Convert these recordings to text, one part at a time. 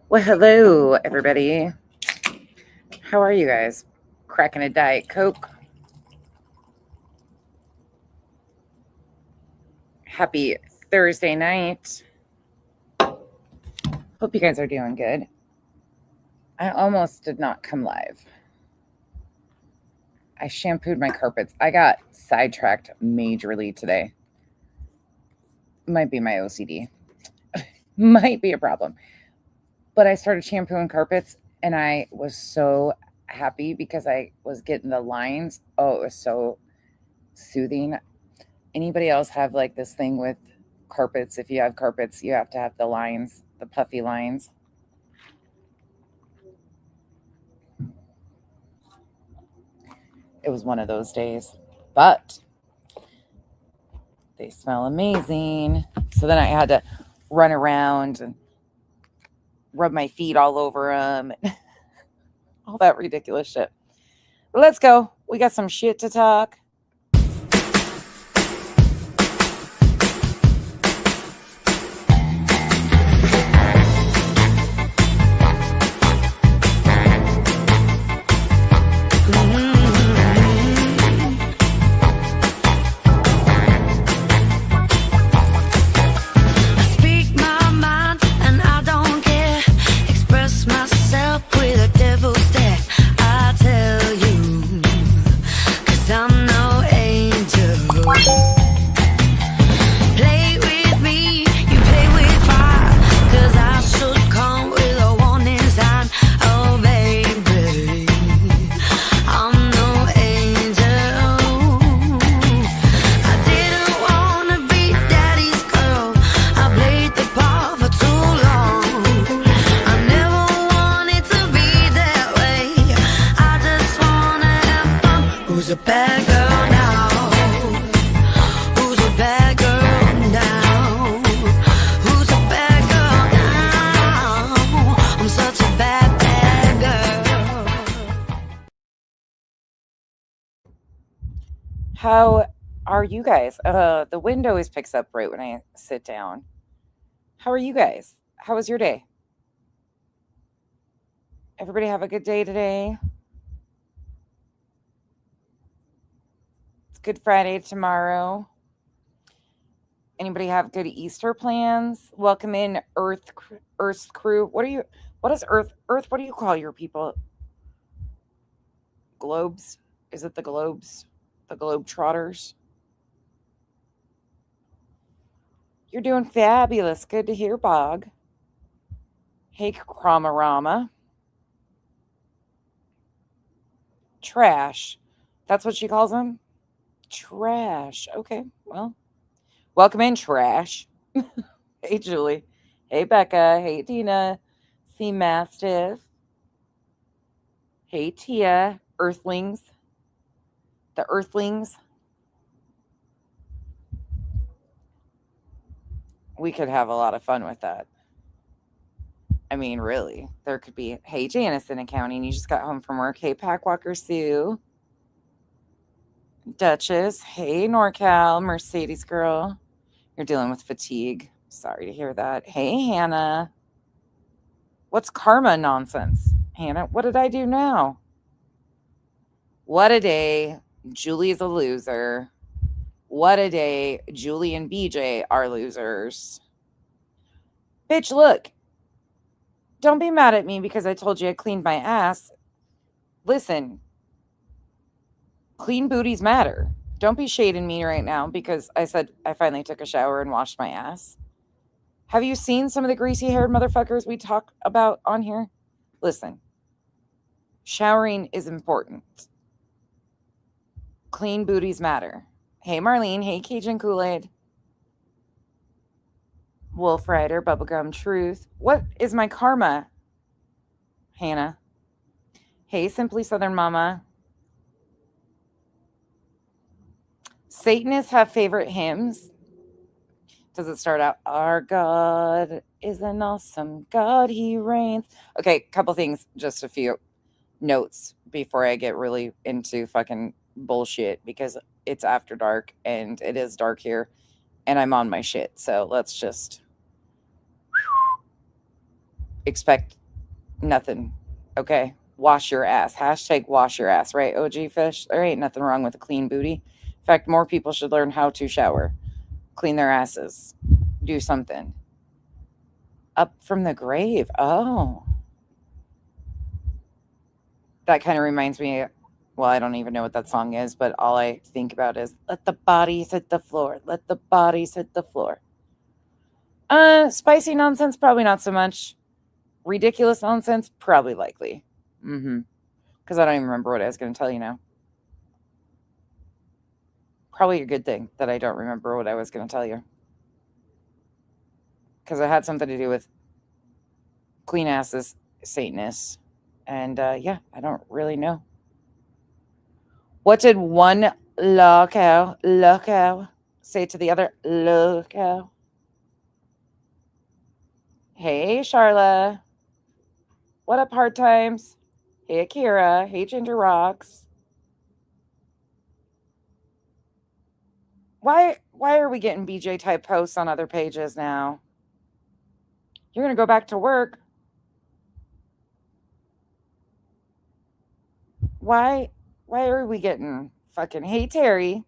Well, hello, everybody. How are you guys? Cracking a Diet Coke. Happy Thursday night. Hope you guys are doing good. I almost did not come live. I shampooed my carpets. I got sidetracked majorly today. Might be my OCD. Might be a problem. But I started shampooing carpets and I was so happy because I was getting the lines. Oh, it was so soothing. Anybody else have like this thing with carpets? If you have carpets, you have to have the lines, the puffy lines. It was one of those days, but they smell amazing. So then I had to run around and rub my feet all over them, all that ridiculous shit. But let's go. We got some shit to talk. How are you guys? The wind always picks up right when I sit down. How are you guys? How was your day? Everybody have a good day today. It's Good Friday tomorrow. Anybody have good Easter plans? Welcome in Earth's crew. What is Earth, what do you call your people? Globes? Is it the globes? The globe trotters? You're doing fabulous. Good to hear, Bog. Hey, Kramarama. Trash. That's what she calls him? Trash. Okay, well, welcome in, Trash. Hey, Julie. Hey, Becca. Hey, Dina. Sea Mastiff. Hey, Tia. Earthlings. The Earthlings. We could have a lot of fun with that. I mean, really. There could be, hey, Janice in accounting. You just got home from work. Hey, Packwalker Sue. Duchess. Hey, NorCal. Mercedes girl. You're dealing with fatigue. Sorry to hear that. Hey, Hannah. What's karma nonsense? Hannah, what did I do now? What a day. Julie's a loser. What a day. Julie and BJ are losers. Bitch, look. Don't be mad at me because I told you I cleaned my ass. Listen, clean booties matter. Don't be shading me right now because I said I finally took a shower and washed my ass. Have you seen some of the greasy haired motherfuckers we talk about on here? Listen, showering is important. Clean booties matter. Hey, Marlene. Hey, Cajun Kool-Aid. Wolf Rider, Bubblegum Truth. What is my karma, Hannah? Hey, Simply Southern Mama. Satanists have favorite hymns. Does it start out, our God is an awesome God, he reigns? Okay, couple things, just a few notes before I get really into fucking bullshit because it's after dark and it is dark here and I'm on my shit. So let's just expect nothing. Okay? Wash your ass. Hashtag wash your ass, right, OG Fish? There ain't nothing wrong with a clean booty. In fact, more people should learn how to shower, clean their asses, do something. Up from the grave. Oh. That kind of reminds me, well, I don't even know what that song is, but all I think about is let the bodies hit the floor. Let the bodies hit the floor. Spicy nonsense, probably not so much. Ridiculous nonsense, probably likely. Because I don't even remember what I was going to tell you now. Probably a good thing that I don't remember what I was going to tell you. Because it had something to do with clean asses, Satanists. And yeah, I don't really know. What did one LawCow say to the other LawCow? Hey, Charla. What up, Hard Times? Hey, Akira. Hey, Ginger Rocks. Why are we getting BJ type posts on other pages now? You're gonna go back to work. Why are we getting fucking hey Terry?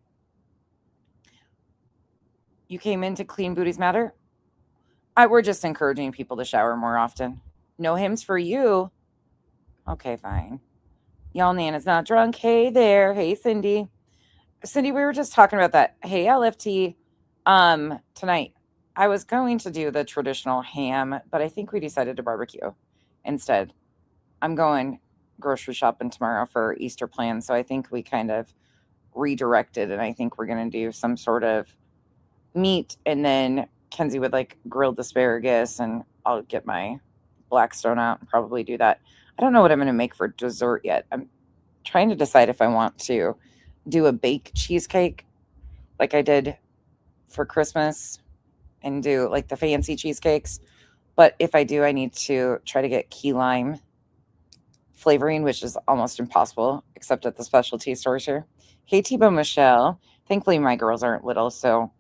You came in to Clean Booties Matter? We're just encouraging people to shower more often. No hymns for you. Okay, fine. Y'all Nana's not drunk. Hey there. Hey Cindy. Cindy, we were just talking about that. Hey LFT. Tonight I was going to do the traditional ham, but I think we decided to barbecue instead. I'm going grocery shopping tomorrow for Easter plans, so I think we kind of redirected, and I think we're going to do some sort of meat, and then Kenzie would like grilled asparagus, and I'll get my Blackstone out and probably do that. I don't know what I'm going to make for dessert yet. I'm trying to decide if I want to do a baked cheesecake like I did for Christmas and do like the fancy cheesecakes. But if I do, I need to try to get key lime flavoring, which is almost impossible except at the specialty stores here. Hey, Tiba Michelle. Thankfully, my girls aren't little, so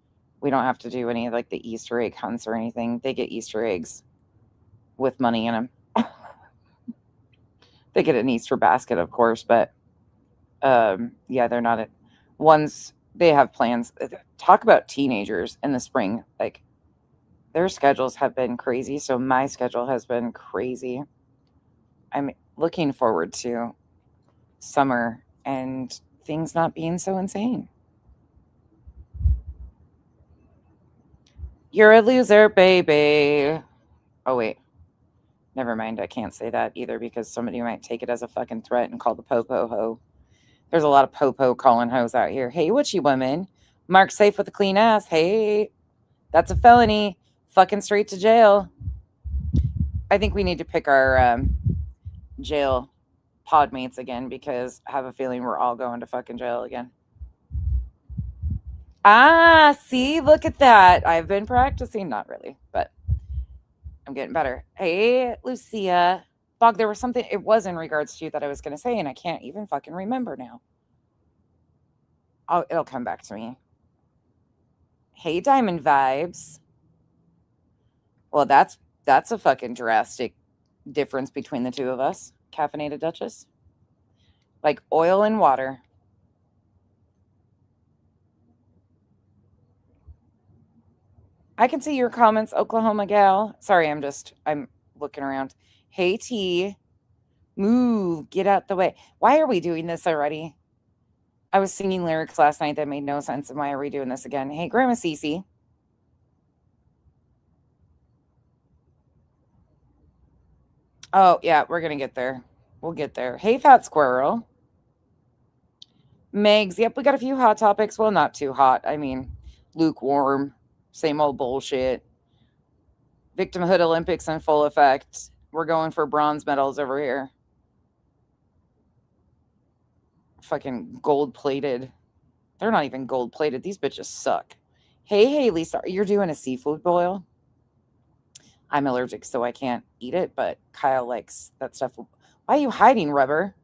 we don't have to do any of like the Easter egg hunts or anything. They get Easter eggs with money in them. They get an Easter basket, of course, but yeah, they're not at ones. They have plans. Talk about teenagers in the spring. Like their schedules have been crazy. So my schedule has been crazy. I'm looking forward to summer and things not being so insane. You're a loser, baby. Oh, wait. Never mind. I can't say that either because somebody might take it as a fucking threat and call the popo ho. There's a lot of popo calling hoes out here. Hey, witchy woman. Mark safe with a clean ass. Hey, that's a felony. Fucking straight to jail. I think we need to pick our jail pod mates again because I have a feeling we're all going to fucking jail again. See, look at that. I've been practicing. Not really, but I'm getting better. Hey, Lucia. Bog, there was something, it was in regards to you that I was going to say, and I can't even fucking remember now. Oh, it'll come back to me. Hey, Diamond Vibes. Well, that's a fucking drastic difference between the two of us. Caffeinated Duchess. Like oil and water. I can see your comments, Oklahoma gal. Sorry, I'm looking around. Hey, T. Move, get out the way. Why are we doing this already? I was singing lyrics last night that made no sense. And why are we doing this again? Hey, Grandma Cece. Oh, yeah, we're going to get there. We'll get there. Hey, Fat Squirrel. Megs. Yep, we got a few hot topics. Well, not too hot. I mean, lukewarm. Same old bullshit. Victimhood Olympics in full effect. We're going for bronze medals over here. Fucking gold plated. They're not even gold plated. These bitches suck. Hey, Lisa, you're doing a seafood boil? I'm allergic, so I can't eat it, but Kyle likes that stuff. Why are you hiding, Rubber?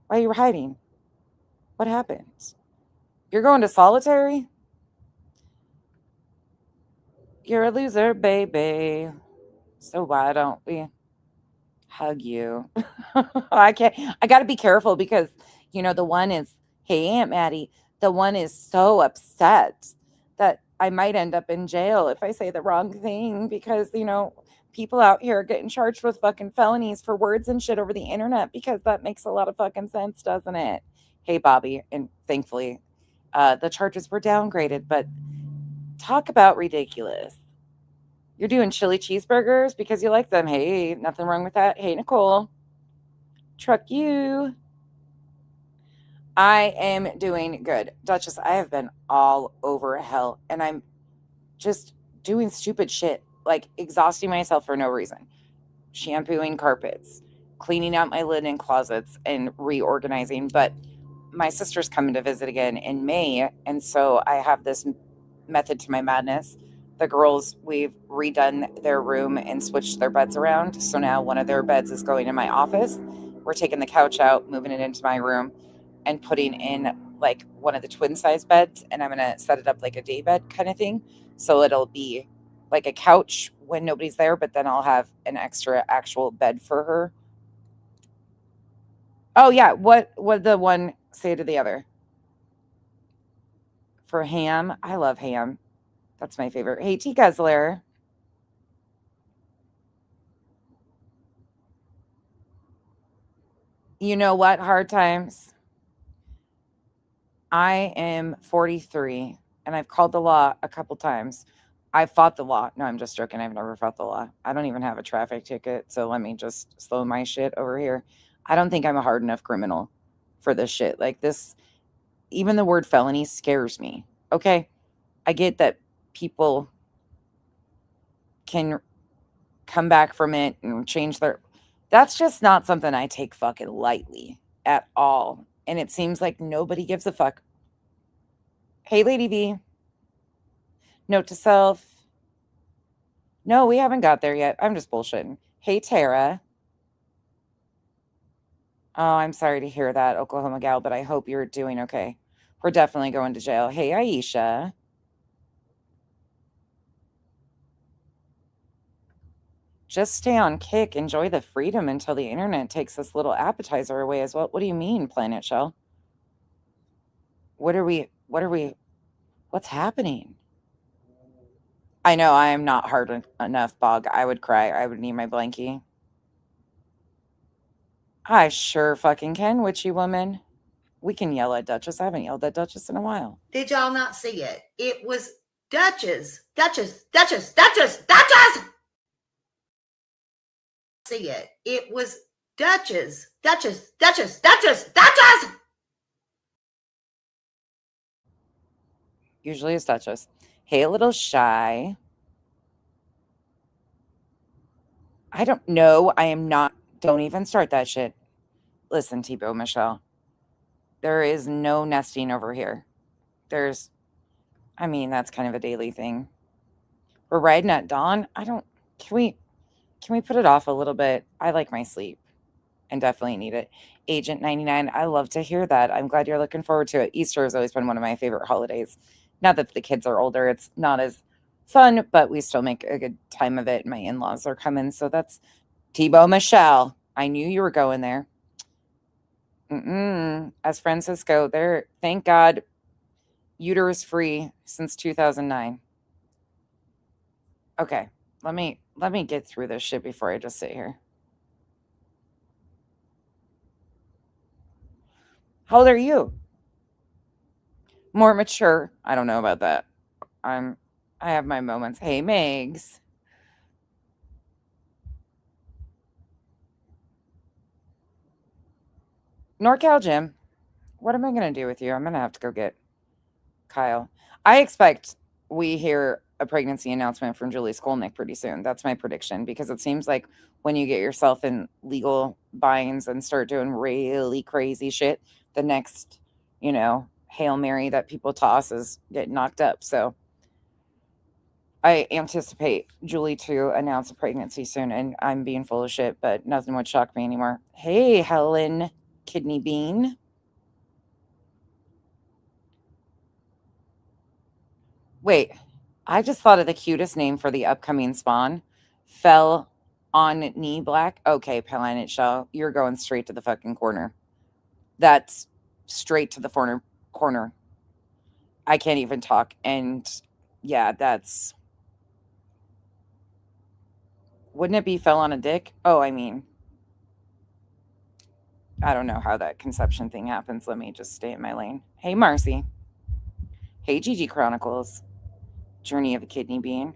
Why are you hiding? What happened? You're going to solitary? You're a loser, baby. So why don't we hug you? I can't. I got to be careful because, the one is, hey, Aunt Maddie, the one is so upset that I might end up in jail if I say the wrong thing because, people out here are getting charged with fucking felonies for words and shit over the internet because that makes a lot of fucking sense, doesn't it? Hey, Bobby. And thankfully, the charges were downgraded, but talk about ridiculous. You're doing chili cheeseburgers because you like them. Hey, nothing wrong with that. Hey, Nicole. Truck you. I am doing good. Duchess, I have been all over hell and I'm just doing stupid shit, like exhausting myself for no reason. Shampooing carpets, cleaning out my linen closets, and reorganizing. But my sister's coming to visit again in May. And so I have this method to my madness. The girls, we've redone their room and switched their beds around. So now one of their beds is going in my office. We're taking the couch out, moving it into my room, and putting in like one of the twin size beds. And I'm going to set it up like a day bed kind of thing. So it'll be like a couch when nobody's there, but then I'll have an extra actual bed for her. Oh yeah, what would the one say to the other? For ham, I love ham. That's my favorite. Hey, T Guzzler. You know what? Hard times. I am 43 and I've called the law a couple times. I fought the law. No, I'm just joking. I've never fought the law. I don't even have a traffic ticket. So let me just slow my shit over here. I don't think I'm a hard enough criminal for this shit. Like this, even the word felony scares me. Okay. I get that people can come back from it and change their. That's just not something I take fucking lightly at all. And it seems like nobody gives a fuck. Hey, Lady V. Note to self. No, we haven't got there yet. I'm just bullshitting. Hey, Tara. Oh, I'm sorry to hear that, Oklahoma gal, but I hope you're doing okay. We're definitely going to jail. Hey, Aisha. Just stay on kick. Enjoy the freedom until the internet takes this little appetizer away as well. What do you mean, Planet Shell? What's happening? I know I am not hard enough, Bog. I would cry. I would need my blankie. I sure fucking can, witchy woman. We can yell at Duchess. I haven't yelled at Duchess in a while. Did y'all not see it? It was Duchess. See it. It was Duchess. Usually it's Duchess. Hey, a little shy. I don't know. I am not. Don't even start that shit. Listen, Tebow Michelle. There is no nesting over here. That's kind of a daily thing. We're riding at dawn. Can we put it off a little bit? I like my sleep and definitely need it. Agent 99, I love to hear that. I'm glad you're looking forward to it. Easter has always been one of my favorite holidays. Now that the kids are older, it's not as fun, but we still make a good time of it. My in-laws are coming, so that's Tebow Michelle. I knew you were going there. As Francisco, there, thank God, uterus free since 2009. Okay, let me get through this shit before I just sit here. How old are you? More mature. I don't know about that. I have my moments. Hey, Megs. NorCal Jim. What am I going to do with you? I'm going to have to go get Kyle. I expect we hear a pregnancy announcement from Julie Skolnick pretty soon. That's my prediction because it seems like when you get yourself in legal binds and start doing really crazy shit, the next, Hail Mary that people toss is getting knocked up. So I anticipate Julie to announce a pregnancy soon, and I'm being full of shit, but nothing would shock me anymore. Hey, Helen Kidney Bean. Wait, I just thought of the cutest name for the upcoming spawn. Fell On knee black. Okay, Planet Shell, you're going straight to the fucking corner. That's straight to the corner. I can't even talk. And yeah, that's, wouldn't it be fell on a dick? Oh, I mean, I don't know how that conception thing happens. Let me just stay in my lane. Hey, Marcy. Hey, Gigi Chronicles. Journey of a Kidney Bean.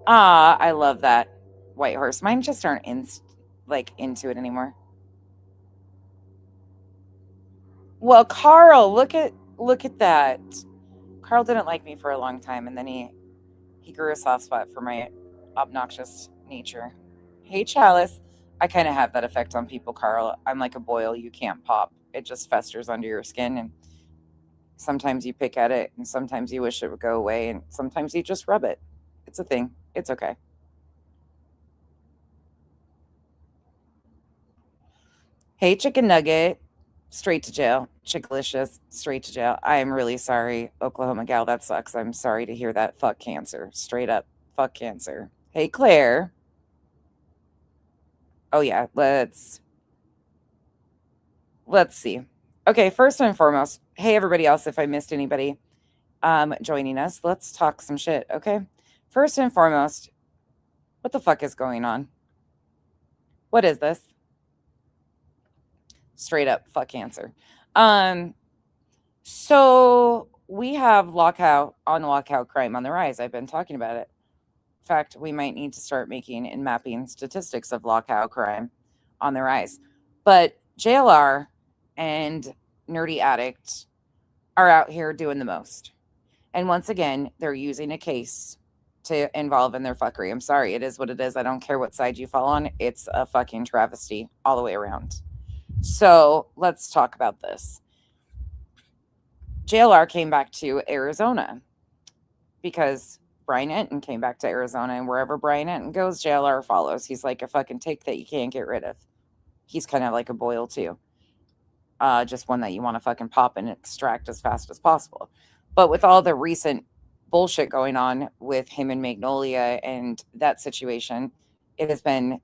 Ah, I love that. White Horse. Mine just aren't into it anymore. Well, Carl, look at that. Carl didn't like me for a long time, and then he grew a soft spot for my obnoxious nature. Hey, Chalice. I kind of have that effect on people, Carl. I'm like a boil you can't pop. It just festers under your skin, and sometimes you pick at it, and sometimes you wish it would go away, and sometimes you just rub it. It's a thing. It's okay. Hey, Chicken Nugget. Straight to jail. Chickalicious. Straight to jail. I am really sorry, Oklahoma gal. That sucks. I'm sorry to hear that. Fuck cancer. Straight up. Fuck cancer. Hey, Claire. Oh yeah, let's see. Okay, first and foremost, hey everybody else, if I missed anybody joining us, let's talk some shit, okay? First and foremost, what the fuck is going on? What is this? Straight up fuck cancer. So we have LawCow crime on the rise. I've been talking about it. In fact, we might need to start making and mapping statistics of LawCow crime on the rise. But JLR and Nerdy Addict are out here doing the most. And once again, they're using a case to involve in their fuckery. I'm sorry, it is what it is. I don't care what side you fall on. It's a fucking travesty all the way around. So let's talk about this. JLR came back to Arizona because Brian Enton came back to Arizona, and wherever Brian Enton goes, JLR follows. He's like a fucking tick that you can't get rid of. He's kind of like a boil too. Just one that you want to fucking pop and extract as fast as possible. But with all the recent bullshit going on with him and Magnolia and that situation, it has been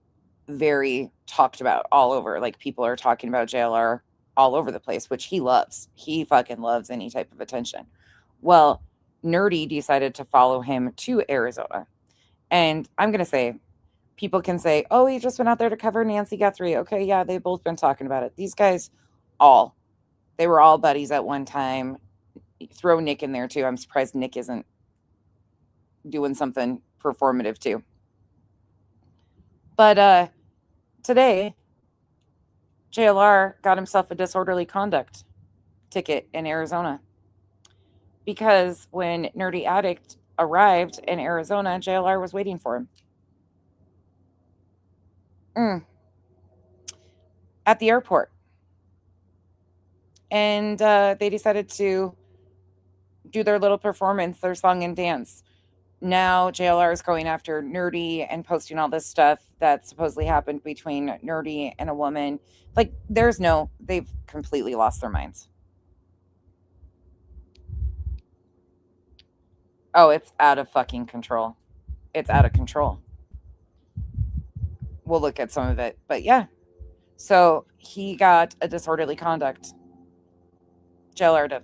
very talked about all over. Like people are talking about JLR all over the place, which he loves. He fucking loves any type of attention. Well, Nerdy decided to follow him to Arizona. And I'm going to say, people can say, oh, he just went out there to cover Nancy Guthrie. Okay, yeah, they've both been talking about it. These guys, they were all buddies at one time. Throw Nick in there too. I'm surprised Nick isn't doing something performative too. But today, JLR got himself a disorderly conduct ticket in Arizona because when Nerdy Addict arrived in Arizona, JLR was waiting for him at the airport. And they decided to do their little performance, their song and dance. Now JLR is going after Nerdy and posting all this stuff that supposedly happened between Nerdy and a woman. Like, they've completely lost their minds. Oh, it's out of fucking control. It's out of control. We'll look at some of it. But yeah. So he got a disorderly conduct. JLR did.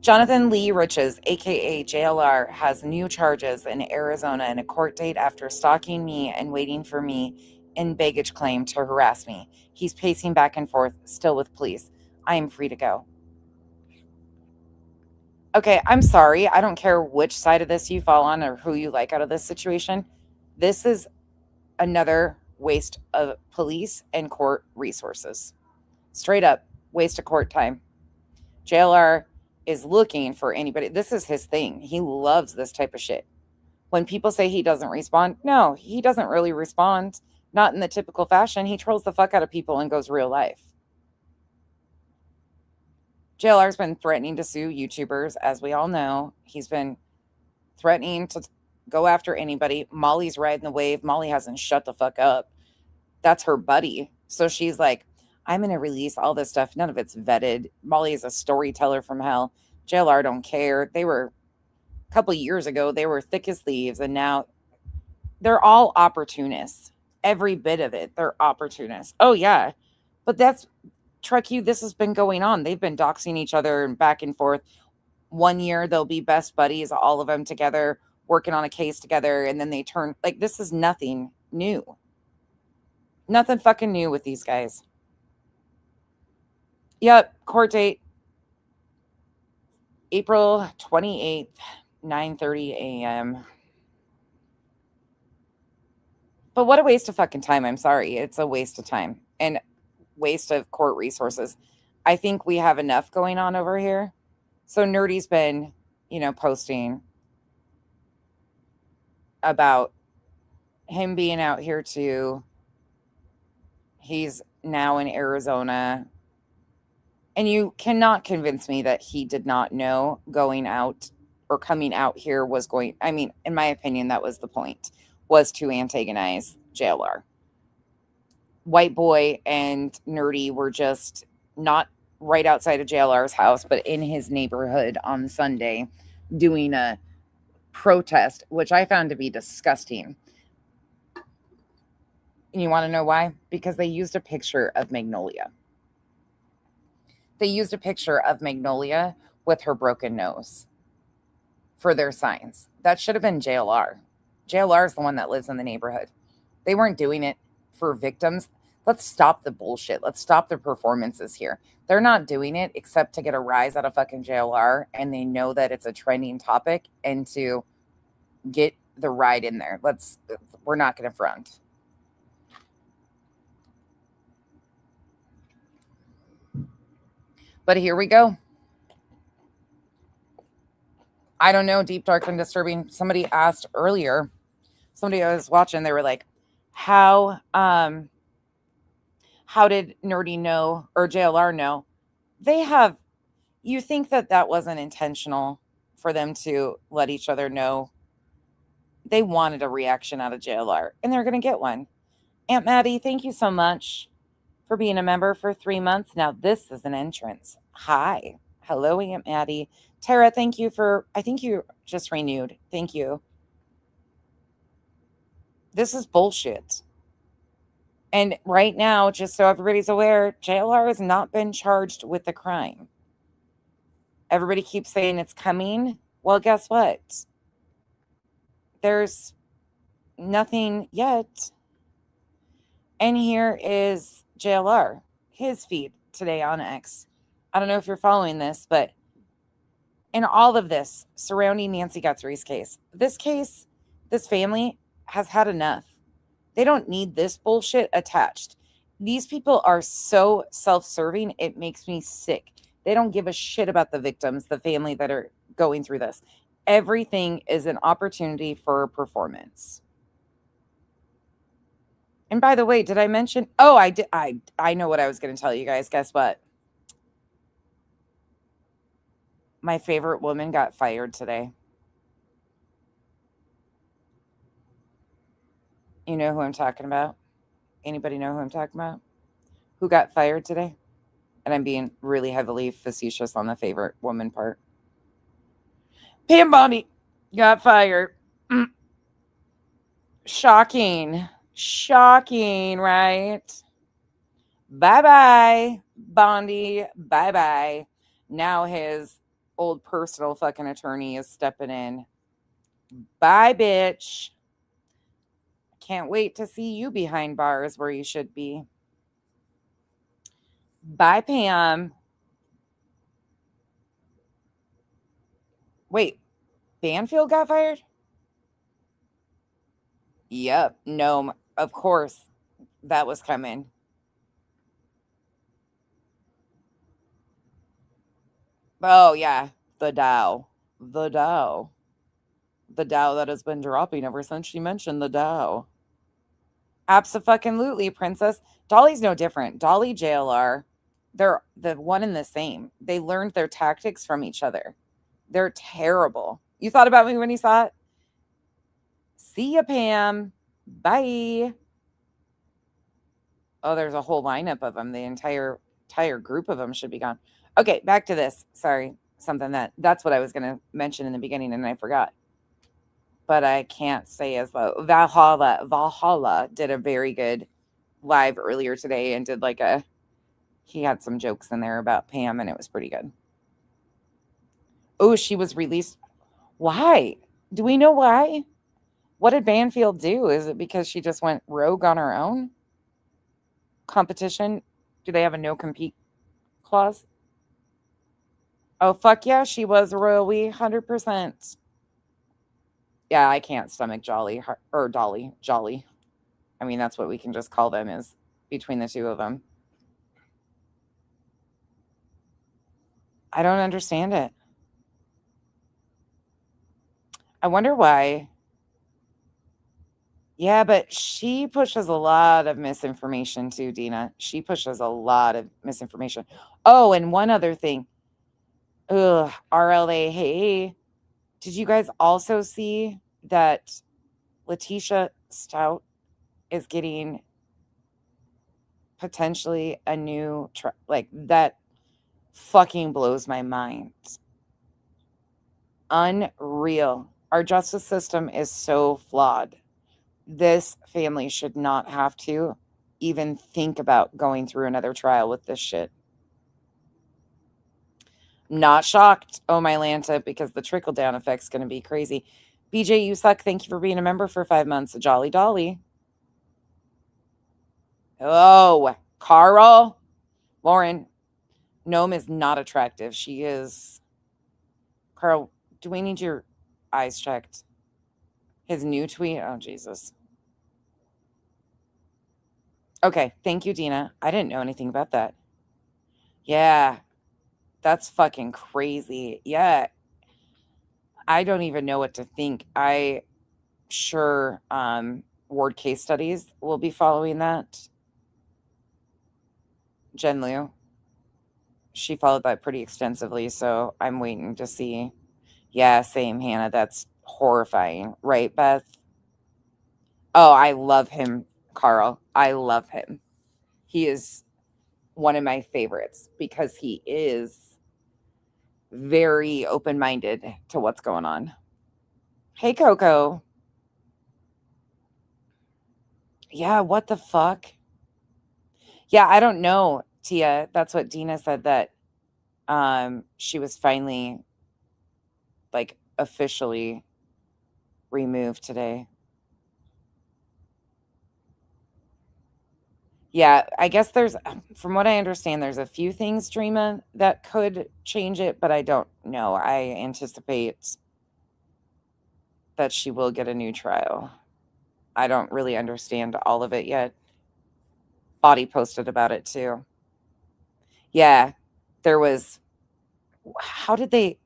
Jonathan Lee Riches, aka JLR, has new charges in Arizona and a court date after stalking me and waiting for me in baggage claim to harass me. He's pacing back and forth, still with police. I am free to go. Okay, I'm sorry. I don't care which side of this you fall on or who you like out of this situation. This is another waste of police and court resources. Straight up, waste of court time. JLR is looking for anybody. This is his thing. He loves this type of shit. When people say he doesn't respond, no, he doesn't really respond. Not in the typical fashion. He trolls the fuck out of people and goes real life. JLR's been threatening to sue YouTubers, as we all know. He's been threatening to go after anybody. Molly's riding the wave. Molly hasn't shut the fuck up. That's her buddy. So she's like, I'm going to release all this stuff. None of it's vetted. Molly is a storyteller from hell. JLR don't care. They were a couple years ago, they were thick as thieves, and now they're all opportunists. Every bit of it, they're opportunists. Oh yeah, but that's Trek you. This has been going on. They've been doxing each other and back and forth. One year they'll be best buddies, all of them together, working on a case together, and then they turn like this is nothing new. Nothing fucking new with these guys. Yep, court date April 28th, 9:30 a.m. But what a waste of fucking time. I'm sorry. It's a waste of time and waste of court resources. I think we have enough going on over here. So Nerdy's been, posting about him being out here too. He's now in Arizona. And you cannot convince me that he did not know going out or coming out here was going, I mean, in my opinion, that was the point, was to antagonize JLR. White Boy and Nerdy were just not right outside of JLR's house, but in his neighborhood on Sunday doing a protest, which I found to be disgusting. And you want to know why? Because they used a picture of Magnolia. They used a picture of Magnolia with her broken nose for their signs. That should have been JLR. JLR is the one that lives in the neighborhood. They weren't doing it for victims. Let's stop the bullshit. Let's stop the performances here. They're not doing it except to get a rise out of fucking JLR, and they know that it's a trending topic and to get the ride in there. We're not going to front. But here we go. I don't know, deep, dark, and disturbing. Somebody asked earlier, somebody I was watching, they were like, how did Nerdy know or JLR know? You think that wasn't intentional for them to let each other know? They wanted a reaction out of JLR, and they're going to get one. Aunt Maddie, thank you so much for being a member for 3 months. Now this is an entrance. Hi. Hello, Aunt Maddie. Tara, thank you I think you just renewed. Thank you. This is bullshit. And right now, just so everybody's aware, JLR has not been charged with the crime. Everybody keeps saying it's coming. Well, guess what? There's nothing yet. And here is JLR, his feed today on X. I don't know if you're following this, but in all of this surrounding Nancy Guthrie's case, this family has had enough. They don't need this bullshit attached. These people are so self-serving, it makes me sick. They don't give a shit about the victims, the family that are going through this. Everything is an opportunity for performance. And by the way, did I mention? Oh, I did. I know what I was going to tell you guys. Guess what? My favorite woman got fired today. You know who I'm talking about? Anybody know who I'm talking about? Who got fired today? And I'm being really heavily facetious on the favorite woman part. Pam Bondi got fired. Shocking. Shocking, right? Bye-bye, Bondi. Bye-bye. Now his old personal fucking attorney is stepping in. Bye, bitch. Can't wait to see you behind bars where you should be. Bye, Pam. Wait, Banfield got fired? Yep. No, of course that was coming. Oh, yeah. The Dow. The Dow. The Dow that has been dropping ever since she mentioned the Dow. Abso-fucking-lutely, princess. Dolly's no different. Dolly, JLR, they're the one and the same. They learned their tactics from each other. They're terrible. You thought about me when you saw it? See ya, Pam. Bye. Oh, there's a whole lineup of them. The entire group of them should be gone. Okay, back to this. Sorry. something that's what I was going to mention in the beginning and I forgot. But I can't say as low. Valhalla did a very good live earlier today and did like he had some jokes in there about Pam and it was pretty good. Oh, she was released. Why? Do we know why? What did Banfield do? Is it because she just went rogue on her own? Competition? Do they have a no compete clause? Oh, fuck yeah, she was a royal we, 100%. Yeah, I can't stomach Jolly or Dolly. Jolly. I mean, that's what we can just call them is between the two of them. I don't understand it. I wonder why. Yeah, but she pushes a lot of misinformation too, Dina. She pushes a lot of misinformation. Oh, and one other thing. Ugh, RLA. Hey, did you guys also see that Letitia Stout is getting potentially a new like that fucking blows my mind. Unreal. Our justice system is so flawed. This family should not have to even think about going through another trial with this shit. Not shocked, oh my Lanta, because the trickle down effect's going to be crazy. BJ, you suck. Thank you for being a member for 5 months. Jolly Dolly. Oh, Carl. Lauren, Gnome is not attractive. She is. Carl, do we need your eyes checked? His new tweet? Oh, Jesus. Okay, thank you, Dina. I didn't know anything about that. Yeah, that's fucking crazy. Yeah, I don't even know what to think. I sure Ward Case Studies will be following that. Jen Liu. She followed that pretty extensively, so I'm waiting to see. Yeah, same, Hannah. That's horrifying. Right, Beth? Oh, I love him, Carl. I love him. He is one of my favorites because he is very open-minded to what's going on. Hey, Coco. Yeah, what the fuck? Yeah, I don't know, Tia. That's what Dina said that she was finally like officially removed today. Yeah, I guess there's from what I understand, there's a few things, Dreama, that could change it, but I don't know. I anticipate that she will get a new trial. I don't really understand all of it yet. Body posted about it too. Yeah, there was. How did they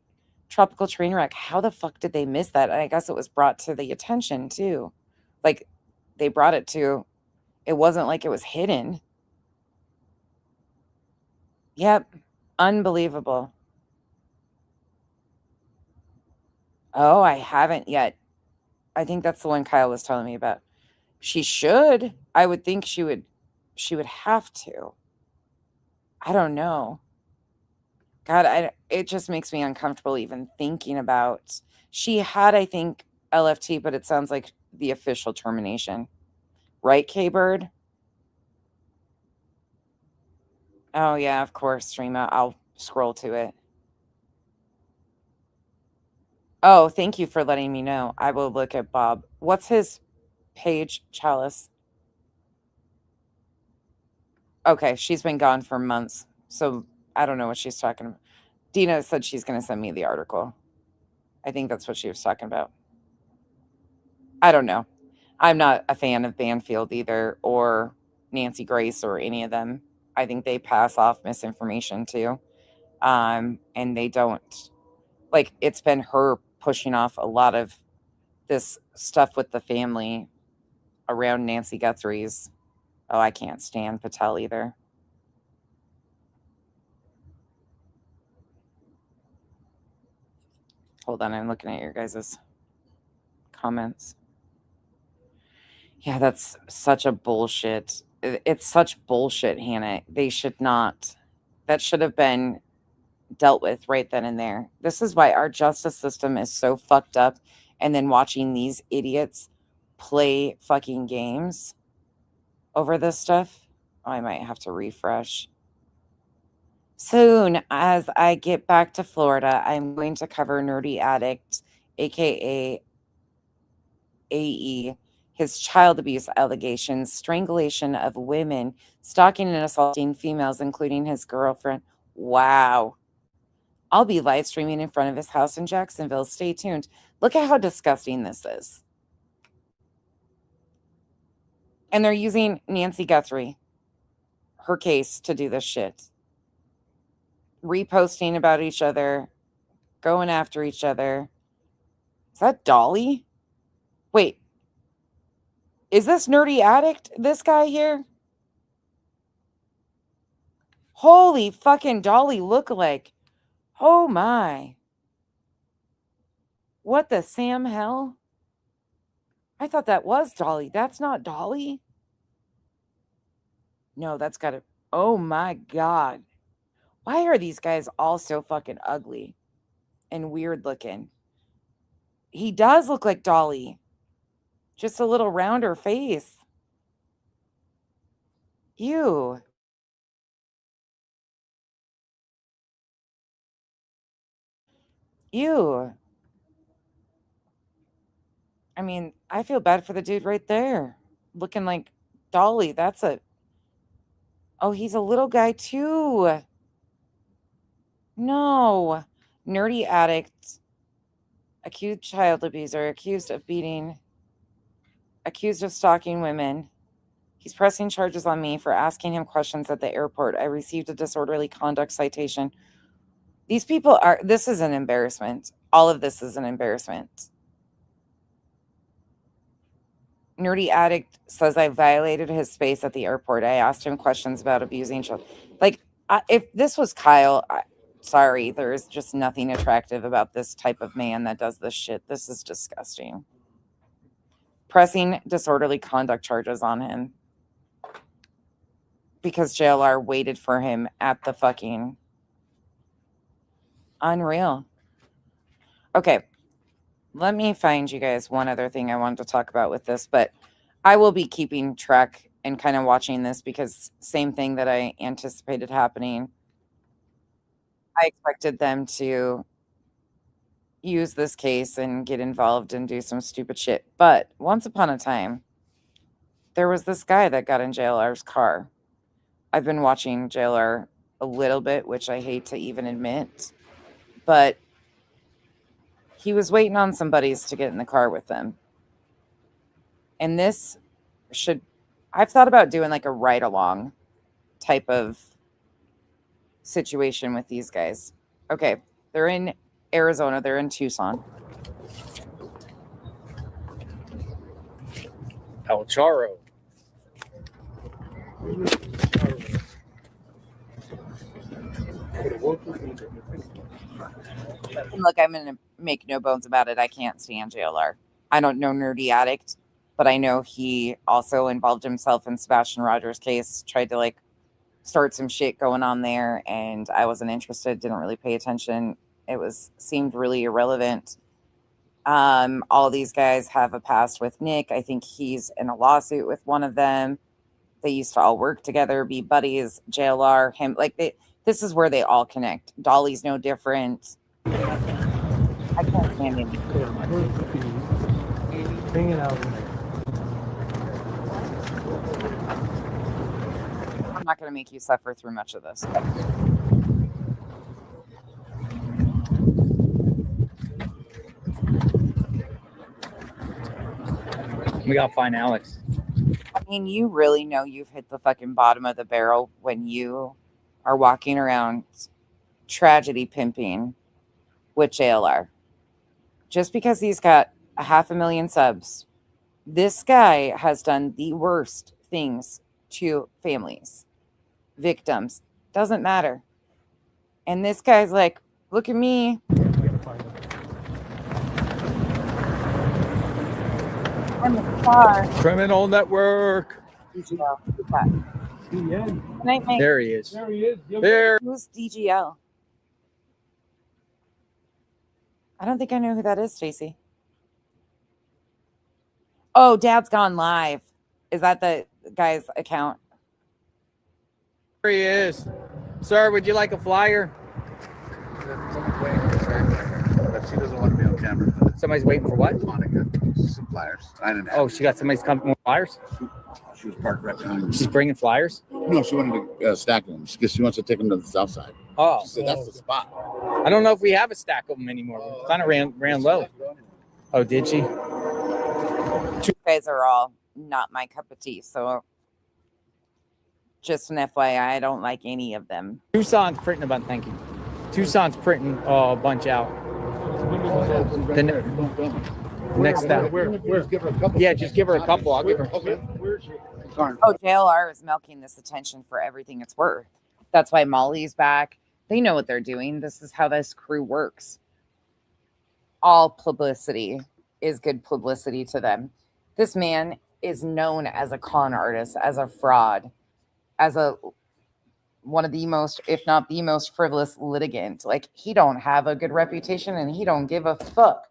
tropical train wreck? How the fuck did they miss that? And I guess it was brought to the attention too. Like they brought it to. It wasn't like it was hidden. Yep, unbelievable. Oh, I haven't yet. I think that's the one Kyle was telling me about. She should. I would think she would have to. I don't know. God, it just makes me uncomfortable even thinking about. She had, I think, LFT, but it sounds like the official termination. Right, K-Bird? Oh, yeah, of course, Streama. I'll scroll to it. Oh, thank you for letting me know. I will look at Bob. What's his page, Chalice? Okay, she's been gone for months, so I don't know what she's talking about. Dina said she's going to send me the article. I think that's what she was talking about. I don't know. I'm not a fan of Banfield either, or Nancy Grace, or any of them. I think they pass off misinformation too. And they don't, like, it's been her pushing off a lot of this stuff with the family around Nancy Guthrie's. Oh, I can't stand Patel either. Hold on, I'm looking at your guys' comments. Yeah, that's such a bullshit. It's such bullshit, Hannah. They should not. That should have been dealt with right then and there. This is why our justice system is so fucked up. And then watching these idiots play fucking games over this stuff. Oh, I might have to refresh. Soon as I get back to Florida, I'm going to cover Nerdy Addict, aka AE, his child abuse allegations, strangulation of women, stalking and assaulting females, including his girlfriend. Wow. I'll be live streaming in front of his house in Jacksonville. Stay tuned. Look at how disgusting this is. And they're using Nancy Guthrie, her case, to do this shit. Reposting about each other, going after each other. Is that Dolly? Wait. Is this Nerdy Addict, this guy here? Holy fucking Dolly lookalike. Oh my. What the Sam hell? I thought that was Dolly. That's not Dolly. No, that's gotta. Oh my God. Why are these guys all so fucking ugly and weird looking? He does look like Dolly. Just a little rounder face. Ew. Ew. I mean, I feel bad for the dude right there. Looking like Dolly. That's a. Oh, he's a little guy too. No. Nerdy Addict. Accused child abuser. Accused of beating. Accused of stalking women. He's pressing charges on me for asking him questions at the airport. I received a disorderly conduct citation. These people are. This is an embarrassment. All of this is an embarrassment. Nerdy Addict says I violated his space at the airport. I asked him questions about abusing children. Like, if this was Kyle, sorry, there is just nothing attractive about this type of man that does this shit. This is disgusting. Pressing disorderly conduct charges on him because JLR waited for him at the fucking. Unreal. Okay. Let me find you guys one other thing I wanted to talk about with this, but I will be keeping track and kind of watching this because same thing that I anticipated happening. I expected them to use this case and get involved and do some stupid shit. But once upon a time, there was this guy that got in JLR's car. I've been watching JLR a little bit, which I hate to even admit, but he was waiting on some buddies to get in the car with them. And this should, I've thought about doing like a ride along type of situation with these guys. Okay, they're in Arizona, they're in Tucson. El Charo. And look, I'm going to make no bones about it. I can't stand JLR. I don't know Nerdy Addict, but I know he also involved himself in Sebastian Rogers' case, tried to like start some shit going on there, and I wasn't interested, didn't really pay attention. It seemed really irrelevant. All these guys have a past with Nick. I think he's in a lawsuit with one of them. They used to all work together, be buddies. JLR, him, like this is where they all connect. Dolly's no different. I can't stand him. Hanging out. I'm not going to make you suffer through much of this. We gotta find Alex. I mean, you really know you've hit the fucking bottom of the barrel when you are walking around tragedy pimping with JLR. Just because he's got 500,000 subs, this guy has done the worst things to families, victims, doesn't matter. And this guy's like, look at me. I'm a star. Criminal Network. DGL. Yeah. Can I make, There he is. There he is. There. who's DGL? I don't think I know who that is, Stacy. Oh, Dad's Gone Live. Is that the guy's account? Here he is. Sir, would you like a flyer? Someone's waiting for her, but she doesn't want to be on camera. Somebody's waiting for what? Monica, some flyers. I didn't have. Oh, she got somebody's coming with flyers? She was parked right behind me. She's bringing flyers? No, she wanted to stack them because she wants to take them to the south side. Oh. She said that's the spot. I don't know if we have a stack of them anymore. We kind of ran low. Oh, did she? You guys are all not my cup of tea, so just an FYI, I don't like any of them. Tucson's printing a bunch. Thank you. Tucson's printing a bunch out. Next step. Yeah, just give her a couple. I'll give her. Oh, JLR is milking this attention for everything it's worth. That's why Molly's back. They know what they're doing. This is how this crew works. All publicity is good publicity to them. This man is known as a con artist, as a fraud, as one of the most, if not the most frivolous litigant. Like, he don't have a good reputation and he don't give a fuck.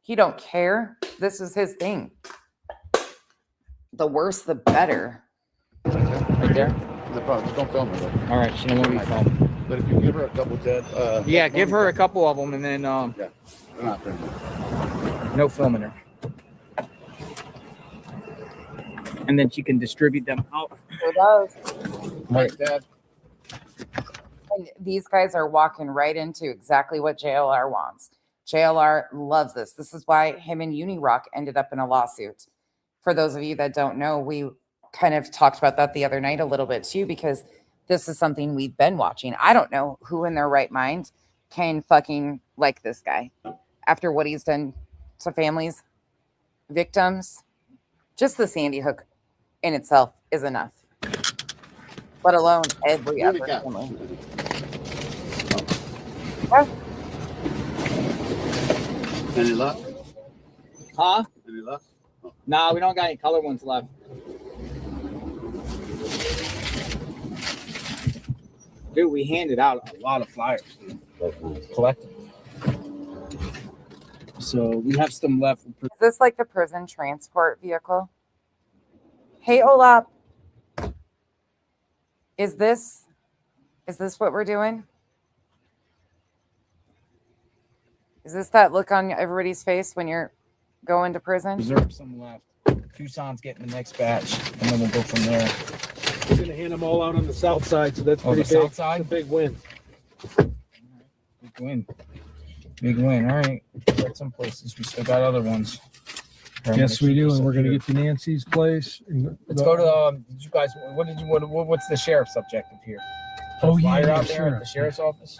He don't care. This is his thing. The worse, the better. Right there? The problem. Don't film her. Though. All right, she don't want to be filmed. But if you give her a couple, Ted. Yeah, give her a couple of them and then Yeah, they're not filming. no filming her. And then she can distribute them out. Sure does. Right, Dad. And these guys are walking right into exactly what JLR wants. JLR loves this. This is why him and Unirock ended up in a lawsuit. For those of you that don't know, we kind of talked about that the other night a little bit too, because this is something we've been watching. I don't know who in their right mind can fucking like this guy after what he's done to families, victims. Just the Sandy Hook in itself is enough, let alone every other family. Any luck? Huh? Any luck? Nah, we don't got any color ones left. Dude, we handed out a lot of flyers. Collected. So we have some left. Is this like the prison transport vehicle? Hey, Olap. Is this what we're doing? Is this that look on everybody's face when you're going to prison? Reserve some left. Tucson's getting the next batch, and then we'll go from there. We're going to hand them all out on the south side, so that's pretty the big. south side? It's a big win. Big win. Big win. All right. Got some places. We still got other ones. Yes, we do, and we're going to get to Nancy's place. Let's go to. Did you guys? What's the sheriff's objective here? Oh, Flyer yeah, out there sure. at the sheriff's office.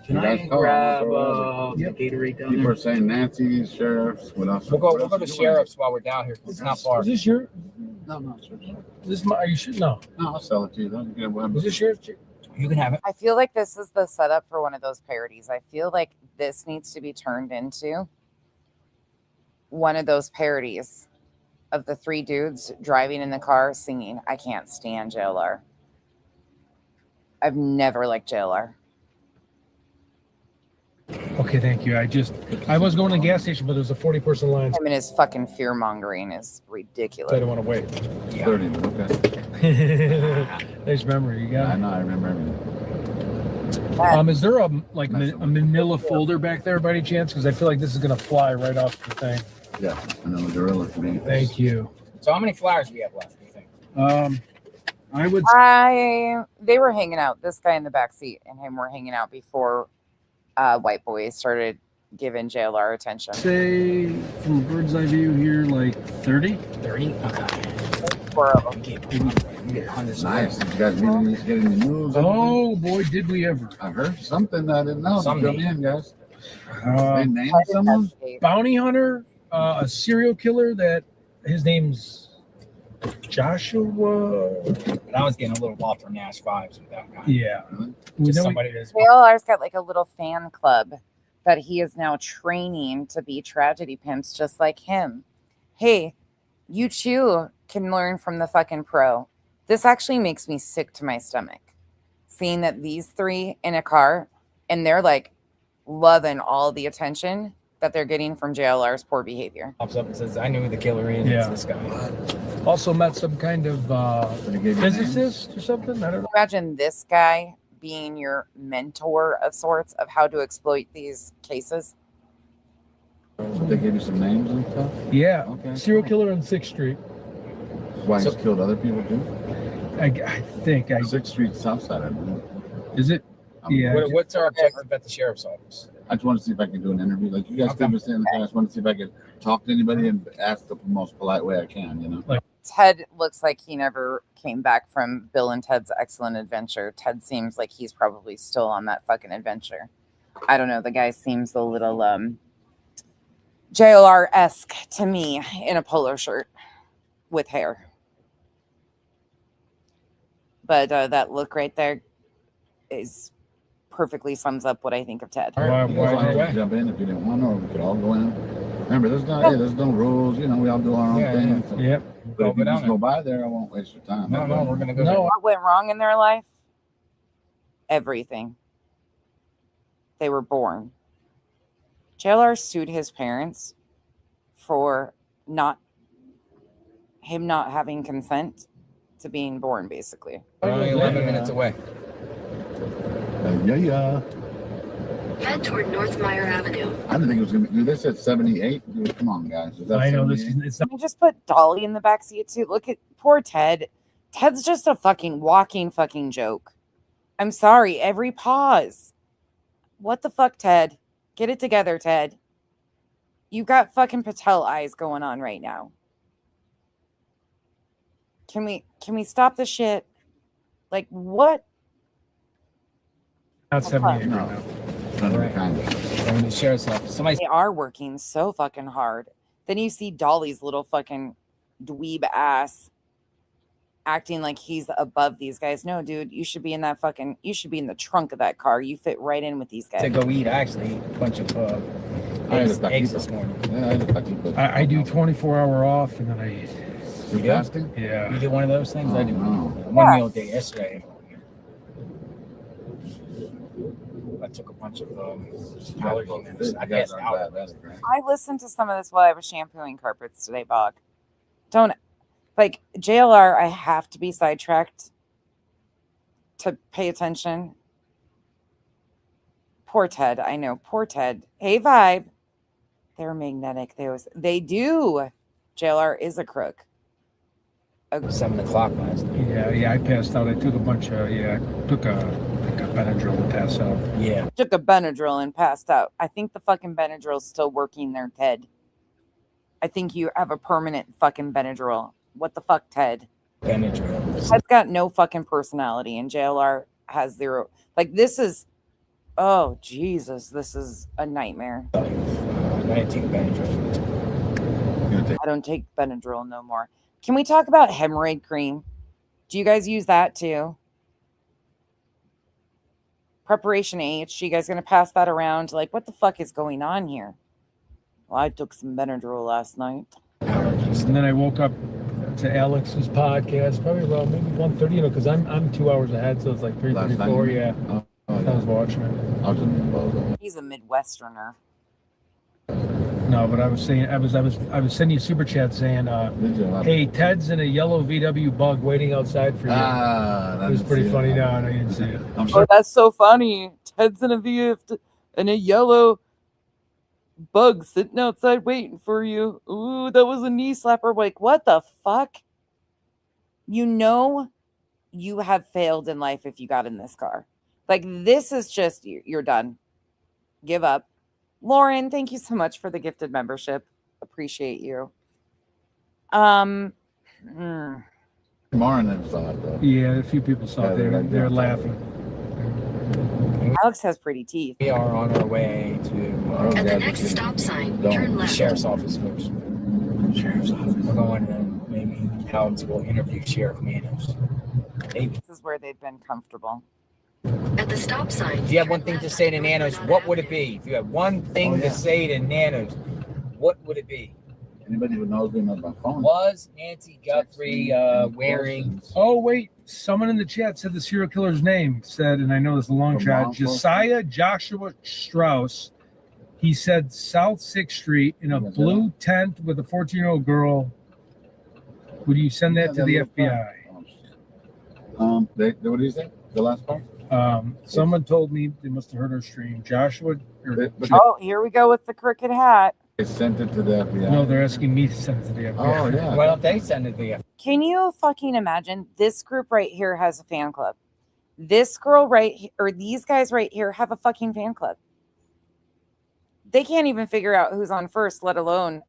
Can I grab the Gatorade down People there? are saying Nancy's, sheriffs. What else? We'll go to sheriff's while we're down here. It's not far. Is this your? No, sure. This my? Are you sure? No. No, I'll sell it to you. Then you can Is this yours? You can have it. I feel like this is the setup for one of those parodies. I feel like this needs to be turned into one of those parodies of the three dudes driving in the car singing, "I can't stand JLR." I've never liked JLR. Okay, thank you. I was going to the gas station, but there's a 40-person line. I mean, his fucking fear mongering is So I ridiculous. don't want to wait. 30, okay. Nice memory. You Yeah, got I it. know. I remember everything. Is there a manila folder back there by any chance? Because I feel like this is going to fly right off the thing. Yeah, I know the gorilla for me. Thank you. So how many flowers do we have left? Do you think? I would They were hanging out. This guy in the back seat and him were hanging out before white boys started giving JLR attention. say, from a bird's eye view here, like 30. 30. Okay. Nice. You guys need to get in the news. Oh boy, did we ever! I heard something I didn't know. Some Fill me name. in, guys. Uh, They named someone? bounty hunter, a serial killer that his name's Joshua. But I was getting a little Walter Nash vibes with that guy. Yeah, Just know, somebody that's JLR's got like a little fan club that he is now training to be tragedy pimps just like him. Hey, you too can learn from the fucking pro. This actually makes me sick to my stomach. Seeing that these three in a car and they're like loving all the attention that they're getting from JLR's poor behavior. Pops up and says, I knew who the killer is. Yeah. It's this guy. Also met some kind of physicist or something. I don't know. Imagine this guy being your mentor of sorts of how to exploit these cases. They gave you some names and stuff? Yeah. Okay. Serial killer on 6th Street. Why he's killed other people too? I think. 6th Street, South Side, I believe. Is it? Yeah. What's our objective at the sheriff's office? I just want to see if I can do an interview. Like you guys did in the past. I just want to see if I can talk to anybody and ask the most polite way I can, you know? Ted looks like he never came back from Bill and Ted's Excellent Adventure. Ted seems like he's probably still on that fucking adventure. I don't know. The guy seems a little JLR-esque to me in a polo shirt with hair. But that look right there is perfectly sums up what I think of Ted. You guys want to jump in if you didn't want to, or we could all go in. Remember, there's no rules. You know, we all do our own thing. So. Yep. But if you just go by there, I won't waste your time. No, we're going to go. No. What went wrong in their life? Everything. They were born. JLR sued his parents for him not having consent to being born, basically. Only 11 minutes away. Yeah. Head toward North Meyer Avenue. I didn't think it was going to be. This at 78. Dude, come on, guys. Is that I know 78? this. It's not. Can you just put Dolly in the backseat too? Look at poor Ted. Ted's just a fucking walking fucking joke. I'm sorry. Every pause. What the fuck, Ted? Get it together, Ted. You got fucking Patel eyes going on right now. Can we stop the shit? Like what? Not 78 No. right now. None of the kind of. Going to the sheriff's office. Somebody They are working so fucking hard. Then you see Dolly's little fucking dweeb ass acting like he's above these guys. No, dude, you should be in the trunk of that car. You fit right in with these guys. to go eat. I actually ate a bunch of eggs this morning. Yeah, I do 24-hour off, and then I eat. You're fasting? Yeah. You did one of those things? I do. no. One meal a day yesterday. I took a bunch of allergy medicine. I passed out. I listened to some of this while I was shampooing carpets today, Bog. Don't like JLR. I have to be sidetracked to pay attention. Poor Ted. I know. Poor Ted. Hey, Vibe. They're magnetic. They do. JLR is a crook. 7 o'clock last night. Yeah. I passed out. I took a bunch of. I took a Benadryl to pass out. Yeah. Took a Benadryl and passed out. I think the fucking Benadryl's still working there, Ted. I think you have a permanent fucking Benadryl. What the fuck, Ted? Benadryl. Ted's got no fucking personality, and JLR has zero. Like, this is, oh, Jesus, this is a nightmare. I take Benadryl. I don't take Benadryl no more. Can we talk about hemorrhoid cream? Do you guys use that too? Preparation H, you guys gonna pass that around? Like, what the fuck is going on here? Well, I took some Benadryl last night. Allergies. And then I woke up to Alex's podcast, probably around maybe 1:30, because I'm 2 hours ahead, so it's like 3:34. Yeah. I was watching it. I was in the boat. He's a Midwesterner. No, but I was saying I was sending you a super chat saying, "Hey, Ted's in a yellow VW Bug waiting outside for you." It was pretty funny. No, you didn't see it. I'm Oh, sure. that's so funny. Ted's in a VF and a yellow Bug sitting outside waiting for you. Ooh, that was a knee slapper. Like, what the fuck? You know you have failed in life if you got in this car. Like, this is just, you're done. Give up. Lauren, thank you so much for the gifted membership. Appreciate you. Martin saw it though. Yeah, a few people saw it. They're laughing. Alex has pretty teeth. We are on our way to At the next stop sign, turn the left. sheriff's office first. Sheriff's office. We're going to maybe Alex will interview Sheriff Manos. Maybe. This is where they've been comfortable. At the stop sign. If you have one thing to say to Nanos, what would it be? If you have one thing to say to Nanos, what would it be? Anybody who knows me knows my phone. Was Nancy Guthrie wearing? Oh wait, someone in the chat said the serial killer's name. Said, and I know it's a long From shot. law Josiah Joshua Strauss. He said South 6th Street in a blue tent with a 14-year-old girl. Would you send that to the FBI? Oh, shit. What do you say? The last part? Someone told me they must have heard our stream. Joshua. Oh, here we go with the crooked hat. They sent it to the FBI. No, they're asking me to send it to the FBI. Oh, yeah. Why don't they send it to you? Can you fucking imagine? This group right here has a fan club. This girl right here, or these guys right here have a fucking fan club. They can't even figure out who's on first, let alone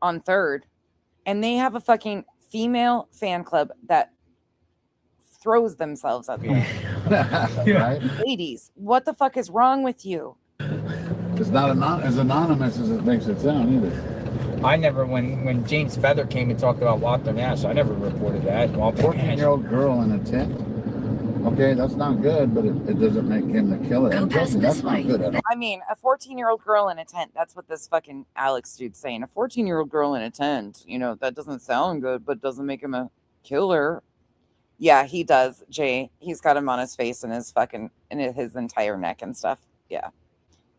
on third. And they have a fucking female fan club that throws themselves at them. Right? Ladies, what the fuck is wrong with you? It's not as anonymous as it makes it sound either. I never, when James Feather came and talked about Walter Nash, I never reported that. Walter 14-year-old girl in a tent. Okay, that's not good, but it doesn't make him the killer. Go I'm past joking, this that's not way. good at all. I mean, a 14-year-old girl in a tent. That's what this fucking Alex dude's saying. A 14-year-old girl in a tent. You know, that doesn't sound good, but doesn't make him a killer. Yeah, he does, Jay. He's got him on his face and his fucking and his entire neck and stuff. Yeah.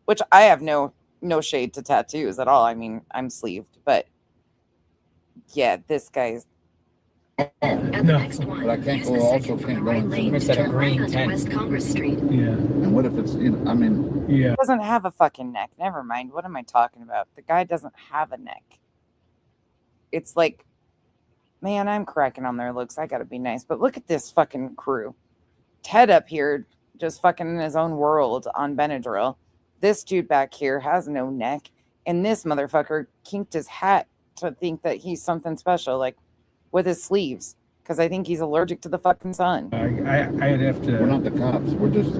Which I have no shade to tattoos at all. I mean, I'm sleeved, but yeah, this guy's At the No. next one, But I can't use go- the also second from can't the go right in lane to Instead of turn green right onto 10. West Congress Street. Yeah. And what if it's, I mean, Yeah. doesn't have a fucking neck. Never mind. What am I talking about? The guy doesn't have a neck. It's like, man, I'm cracking on their looks. I gotta be nice. But look at this fucking crew. Ted up here just fucking in his own world on Benadryl. This dude back here has no neck. And this motherfucker kinked his hat to think that he's something special, like with his sleeves. Because I think he's allergic to the fucking sun. I'd have we're to. not the cops. We're just,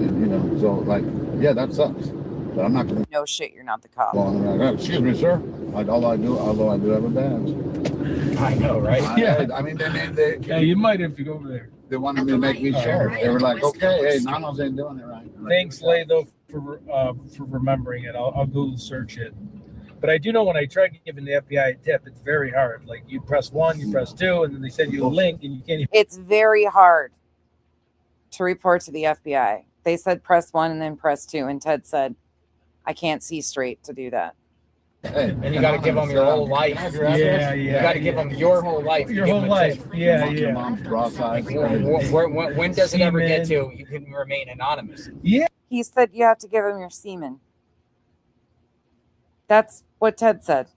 so like, yeah, that sucks. But I'm not going to No shit, you're not the cop. go on around. Excuse me, sir. Like, although I do have a badge. I know, right? Yeah. I mean, Yeah, you might have to go over there. they wanted me to make me sheriff. They were like, okay, hey, Nanos ain't doing it right. Thanks, Lay, though, for remembering it. I'll Google search it. But I do know when I tried giving the FBI a tip, it's very hard. Like you press 1, you press 2, and then they send you a link, and you can't even. It's very hard to report to the FBI. They said press 1 and then press 2. And Ted said, I can't see straight to do that. Hey, And you got to give them your whole life. Yeah, You got to give them your whole life. Your to give whole them a life. tip. Yeah, Your yeah. mom's bra size. When does it ever get Semen. to you can remain anonymous? Yeah. He said you have to give him your semen. That's what Ted said.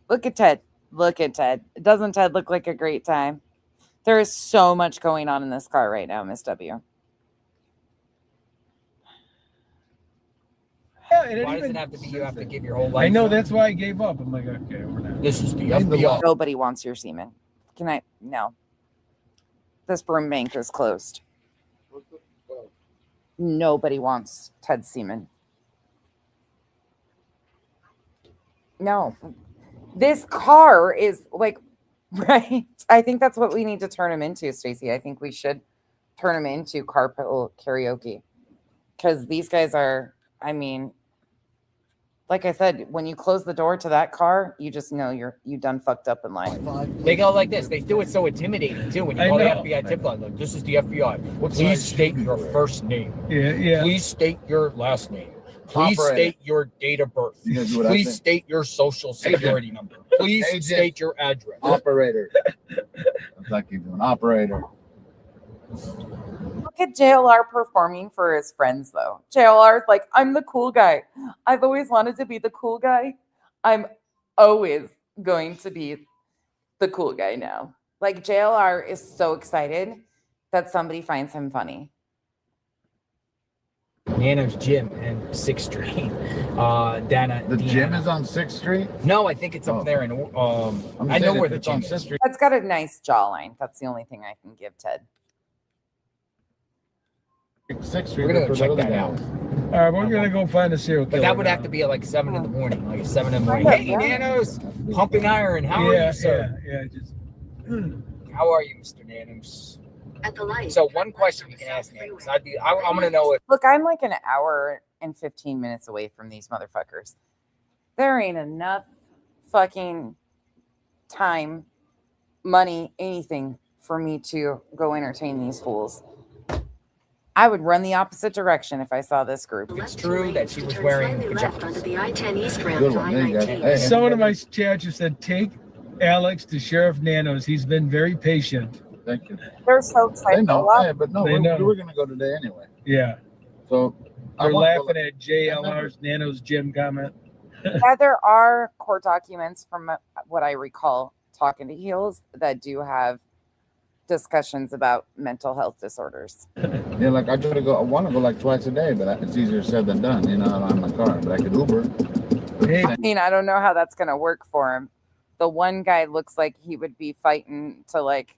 Look at Ted. Look at Ted. Doesn't Ted look like a great time? There is so much going on in this car right now, Miss W. Yeah, and Why does it have to be you have to give your whole life? I know that's why I gave up. I'm like, okay, we're not. This is the I'm the FBI. Nobody wants your semen. Can I? No. This broom bank is closed. Nobody wants Ted's semen. No. This car is like, right? I think that's what we need to turn him into, Stacey. I think we should turn him into carpool karaoke. Because these guys are, I mean, like I said, when you close the door to that car, you just know you done fucked up in life. They go like this. They do it so intimidating too. When you I call the know. FBI tip line, like this is the FBI. Please state your first name. Yeah. Please state your last name. Please Operator. state your date of birth. You gonna do what I Please say? state your social security number. Please Agent. state your address. Operator. That's like you doing operator. Look at JLR performing for his friends, though. JLR's like, I'm the cool guy. I've always wanted to be the cool guy. I'm always going to be the cool guy now. Like, JLR is so excited that somebody finds him funny. Nano's Gym and 6th Street. Dana. The gym is on 6th Street? No, I think it's up Oh. there in. I'm I know saying where if the it's on gym 6th is. Street. That's got a nice jawline. That's the only thing I can give Ted. 6th Street. We're gonna for check the other that out. guys. All right, we're gonna go find a serial killer. But that would now. have to be at like 7 in the morning. Like 7 in the morning. Yeah, Hey, yeah. Nanos, pumping iron. How are Yeah, you, sir? yeah. Just. How are you, Mr. Nanos? At the light. So one question you can ask Nanos. I'm gonna know if Look, I'm like an hour and 15 minutes away from these motherfuckers. There ain't enough fucking time, money, anything for me to go entertain these fools. I would run the opposite direction if I saw this group. It's true that she was wearing pajamas. Onto the I-10 East ramp Good to one. There you go. I-19. Hey, Someone in my chat just said, take Alex to Sheriff Nanos. He's been very patient. thank you. They're so They excited. know. Hey, but no, They we know. were going to go today anyway. Yeah. So I They're want to laughing at JLR's Nanos Gym comment. Yeah, there are court documents from what I recall talking to Heels that do have discussions about mental health disorders. Yeah, like I try to go. I want to go like twice a day, but it's easier said than done. You know, I'm in my car, but I could Uber. Hey. I mean, I don't know how that's going to work for him. The one guy looks like he would be fighting to like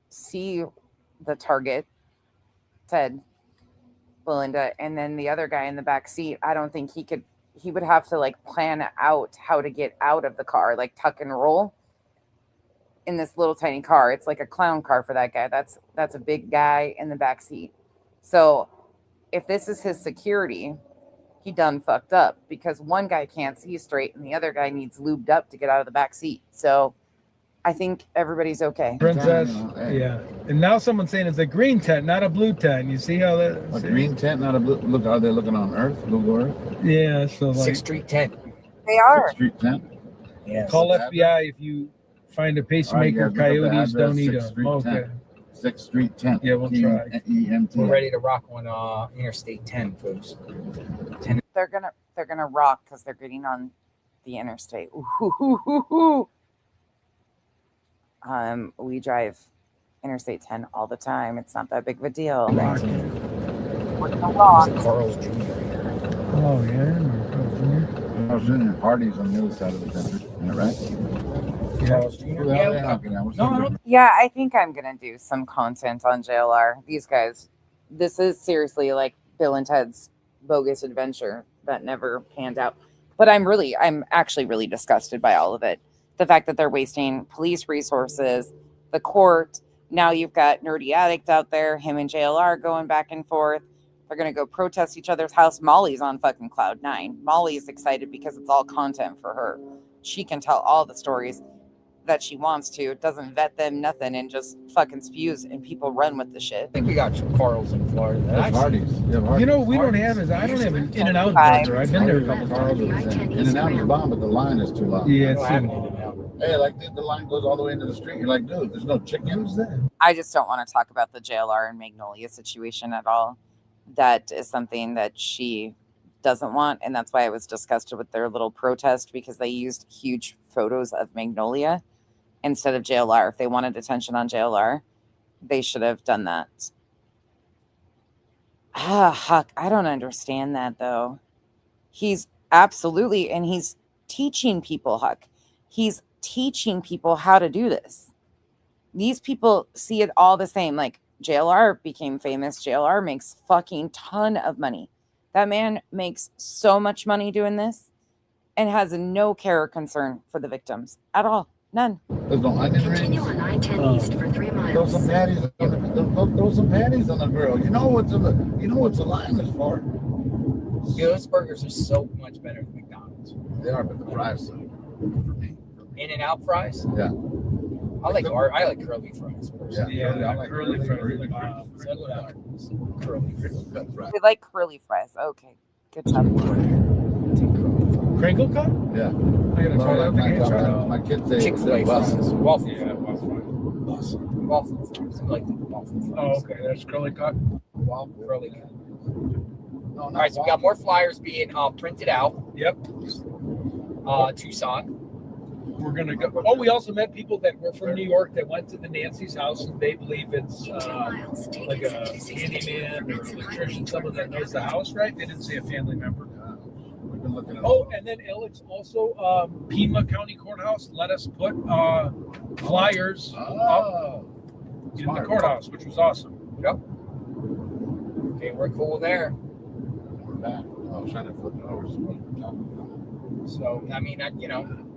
see the target, Ted, Belinda, and then the other guy in the back seat, I don't think he could. He would have to like plan out how to get out of the car, like tuck and roll in this little tiny car. It's like a clown car for that guy. That's a big guy in the back seat. So if this is his security, he done fucked up because one guy can't see straight and the other guy needs lubed up to get out of the back seat. So I think everybody's okay. Princess. Hey. Yeah. And now someone's saying it's a green tent, not a blue tent. You see how that? A green tent, not a blue. Look, are they looking on Earth, Google Earth? Yeah. So like, 6th Street tent. They are. 6th Street tent. Yes. call FBI if you find a pacemaker. All right, yeah, look up the Coyotes don't address, eat 6th them. Street Okay. tent. 6th Street tent. Yeah, we'll try. T-E-M-T. We're ready to rock on Interstate 10, folks. They're gonna rock because they're getting on the interstate. Ooh. We drive Interstate 10 all the time. It's not that big of a deal. We're gonna rock. Carl's Jr. Oh yeah. I was doing parties on the other side of the country. Isn't that right? Carl's Jr. Who the hell are they knocking at? What's No, the I difference? don't. Yeah, I think I'm gonna do some content on JLR. These guys, this is seriously like Bill and Ted's bogus adventure that never panned out. But I'm actually really disgusted by all of it. The fact that they're wasting police resources, the court. Now you've got Nerdy Addict out there, him and JLR going back and forth. They're going to go protest each other's house. Molly's on fucking cloud 9. Molly's excited because it's all content for her. She can tell all the stories that she wants to, doesn't vet them, nothing, and just fucking spews, and people run with the shit. I think we got some Carl's in Florida. That's Hardee's. You know, we don't have I don't have an In-N-Out burger. I've been there a couple times. In-N-Out is bomb, but the line is too long. Yeah, I it's don't have an In-N-Out. Hey, like the line goes all the way into the street. You're like, dude, there's no chickens there. I just don't want to talk about the JLR and Magnolia situation at all. That is something that she doesn't want, and that's why I was disgusted with their little protest because they used huge photos of Magnolia instead of JLR. If they wanted attention on JLR, they should have done that. Huck, I don't understand that though. He's absolutely, and he's teaching people, Huck. He's teaching people how to do this. These people see it all the same. Like JLR became famous. JLR makes fucking ton of money. That man makes so much money doing this and has no care or concern for the victims at all. None. There's no onion Continue rings. on I-10 East for 3 Throw miles. some patties. Throw some patties on the grill. You know what the line is for. Yeah, those burgers are so much better than McDonald's. They are, but the fries suck for me. In-N-Out fries? Yeah. I like curly fries personally. Yeah, I like curly fries. So I go down curly fries. We like curly fries. Okay. Good job. Crinkle cut? Yeah. I gotta try that with the hands right now. My kids say Chick-fil-A fries. Waffle. Yeah, that's fine. Waffle fries. I like the waffle fries. Oh, okay. That's curly cut. Waffle curly cut. No, All right, so we got more flyers being printed out. Yep. Tucson. We're gonna go. Oh, we also met people that were from New York that went to the Nancy's house, and they believe it's In 2 miles, take like a exit 262 handyman for or Benson electrician, Highway. someone that knows the house, right? They didn't say a family member. We've been looking at Oh, and then Alex also, Pima County Courthouse let us put flyers up in the courthouse, which was awesome. Yep. Okay, we're cool there. We're back. I was trying to flip it over. So, I mean,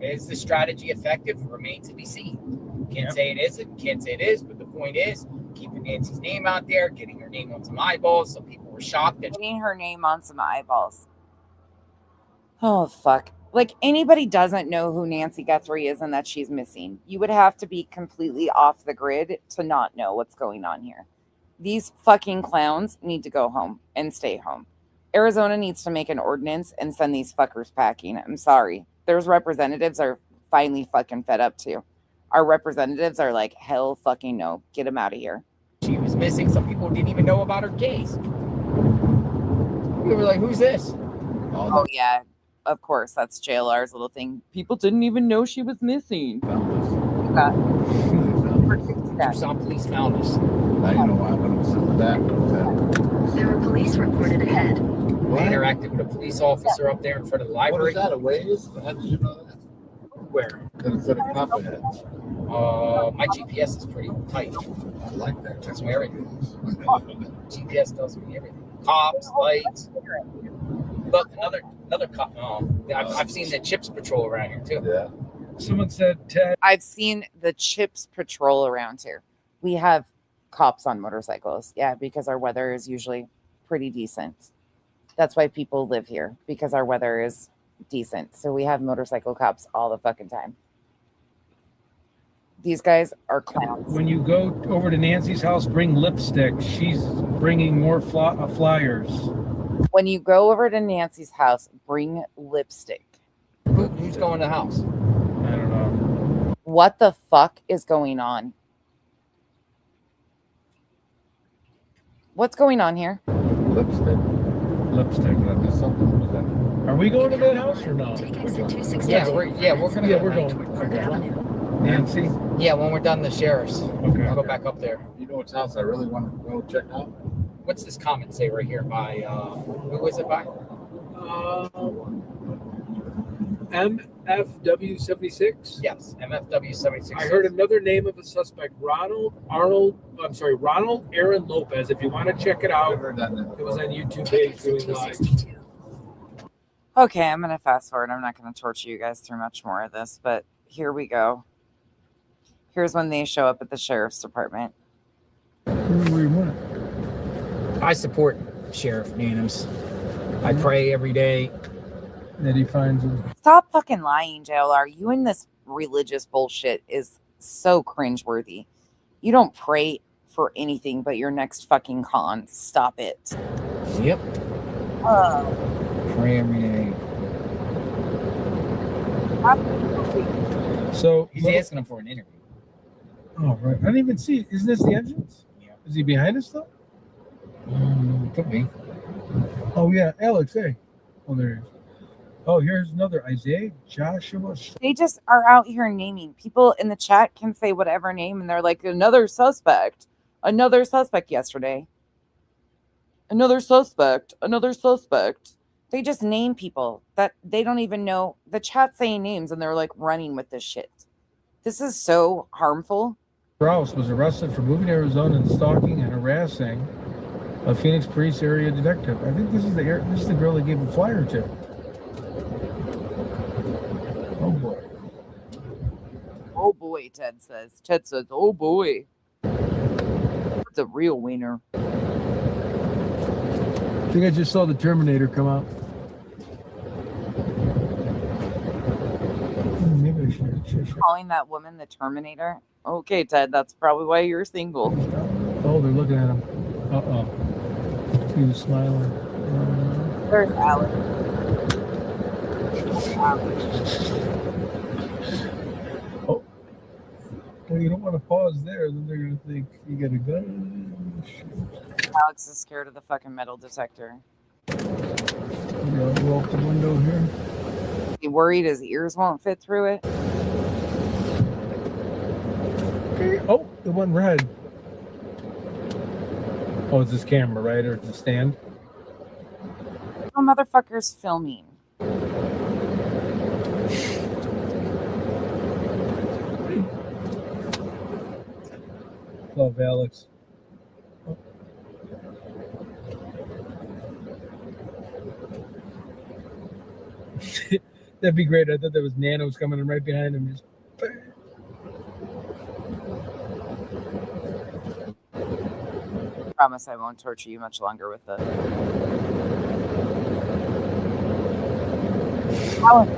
is the strategy effective? Remains to be seen. Can't say it isn't, can't say it is, but the point is keeping Nancy's name out there, getting her name on some eyeballs. Some people were shocked that Getting her name on some eyeballs. Oh, fuck. Like, anybody doesn't know who Nancy Guthrie is and that she's missing. You would have to be completely off the grid to not know what's going on here. These fucking clowns need to go home and stay home. Arizona needs to make an ordinance and send these fuckers packing. I'm sorry. Their representatives are finally fucking fed up too. Our representatives are like, hell fucking no. Get them out of here. She was missing. Some people didn't even know about her case. We were like, who's this? Oh, yeah. Of course. That's JLR's little thing. People didn't even know she was missing. Some police found us. Now you know why I'm going to sit with that. There are police reported ahead. We interacted with a police officer up there in front of the What library. is that, a Waze? How did you know that? Where? Because it's at a cop ahead. My GPS is pretty tight. I like that. That's where everything is. GPS tells me everything. Cops, lights. Look, another cop. I've seen the Chips patrol around here too. Yeah. Someone said, Ted. I've seen the Chips patrol around here. We have cops on motorcycles. Yeah, because our weather is usually pretty decent. That's why people live here, because our weather is decent. So we have motorcycle cops all the fucking time. These guys are clowns. When you go over to Nancy's house, bring lipstick. She's bringing more flyers. When you go over to Nancy's house, bring lipstick. Who's going to the house? I don't know. What the fuck is going on? What's going on here? Lipstick. Lipstick. Did I miss something? Was that? Are we going to that house or no? Take exit 260. Yeah, we're gonna Yeah, go. we're going. Park Avenue. Nancy? Yeah, when we're done the sheriff's, Okay. I'll go back up there. You know which house I really want to go check out? What's this comment say right here by who was it by? MFW 76. Yes, MFW 76. I heard another name of a suspect, Ronald Aaron Lopez. If you want to check it I out, heard that name. it was on YouTube page doing live. 262. Okay, I'm going to fast forward. I'm not going to torture you guys through much more of this, but here we go. Here's when they show up at the sheriff's department. I support Sheriff Nanims. I pray every day. That he finds him. Stop fucking lying, JLR. You and this religious bullshit is so cringeworthy. You don't pray for anything but your next fucking con. Stop it. Yep. Pray every day. So He's asking him for an interview. Oh, right. I didn't even see it. Isn't this the entrance? Yeah. Is he behind us though? Could be. Oh yeah, Alex. Hey. Oh, there he is. Oh, here's another Isaiah Joshua. They just are out here naming. People in the chat can say whatever name, and they're like, another suspect yesterday. Another suspect. They just name people that they don't even know. The chat's saying names, and they're like running with this shit. This is so harmful. Strauss was arrested for moving to Arizona and stalking and harassing a Phoenix police area detective. I think this is the girl they gave a flyer to. Oh boy. Oh boy, Ted says. Ted says, oh boy. It's a real wiener. I think I just saw the Terminator come out. Maybe I should. Calling that woman the Terminator. Okay, Ted, that's probably why you're single. Oh, they're looking at him. Uh-oh. He was smiling. There's Alex. Oh. Well, you don't want to pause there. Then they're going to think you got a gun. Alex is scared of the fucking metal detector. Maybe I'll go out the window here. He worried his ears won't fit through it. Okay. Oh, it went red. Oh, it's this camera, right? Or it's a stand? Oh, motherfucker's filming. Love Alex. Oh. That'd be great. I thought that was Nanos coming in right behind him. Just Promise I won't torture you much longer with it. Alex,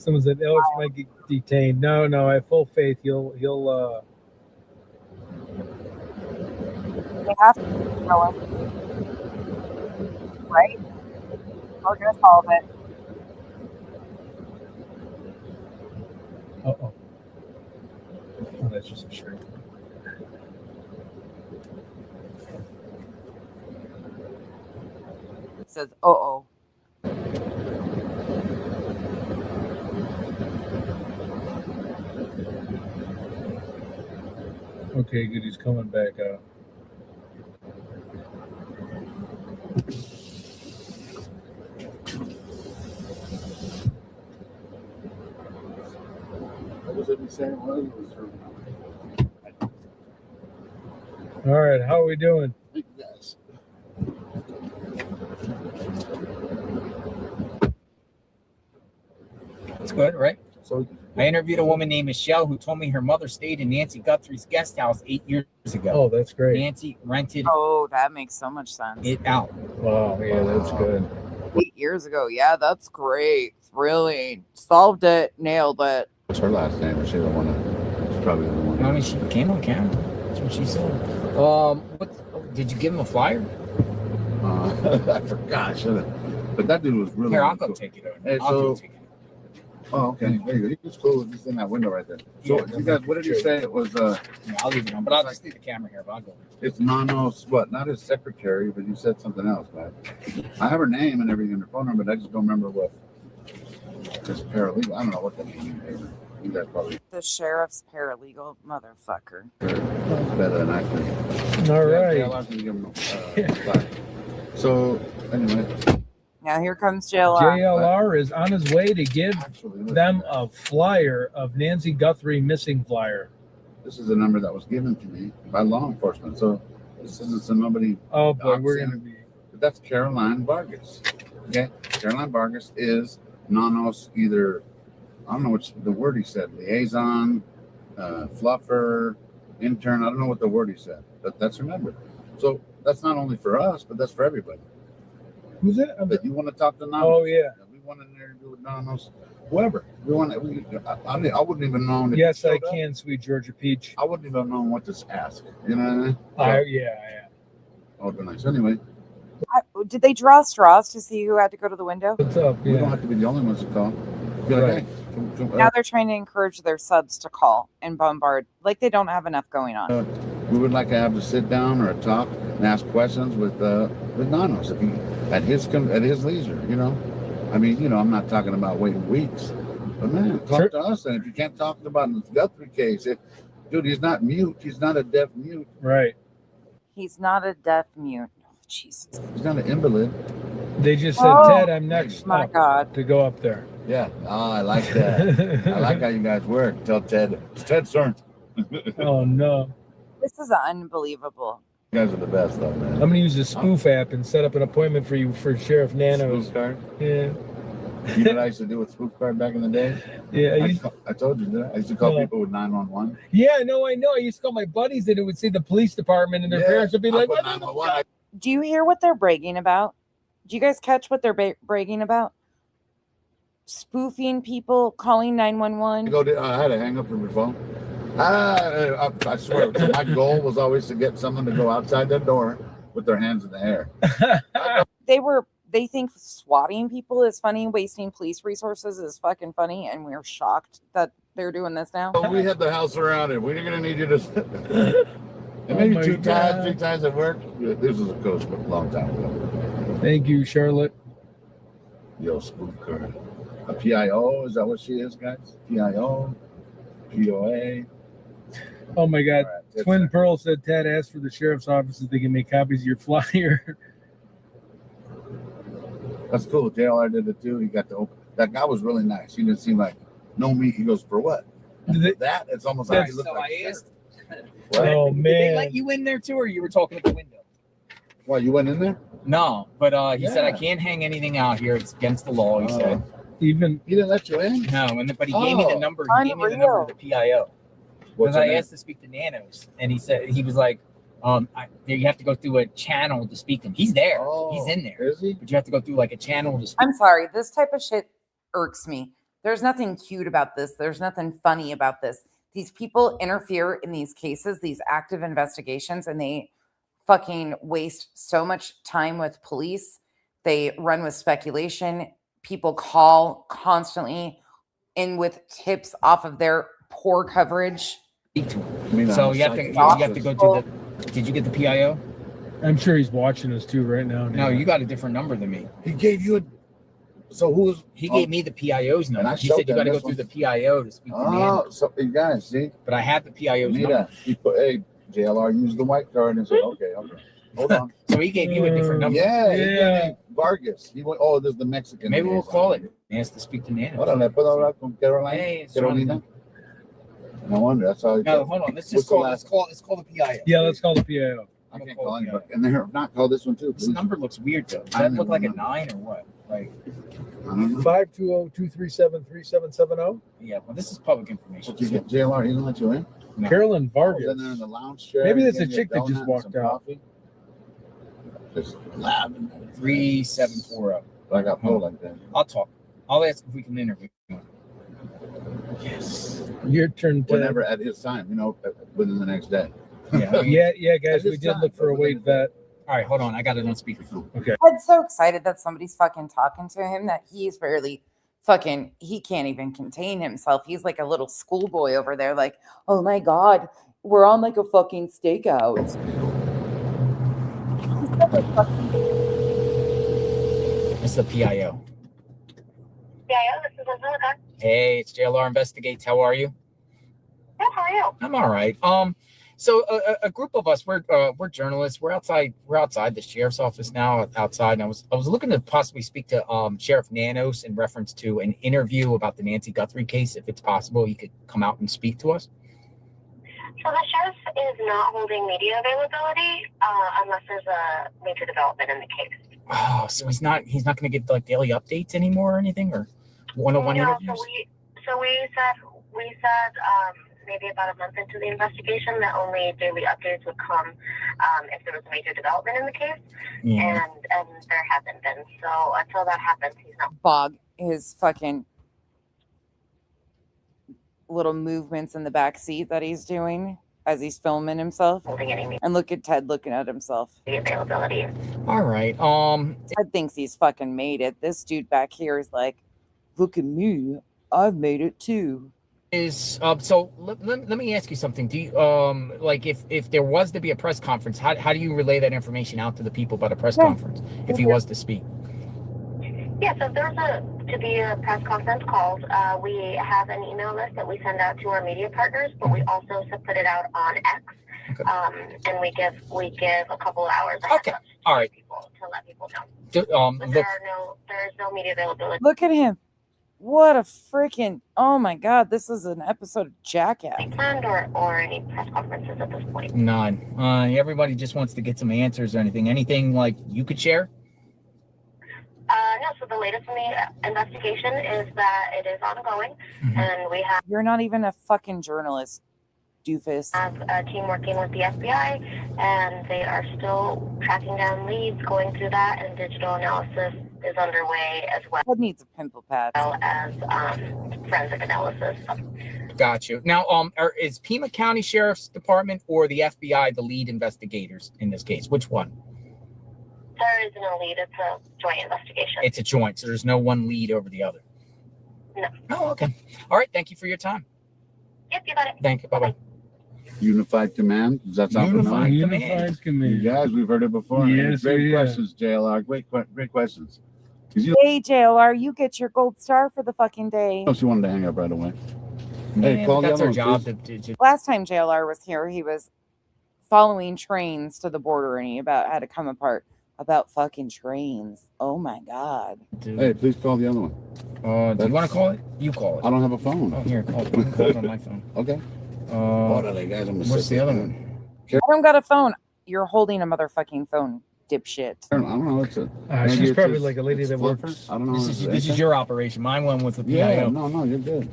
Someone said Alex might get detained. No, I have full faith. He'll They have to know it, right? We're gonna solve it. Oh, that's just a shirt. It says, "Oh." Okay, good. He's coming back out. What was it you saying? All right, how are we doing? Thank you guys. It's good, right? So I interviewed a woman named Michelle who told me her mother stayed in Nancy Guthrie's guest house 8 years ago. Oh, that's great. Nancy rented Oh, that makes so much sense. it out. Wow, yeah, that's good. 8 years ago. Yeah, that's great. Really solved it, nailed it. what's her last name? Is she the one that? She's probably the one. I mean, she came on camera. That's what she said. Did you give him a flyer? I forgot. Should have. But that dude was really. Here, I'll go cool. take it over. Hey, I'll so- go take it. Oh, okay. There you go. He was cool. He's in that window right there. So, Yeah. you guys, what did you say it was? Yeah, I'll leave it on, but I'll just leave the camera here. But I'll go. It's Nono's what? Not his secretary, but you said something else, man. I have her name and everything and her phone number, but I just don't remember what. This paralegal. I don't know what the name is. You guys probably The sheriff's paralegal, motherfucker. better than I can. All Yeah, right. I'll have to give him, back. So anyway, Now here comes JLR. JLR is on his way to give actually, listen, them a flyer of Nancy Guthrie missing flyer. this is a number that was given to me by law enforcement. So this isn't somebody. Oh boy, we're Doxing. gonna be. But that's Caroline Vargas. Okay, Caroline Vargas is Nonos either. I don't know what the word he said. Liaison, fluffer, intern. I don't know what the word he said, but that's her number. So that's not only for us, but that's for everybody. Who's that? But you want to talk to Nonos? Oh yeah. We want to interview with Nonos. Whoever we want. I wouldn't even know. If Yes, he I showed up. can, sweet Georgia Peach. I wouldn't even know what to ask. You know what I mean? Yeah. That would be nice. Anyway, Did they draw straws to see who had to go to the window? What's up? we don't Yeah. have to be the only ones to call. Be like, Right. hey, come, Now they're trying to encourage their subs to call and bombard. Like they don't have enough going on. we would like to have a sit down or a talk and ask questions with Nanos if he at his leisure. You know, I mean, you know, I'm not talking about waiting weeks, but man, talk Sure. to us. And if you can't talk about the Guthrie case, dude, he's not mute. He's not a deaf mute. Right. He's not a deaf mute. Oh, Jesus. He's not an invalid. They just said, Oh, Ted, I'm next My up God. to go up there. Yeah, I like that. I like how you guys work. Tell Ted, it's Ted's turn. Oh no. This is unbelievable. You guys are the best, though, man. I'm gonna use the spoof app and set up an appointment for you for Sheriff Nanos. Spoof card. Yeah. You know what I used to do with spoof card back in the day? Yeah. I told you that. I used to call No. people with 911. Yeah, no, I know. I used to call my buddies and it would say the police department and their Yeah, parents would be I like, put what the 911. Do you hear what they're bragging about? Do you guys catch what they're bragging about? Spoofing people, calling 911. I had to hang up from the phone. I swear, my goal was always to get someone to go outside their door with their hands in the air. They think swatting people is funny, wasting police resources is fucking funny, and we're shocked that they're doing this now. So we had the house surrounded. We're going to need you to. And maybe Oh my 2 God. times, 3 times at work. This was a coach a long time ago. Thank you, Charlotte. Yo, spoof card. A PIO, is that what she is, guys? PIO, POA. Oh my God. All right, that's Twin it. Pearl said Ted asked for the sheriff's office if they can make copies of your flyer. That's cool. JLR did it too. He got to open. That guy was really nice. He didn't seem like no meat. He goes, for what? Did they- That? It's almost like he That's- looked So like I shit. asked, What? Oh did they man. let you in there too, or you were talking at the window? Why, you went in there? No, but he said I Yeah. can't hang anything out here. It's against the law. He said Even He didn't let you in? no, but he gave me the Oh. number. He gave me the number of the PIO What's because her I name? asked to speak to Nanos, and he was like, you have to go through a channel to speak to him. He's there. Oh, He's in there, Is he? but you have to go through like a channel to speak. I'm sorry, this type of shit irks me. There's nothing cute about this. There's nothing funny about this. These people interfere in these cases, these active investigations, and they fucking waste so much time with police. They run with speculation. People call constantly in with tips off of their poor coverage. So you have to go to the. Did you get the PIO? I'm sure he's watching us too right now. No, you got a different number than me. He gave you a. So who's He gave me the PIO's number. I He said showed you got to them go this through the PIO to speak to Nana. Oh, so you guys see? But I have the PIO's number. Nita, he put, hey, JLR used the white card and said, okay. Hold on. So he gave you a different number. Yeah, he gave me Vargas. He went, oh, there's the Mexican. Maybe we'll call it. He has to speak to Nana. Hold on, ¿le puedo hablar con Carolina? Hey, it's Carolina? No wonder, that's how he No, hold on. Let's just call. Let's call the PIO. Yeah, let's call the PIO. I can't call anybody. And they're not call this one too. This number looks weird though. Does I that don't look like a know. 9 or what? Like, I don't know. 520-237-3770. yeah. Well, this is public information. Did you get JLR? He didn't let you in? No. Carolyn I was Vargas. in there in the lounge chair. Maybe that's He a gave me chick that just donut and walked some out. coffee. Just loud. 3740. But I got pulled like that. I'll talk. I'll ask if we can interview him. Yes. Your turn to. Whenever at his time, within the next day. Yeah. Yeah, guys, we did look for a weight vet. All right, hold on. I got it on speakerphone. I'm so excited that somebody's fucking talking to him that he's barely fucking, he can't even contain himself. He's like a little schoolboy over there, like, oh my God, we're on like a fucking stakeout. It's the PIO. Yeah, this is Angelica. Hey, it's JLR Investigates. How are you? Good, how are you? I'm all right. So a group of us, we're journalists. We're outside the sheriff's office now. Outside, and I was looking to possibly speak to Sheriff Nanos in reference to an interview about the Nancy Guthrie case. If it's possible, he could come out and speak to us. So the sheriff is not holding media availability unless there's a major development in the case. Oh, so he's not going to give like daily updates anymore or anything, or one-on-one interviews. So we said maybe about a month into the investigation that only daily updates would come if there was a major development in the case, Yeah. and there hasn't been. So until that happens, he's not. Bog his fucking little movements in the back seat that he's doing as he's filming himself. Holding any media And look at Ted looking at himself. availability. All right. Ted thinks he's fucking made it. This dude back here is like, look at me. I've made it too. So let me ask you something. Do you like if there was to be a press conference, how do you relay that information out to the people about a press conference if he was to speak? Yeah, so if there's to be a press conference called, we have an email list that we send out to our media partners, but we also put it out on X, and we give a couple of hours ahead Okay. of All right. people to let people know. But Look, there is no media availability. Look at him. What a freaking, oh my God, this is an episode of Jackass. Planned or any press conferences at this point. none. Everybody just wants to get some answers or anything. Anything like you could share? No, so the latest in the investigation is that it is ongoing, and we You're not even a fucking journalist, doofus. have a team working with the FBI, and they are still tracking down leads, going through that, and digital analysis is underway as well Ted needs a pimple patch. as forensic analysis. Got you. Now, is Pima County Sheriff's Department or the FBI the lead investigators in this case? Which one? There is no lead. It's a joint investigation. It's a joint, so there's no one lead over the other. No. Oh, okay. All right. Thank you for your time. Yep, you got it. Thank you. Bye-bye. Unified Command. Does that sound familiar? Unified You Command. guys, we've heard it before. Yes, Great we have. questions, JLR. Great questions. 'Cause you Hey, JLR, you get your gold star for the fucking day. know she wanted to hang up right away. Hey, Yeah, call the that's other our one, job please. to Last time JLR was here, he was following trains to the border and he had to come apart about fucking trains. Oh my God. do. Hey, please call the other one. Do you want to call it? You call it. I don't have a phone. Oh, here, call it. You can call it on my phone. Okay. Uh, Guys, I'm what's the other one? I don't got a phone. You're holding a motherfucking phone, dipshit. I don't know. It's a. maybe She's it's probably just- like a lady it's that fluffer. works. I don't know. This is your operation. Mine went with the PIO. Yeah, no, you're good.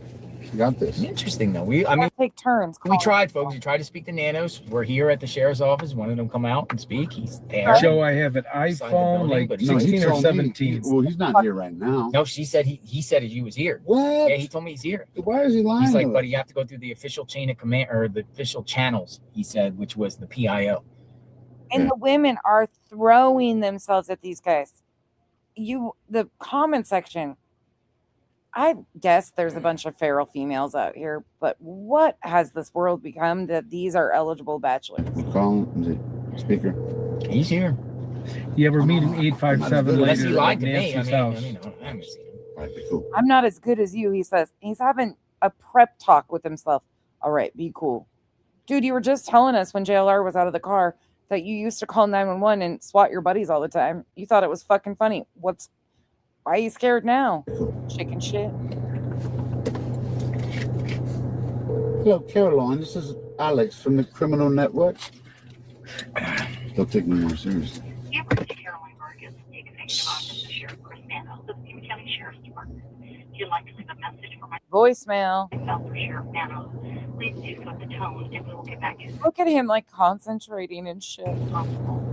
I got this. Interesting though. I mean, Take turns. we calling tried, people. folks. We tried to speak to nanos. We're here at the sheriff's office. One of them come out and speak. He's there. Joe, I have an Inside the iPhone, building, like but he 16 or told me- 17. well, he's not here right now. No, she said he said he was here. What? Yeah, he told me he's here. Why is he lying? He's like, to but us? you have to go through the official chain of command or the official channels. He said, which was the PIO. And the women are throwing themselves at these guys. The comment section, I guess there's a bunch of feral females out here, but what has this world become that these are eligible bachelors? Call him. Speaker. He's here. Yeah, we're meeting 857 Unless later he lied at to me. Nancy's I house. mean, I haven't seen him. All right, be cool. I'm not as good as you, he says. He's having a prep talk with himself. All right, be cool. Dude, you were just telling us when JLR was out of the car that you used to call 911 and swat your buddies all the time. You thought it was fucking funny. Why are you scared now? Chicken shit. Hello, Caroline. This is Alex from the Criminal Network. They'll take me more seriously. You've reached Caroline Vargas, the Executive Office of Sheriff Chris Manos of the Cuba County Sheriff's Department. If you'd like to leave a message for Voicemail. myself or Sheriff Manos, please do so at the tone, and we will get back to you as Look at him like concentrating and shit. soon as possible.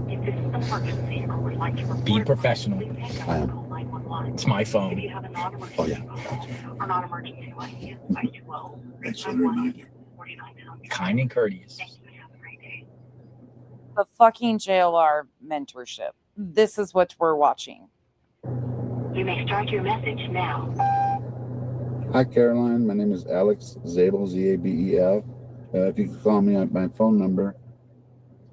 If this is an emergency or would like to report Be a crime, professional. please hang up I and am. call 911. It's my If phone. you have a non-emergency Oh, yeah. call or non-emergency line, use 520 Thanks for the reminder. 4900. Kind and courteous. Thank you and have a great day. The fucking JLR mentorship. This is what we're watching. You may start your message now. Hi, Caroline. My name is Alex Zabel, Zabel. If you could call me at my phone number,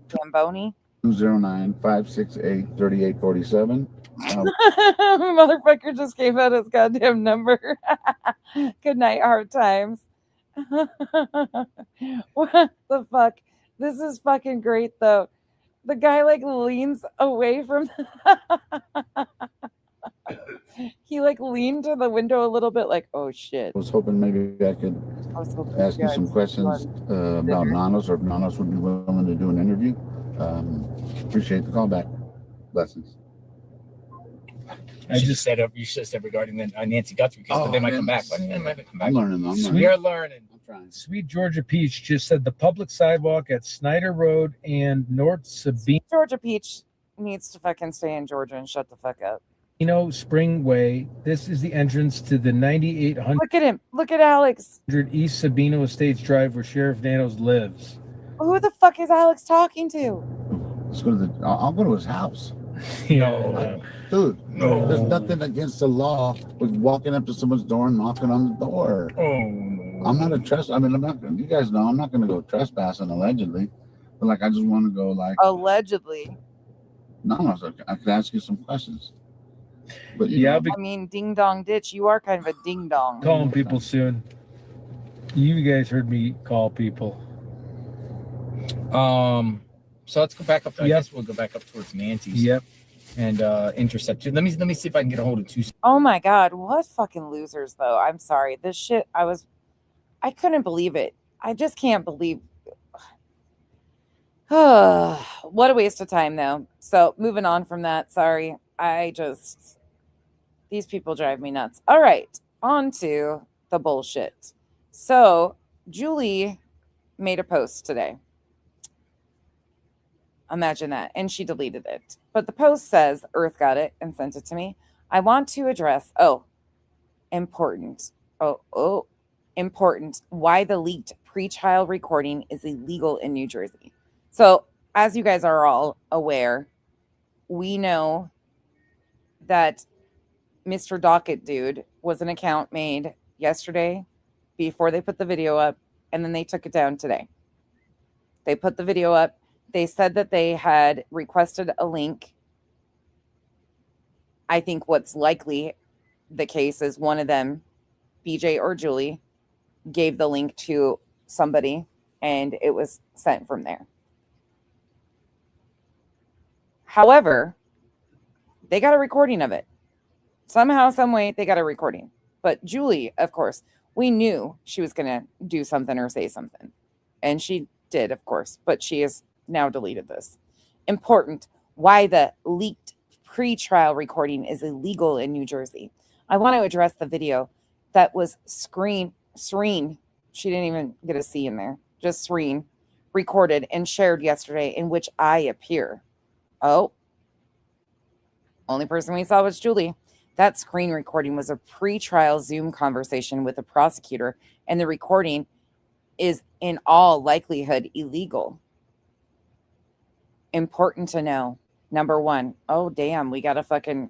Gamboni. 209-568-3847. Motherfucker just gave out his goddamn number. Good night, hard times. What the fuck? This is fucking great though. The guy like leans away from he like leaned to the window a little bit like, oh shit. I was hoping maybe I could I was hoping ask you guys some would questions about Nanos, or if Nanos would be willing to do an interview. Appreciate the call back. Blessings. You should have said regarding the Nancy Guthrie because Oh, they might yeah. come back. But they might come back. I'm learning. I'm learning. We're learning. I'm trying. Sweet Georgia Peach just said the public sidewalk at Snyder Road and North Sabino Georgia Peach needs to fucking stay in Georgia and shut the fuck up. Spring Way. This is the entrance to the 9800 Look at him. Look at Alex. East Sabino Estates Drive where Sheriff Nanos lives. Who the fuck is Alex talking to? Let's go to I'll go to his house. No. Dude, No. there's nothing against the law with walking up to someone's door and knocking on the door. Oh, no. I'm not a you guys know I'm not going to go trespassing allegedly. But like, I just want to go like, Allegedly. no, I could ask you some questions. But you Yeah, know, I'll be I mean, ding dong ditch. You are kind of a ding dong. calling people soon. You guys heard me call people. So let's go back up. I Yep. guess we'll go back up towards Nancy's. Yep. And intercept. Let me see if I can get a hold of two. Oh my God. What fucking losers, though. I'm sorry. This shit, I couldn't believe it. I just can't believe. What a waste of time, though. So moving on from that. Sorry. These people drive me nuts. All right. On to the bullshit. So Julie made a post today. Imagine that. And she deleted it. But the post says, Earth got it and sent it to me. I want to address, important. Important. Why the leaked pre-trial recording is illegal in New Jersey. So, as you guys are all aware, we know that Mr. Docket Dude was an account made yesterday before they put the video up, and then they took it down today. They put the video up. They said that they had requested a link. I think what's likely the case is one of them, BJ or Julie, gave the link to somebody and it was sent from there. However, they got a recording of it. Somehow, some way, they got a recording. But Julie, of course, we knew she was going to do something or say something. And she did, of course, but she has now deleted this. Important. Why the leaked pre-trial recording is illegal in New Jersey. I want to address the video that was screen Serene, she didn't even get a C in there, just Serene, recorded and shared yesterday, in which I appear. Oh, only person we saw was Julie. That screen recording was a pre-trial Zoom conversation with a prosecutor, and the recording is in all likelihood illegal. Important to know. Number one, oh damn, we got a fucking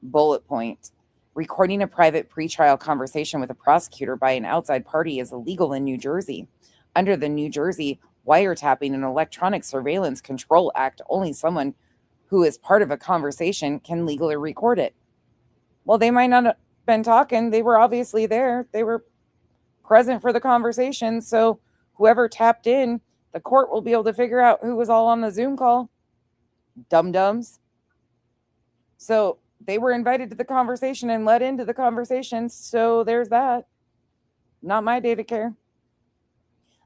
bullet point. Recording a private pretrial conversation with a prosecutor by an outside party is illegal in New Jersey. Under the New Jersey Wiretapping and Electronic Surveillance Control Act, only someone who is part of a conversation can legally record it. Well, they might not have been talking. They were obviously there. They were present for the conversation. So whoever tapped in, the court will be able to figure out who was all on the Zoom call. Dum-dums. So they were invited to the conversation and let into the conversation. So there's that. Not my data care.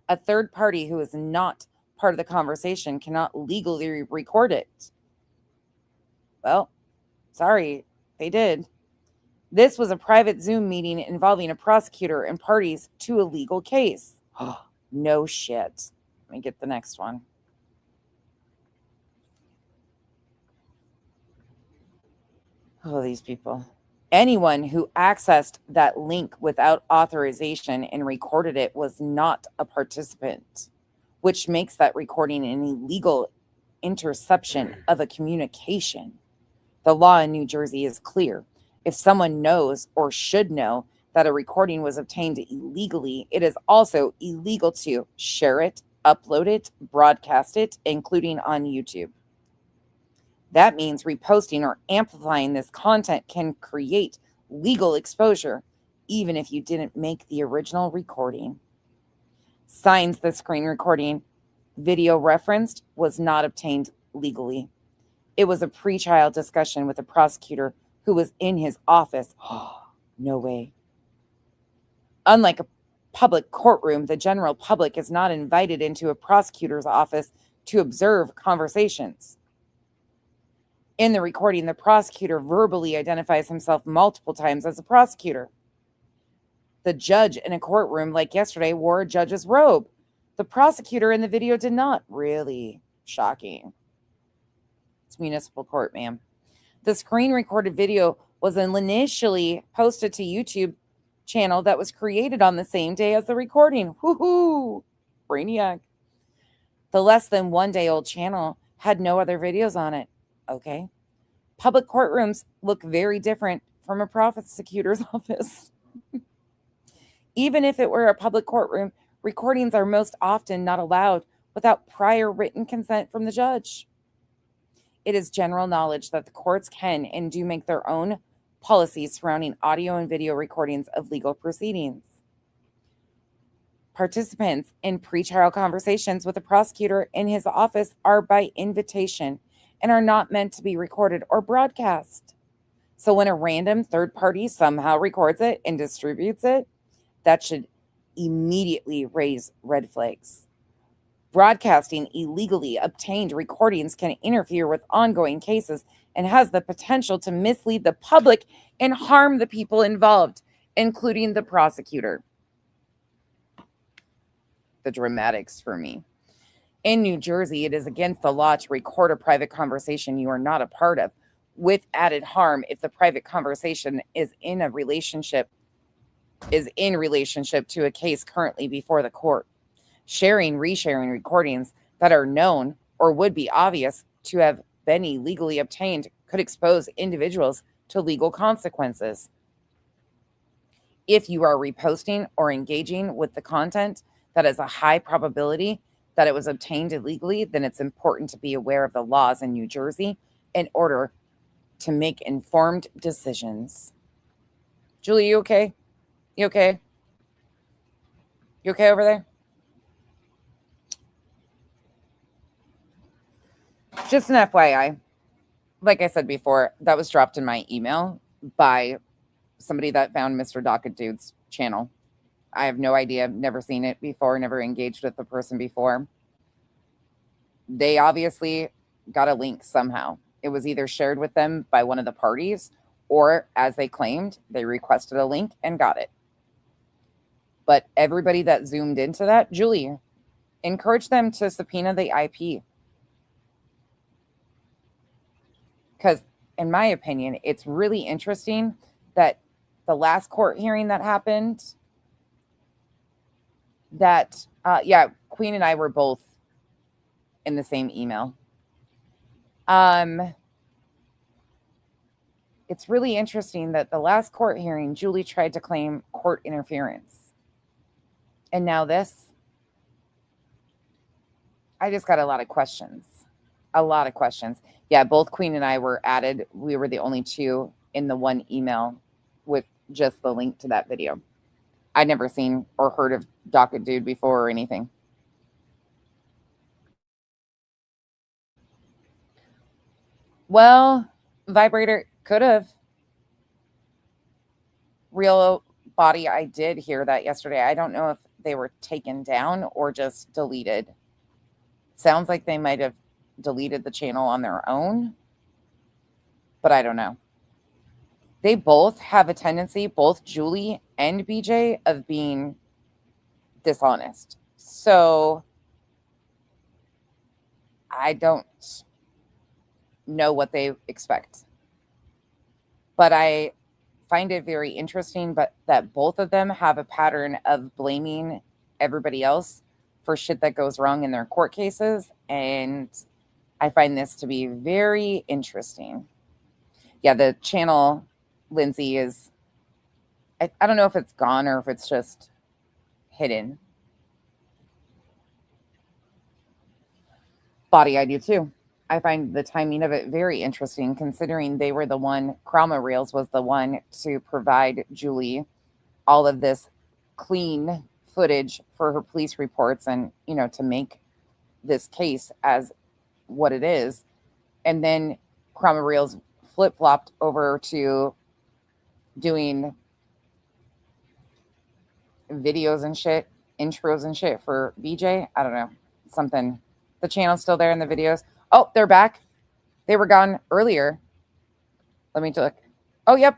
A third party who is not part of the conversation cannot legally record it. Well, sorry, they did. This was a private Zoom meeting involving a prosecutor and parties to a legal case. No shit. Let me get the next one. Oh, these people. Anyone who accessed that link without authorization and recorded it was not a participant, which makes that recording an illegal interception of a communication. The law in New Jersey is clear. If someone knows or should know that a recording was obtained illegally, it is also illegal to share it, upload it, broadcast it, including on YouTube. That means reposting or amplifying this content can create legal exposure, even if you didn't make the original recording. Signs the screen recording video referenced was not obtained legally. It was a pre-trial discussion with a prosecutor who was in his office. No way. Unlike a public courtroom, the general public is not invited into a prosecutor's office to observe conversations. In the recording, the prosecutor verbally identifies himself multiple times as a prosecutor. The judge in a courtroom like yesterday wore a judge's robe. The prosecutor in the video did not. Really shocking. It's municipal court, ma'am. The screen recorded video was initially posted to YouTube channel that was created on the same day as the recording. Woohoo! Brainiac. The less than 1 day old channel had no other videos on it. Okay. Public courtrooms look very different from a prosecutor's office. Even if it were a public courtroom, recordings are most often not allowed without prior written consent from the judge. It is general knowledge that the courts can and do make their own policies surrounding audio and video recordings of legal proceedings. Participants in pretrial conversations with a prosecutor in his office are by invitation and are not meant to be recorded or broadcast. So when a random third party somehow records it and distributes it, that should immediately raise red flags. Broadcasting illegally obtained recordings can interfere with ongoing cases and has the potential to mislead the public and harm the people involved, including the prosecutor. The dramatics for me. In New Jersey, it is against the law to record a private conversation you are not a part of, with added harm if the private conversation is in relationship to a case currently before the court. Sharing, resharing recordings that are known or would be obvious to have been illegally obtained could expose individuals to legal consequences. If you are reposting or engaging with the content that is a high probability that it was obtained illegally, then it's important to be aware of the laws in New Jersey in order to make informed decisions. Julie, you okay? You okay? You okay over there? Just an FYI, like I said before, that was dropped in my email by somebody that found Mr. Docket Dude's channel. I have no idea, never seen it before, never engaged with the person before. They obviously got a link somehow. It was either shared with them by one of the parties, or as they claimed, they requested a link and got it. But everybody that zoomed into that, Julie, encourage them to subpoena the IP. Because in my opinion, it's really interesting that the last court hearing that happened, that, Queen and I were both in the same email. It's really interesting that the last court hearing, Julie tried to claim court interference. And now this. I just got a lot of questions. A lot of questions. Yeah, both Queen and I were added. We were the only two in the one email with just the link to that video. I'd never seen or heard of Docket Dude before or anything. Well, Vibrator could have. Real Body, I did hear that yesterday. I don't know if they were taken down or just deleted. Sounds like they might have deleted the channel on their own, but I don't know. They both have a tendency, both Julie and BJ, of being dishonest. So I don't know what they expect. But I find it very interesting that both of them have a pattern of blaming everybody else for shit that goes wrong in their court cases. And I find this to be very interesting. Yeah, the channel, Lindsay, is, I don't know if it's gone or if it's just hidden. Body, I do too. I find the timing of it very interesting, considering they were the one, Krama Reels was the one to provide Julie all of this clean footage for her police reports and, to make this case as what it is. And then Krama Reels flip-flopped over to doing videos and shit, intros and shit for BJ. I don't know, something. The channel's still there in the videos. Oh, they're back. They were gone earlier. Let me look. Oh, yep.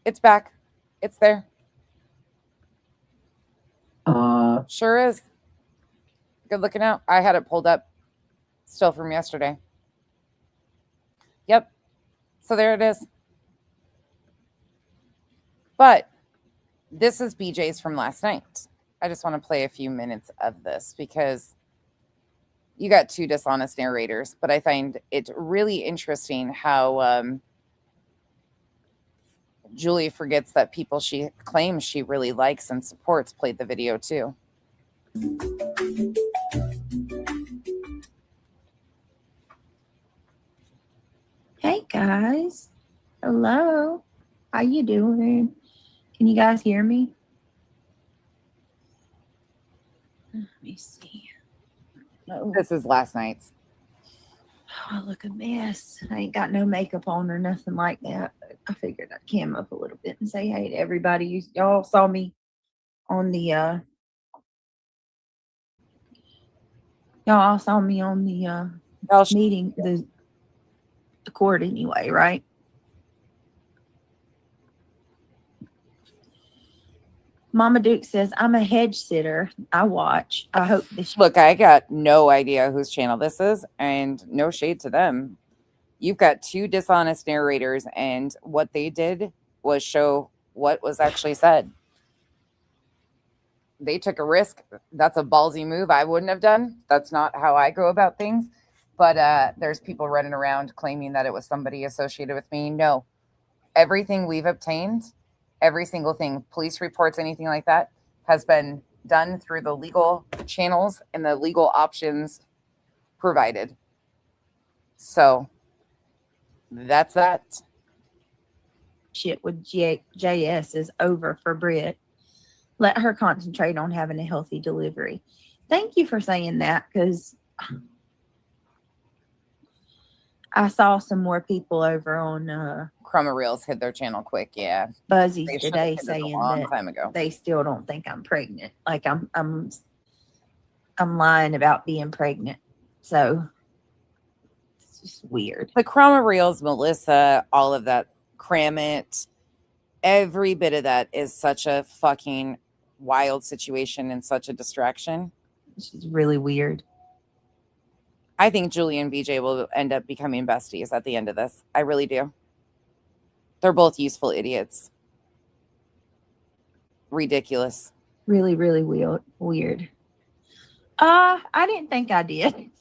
It's back. It's there. Sure is. Good looking out. I had it pulled up still from yesterday. Yep. So there it is. But this is BJ's from last night. I just want to play a few minutes of this because you got two dishonest narrators, but I find it really interesting how Julie forgets that people she claims she really likes and supports played the video too. Hey guys, hello. How you doing? Can you guys hear me? Let me see. No. This is last night's. Oh, I look a mess. I ain't got no makeup on or nothing like that. I figured I'd cam up a little bit and say hey to everybody. Y'all saw me on the meeting, the court anyway, right? Mama Duke says, I'm a hedge sitter. I watch. I hope this. Look, I got no idea whose channel this is, and no shade to them. You've got two dishonest narrators, and what they did was show what was actually said. They took a risk. That's a ballsy move I wouldn't have done. That's not how I go about things. But there's people running around claiming that it was somebody associated with me. No. Everything we've obtained, every single thing, police reports, anything like that, has been done through the legal channels and the legal options provided. So that's that. Shit with JS is over for Britt. Let her concentrate on having a healthy delivery. Thank you for saying that, because I saw some more people over on Chroma Reels hid their channel quick. Yeah, Buzzies they today should've hid it a saying long that time ago. they still don't think I'm pregnant. Like I'm lying about being pregnant. So it's just weird. The Chroma Reels, Melissa, all of that, Cram It, every bit of that is such a fucking wild situation and such a distraction. It's just really weird. I think Julie and BJ will end up becoming besties at the end of this. I really do. They're both useful idiots. Ridiculous. Really, really weird. I didn't think I did.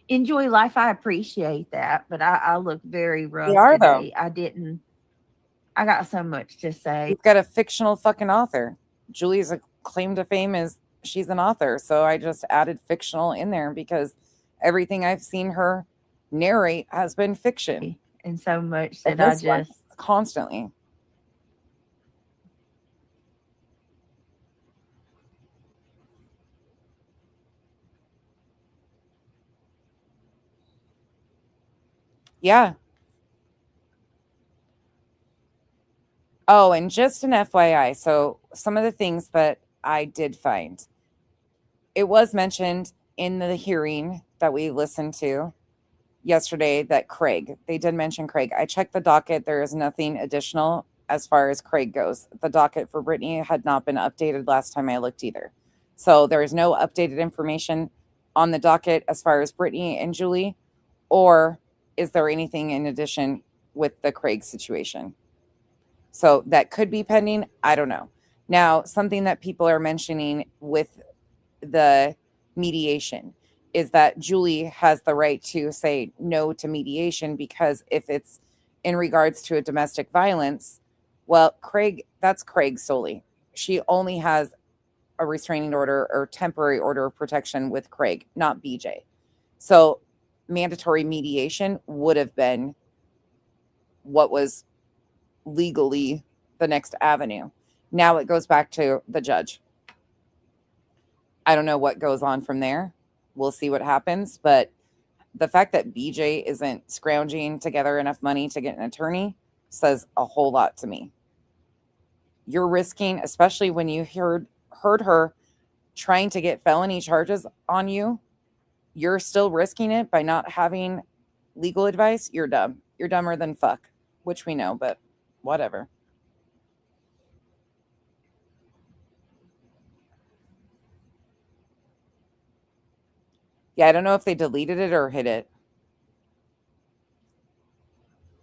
Enjoy life. I appreciate that, but I look very rough today. I got so much to say. You've got a fictional fucking author. Julie's claim to fame is she's an author. So I just added fictional in there because everything I've seen her narrate has been fiction. And so much that I just constantly. Yeah. Oh, and just an FYI. So some of the things that I did find, it was mentioned in the hearing that we listened to yesterday that they did mention Craig. I checked the docket. There is nothing additional as far as Craig goes. The docket for Brittany had not been updated last time I looked either. So there is no updated information on the docket as far as Brittany and Julie, or is there anything in addition with the Craig situation? So that could be pending. I don't know. Now, something that people are mentioning with the mediation is that Julie has the right to say no to mediation because if it's in regards to a domestic violence, well, that's Craig solely. She only has a restraining order or temporary order of protection with Craig, not BJ. So mandatory mediation would have been what was legally the next avenue. Now it goes back to the judge. I don't know what goes on from there. We'll see what happens. But the fact that BJ isn't scrounging together enough money to get an attorney says a whole lot to me. You're risking, especially when you heard her trying to get felony charges on you, you're still risking it by not having legal advice. You're dumb. You're dumber than fuck, which we know, but whatever. Yeah, I don't know if they deleted it or hid it.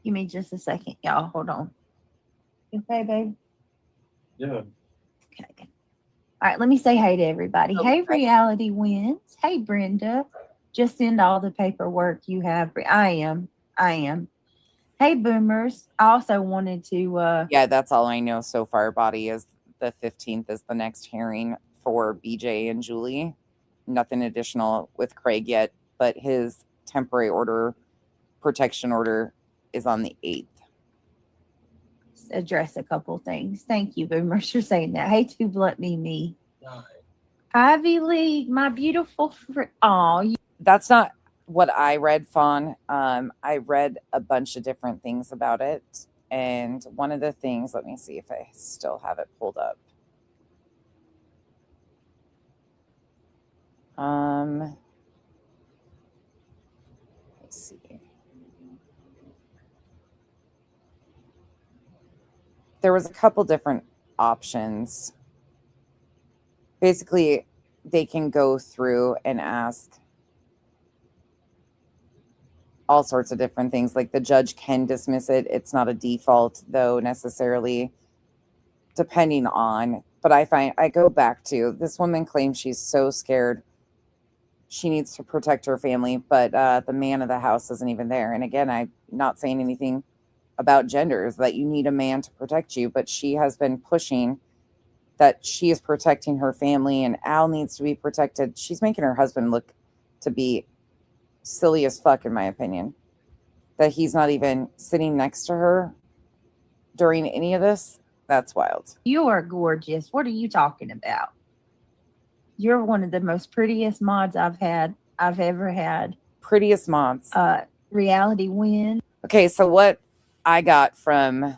Give me just a second, y'all. Hold on. Okay, babe? Yeah. Okay. All right, let me say hey to everybody. Okay. Hey, Reality Wins. Hey, Brenda. Just send all the paperwork you have. I am. Hey, Boomers. I also wanted to... Yeah, that's all I know so far, Body, is the 15th is the next hearing for BJ and Julie. Nothing additional with Craig yet, but his temporary protection order is on the 8th. Address a couple things. Thank you, Boomers, for saying that. Hey, to Blunt Me. Ivy League, my beautiful friend. Oh, That's not what I read, Fawn. I read a bunch of different things about it. And one of the things, let me see if I still have it pulled up. Let's see. There was a couple different options. Basically, they can go through and ask all sorts of different things. Like the judge can dismiss it. It's not a default, though, necessarily, depending on. But I go back to this woman claims she's so scared. She needs to protect her family, but the man of the house isn't even there. And again, I'm not saying anything about genders, that you need a man to protect you, but she has been pushing that she is protecting her family and Al needs to be protected. She's making her husband look to be silly as fuck, in my opinion, that he's not even sitting next to her during any of this. That's wild. you are gorgeous. What are you talking about? You're one of the most prettiest mods I've ever had. Prettiest mods. Reality Win. Okay, so what I got from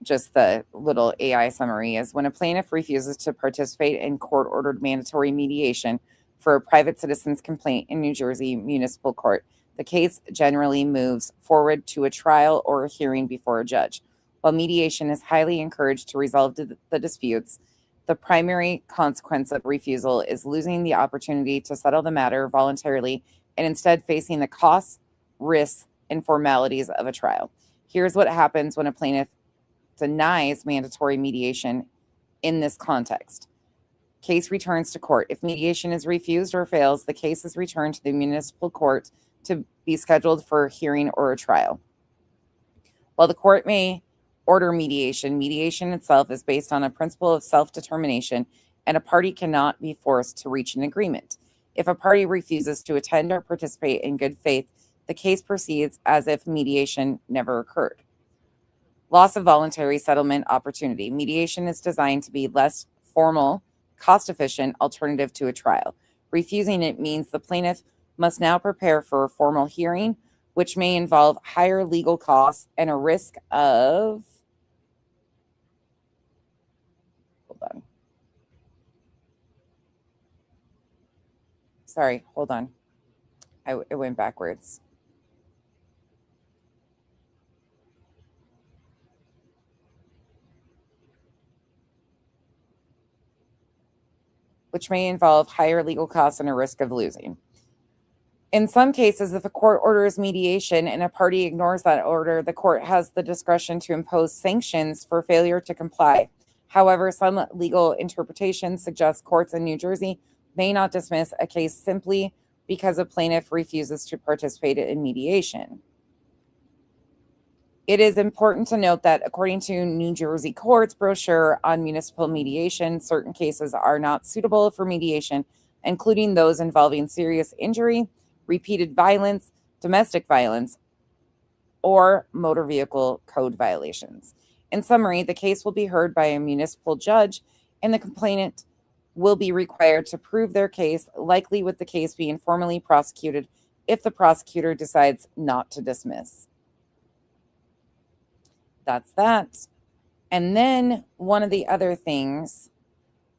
just the little AI summary is when a plaintiff refuses to participate in court-ordered mandatory mediation for a private citizen's complaint in New Jersey municipal court, the case generally moves forward to a trial or a hearing before a judge. While mediation is highly encouraged to resolve the disputes, The primary consequence of refusal is losing the opportunity to settle the matter voluntarily and instead facing the costs, risks, and formalities of a trial. Here's what happens when a plaintiff denies mandatory mediation in this context. Case returns to court. If mediation is refused or fails, the case is returned to the municipal court to be scheduled for a hearing or a trial. While the court may order mediation, mediation itself is based on a principle of self-determination, and a party cannot be forced to reach an agreement. If a party refuses to attend or participate in good faith, the case proceeds as if mediation never occurred. Loss of voluntary settlement opportunity. Mediation is designed to be less formal, cost-efficient alternative to a trial. Refusing it means the plaintiff must now prepare for a formal hearing, which may involve higher legal costs and a risk of... Hold on. Sorry, hold on. It went backwards. Which may involve higher legal costs and a risk of losing. In some cases, if a court orders mediation and a party ignores that order, the court has the discretion to impose sanctions for failure to comply. However, some legal interpretations suggest courts in New Jersey may not dismiss a case simply because a plaintiff refuses to participate in mediation. It is important to note that according to New Jersey courts brochure on municipal mediation, certain cases are not suitable for mediation, including those involving serious injury, repeated violence, domestic violence, or motor vehicle code violations. In summary, the case will be heard by a municipal judge, and the complainant will be required to prove their case, likely with the case being formally prosecuted if the prosecutor decides not to dismiss. That's that. And then one of the other things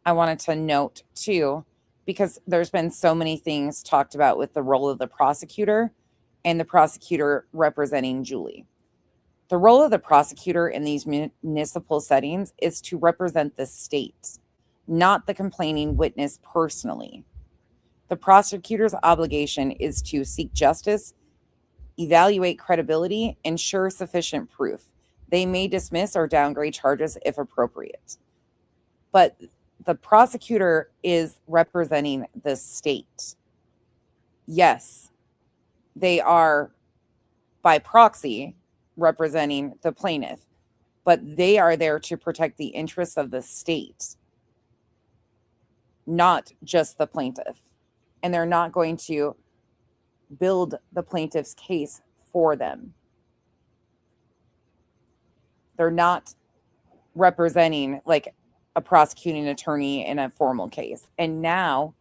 I wanted to note too, because there's been so many things talked about with the role of the prosecutor and the prosecutor representing Julie. The role of the prosecutor in these municipal settings is to represent the state, not the complaining witness personally. The prosecutor's obligation is to seek justice, evaluate credibility, ensure sufficient proof. They may dismiss or downgrade charges if appropriate. But the prosecutor is representing the state. Yes, they are by proxy representing the plaintiff, but they are there to protect the interests of the state, not just the plaintiff. And they're not going to build the plaintiff's case for them. They're not representing like a prosecuting attorney in a formal case. And now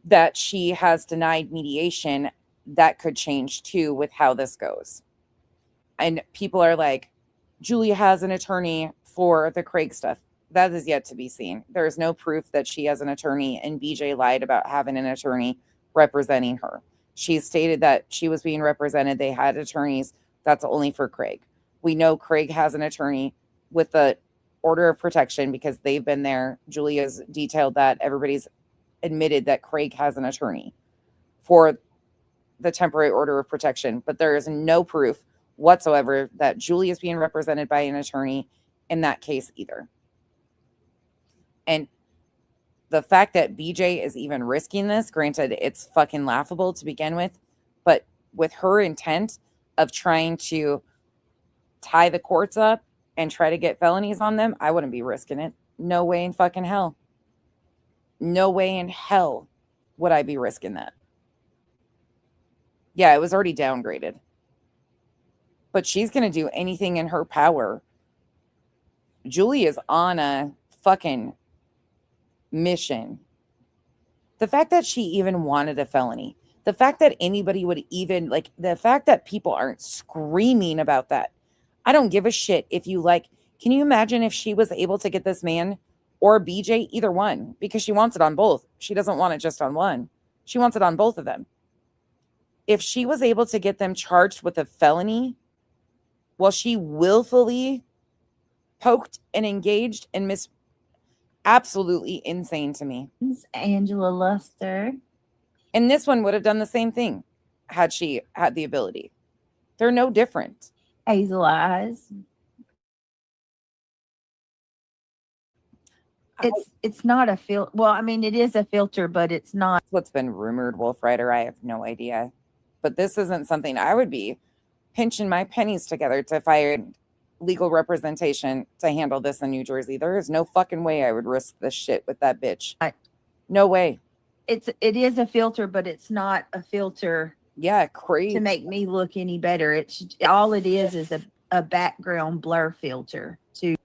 that she has denied mediation, that could change too with how this goes. And people are like, Julia has an attorney for the Craig stuff. That is yet to be seen. There is no proof that she has an attorney, and BJ lied about having an attorney representing her. She stated that she was being represented. They had attorneys. That's only for Craig. We know Craig has an attorney with the order of protection because they've been there. Julia's detailed that. Everybody's admitted that Craig has an attorney for the temporary order of protection, but there is no proof whatsoever that Julia is being represented by an attorney in that case either. And the fact that BJ is even risking this, granted, it's fucking laughable to begin with, but with her intent of trying to tie the courts up and try to get felonies on them, I wouldn't be risking it. No way in fucking hell. No way in hell would I be risking that. Yeah, it was already downgraded. But she's going to do anything in her power. Julie is on a fucking mission. The fact that she even wanted a felony, the fact that anybody would even, like, the fact that people aren't screaming about that. I don't give a shit if you like. Can you imagine if she was able to get this man or BJ, either one, because she wants it on both. She doesn't want it just on one. She wants it on both of them. If she was able to get them charged with a felony while she willfully poked and engaged and Absolutely insane to me. It's Angela Luster. And this one would have done the same thing had she had the ability. They're no different. Hazel Eyes. It's not a filter. Well, I mean, it is a filter, but it's not. What's been rumored, Wolf Rider, I have no idea. But this isn't something I would be pinching my pennies together to fire legal representation to handle this in New Jersey. There is no fucking way I would risk this shit with that bitch. No way. It is a filter, but it's not a filter. Yeah, crazy. To make me look any better. It's all it is a background blur filter.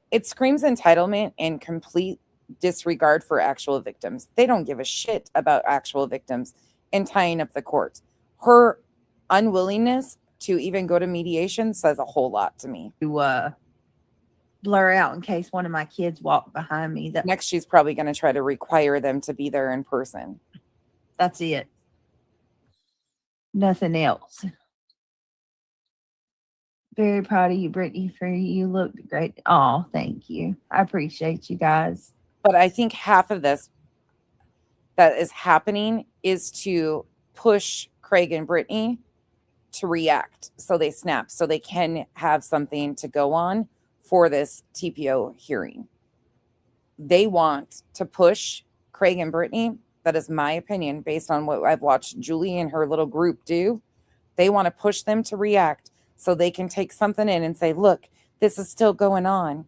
It screams entitlement and complete disregard for actual victims. They don't give a shit about actual victims and tying up the court. Her unwillingness to even go to mediation says a whole lot to me. To blur out in case one of my kids walk behind me. Next, she's probably going to try to require them to be there in person. That's it. Nothing else. Very proud of you, Brittany, for you looked great. Oh, thank you. I appreciate you guys. But I think half of this that is happening is to push Craig and Brittany to react. So they snap, so they can have something to go on for this TPO hearing. They want to push Craig and Brittany. That is my opinion based on what I've watched Julie and her little group do. They want to push them to react so they can take something in and say, look, this is still going on.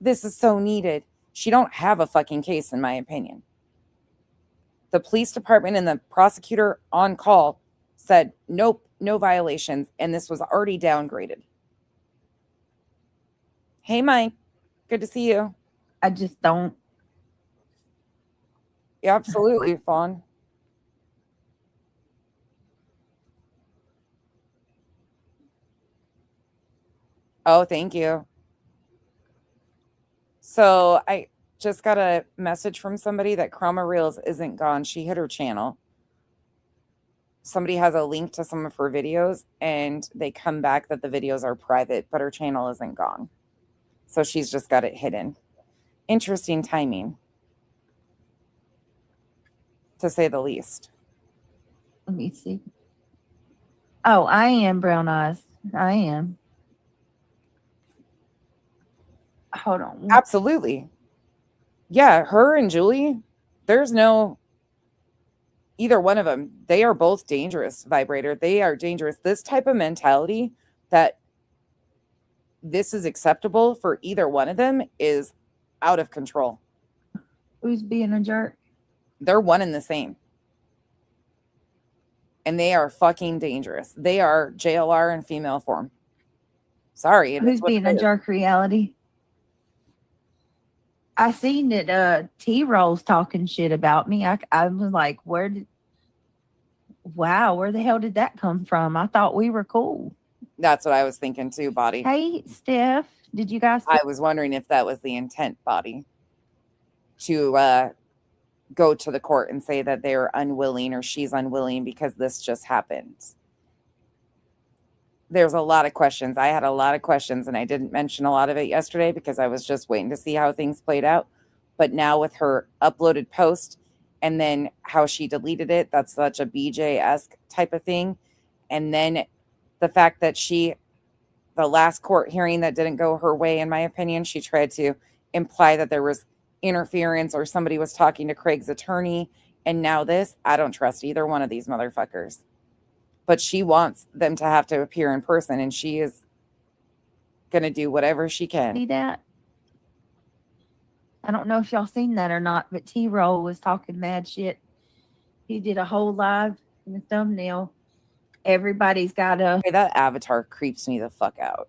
This is so needed. She don't have a fucking case, in my opinion. The police department and the prosecutor on call said, nope, no violations. And this was already downgraded. Hey, Mike. Good to see you. I just don't. Yeah, absolutely, Fawn. Oh, thank you. So I just got a message from somebody that Chroma Reels isn't gone. She hit her channel. Somebody has a link to some of her videos, and they come back that the videos are private, but her channel isn't gone. So she's just got it hidden. Interesting timing, to say the least. Let me see. Oh, I am Brown Eyes. I am. Hold on. Absolutely. Yeah, her and Julie, there's no either one of them. They are both dangerous, Vibrator. They are dangerous. This type of mentality that this is acceptable for either one of them is out of control. Who's being a jerk? They're one and the same. And they are fucking dangerous. They are JLR in female form. Sorry. Who's being a jerk reality? I seen that T-Roll's talking shit about me. I was like, where the hell did that come from? I thought we were cool. That's what I was thinking too, Body. Hey, Steph, did you guys see? I was wondering if that was the intent, Body, to go to the court and say that they're unwilling or she's unwilling because this just happened. There's a lot of questions. I had a lot of questions, and I didn't mention a lot of it yesterday because I was just waiting to see how things played out. But now with her uploaded post and then how she deleted it, that's such a BJ-esque type of thing. And then the fact that the last court hearing that didn't go her way, in my opinion, she tried to imply that there was interference or somebody was talking to Craig's attorney. And now this, I don't trust either one of these motherfuckers. But she wants them to have to appear in person, and she is going to do whatever she can. See that? I don't know if y'all seen that or not, but T-Roll was talking mad shit. He did a whole live in the thumbnail. Everybody's got to... That avatar creeps me the fuck out.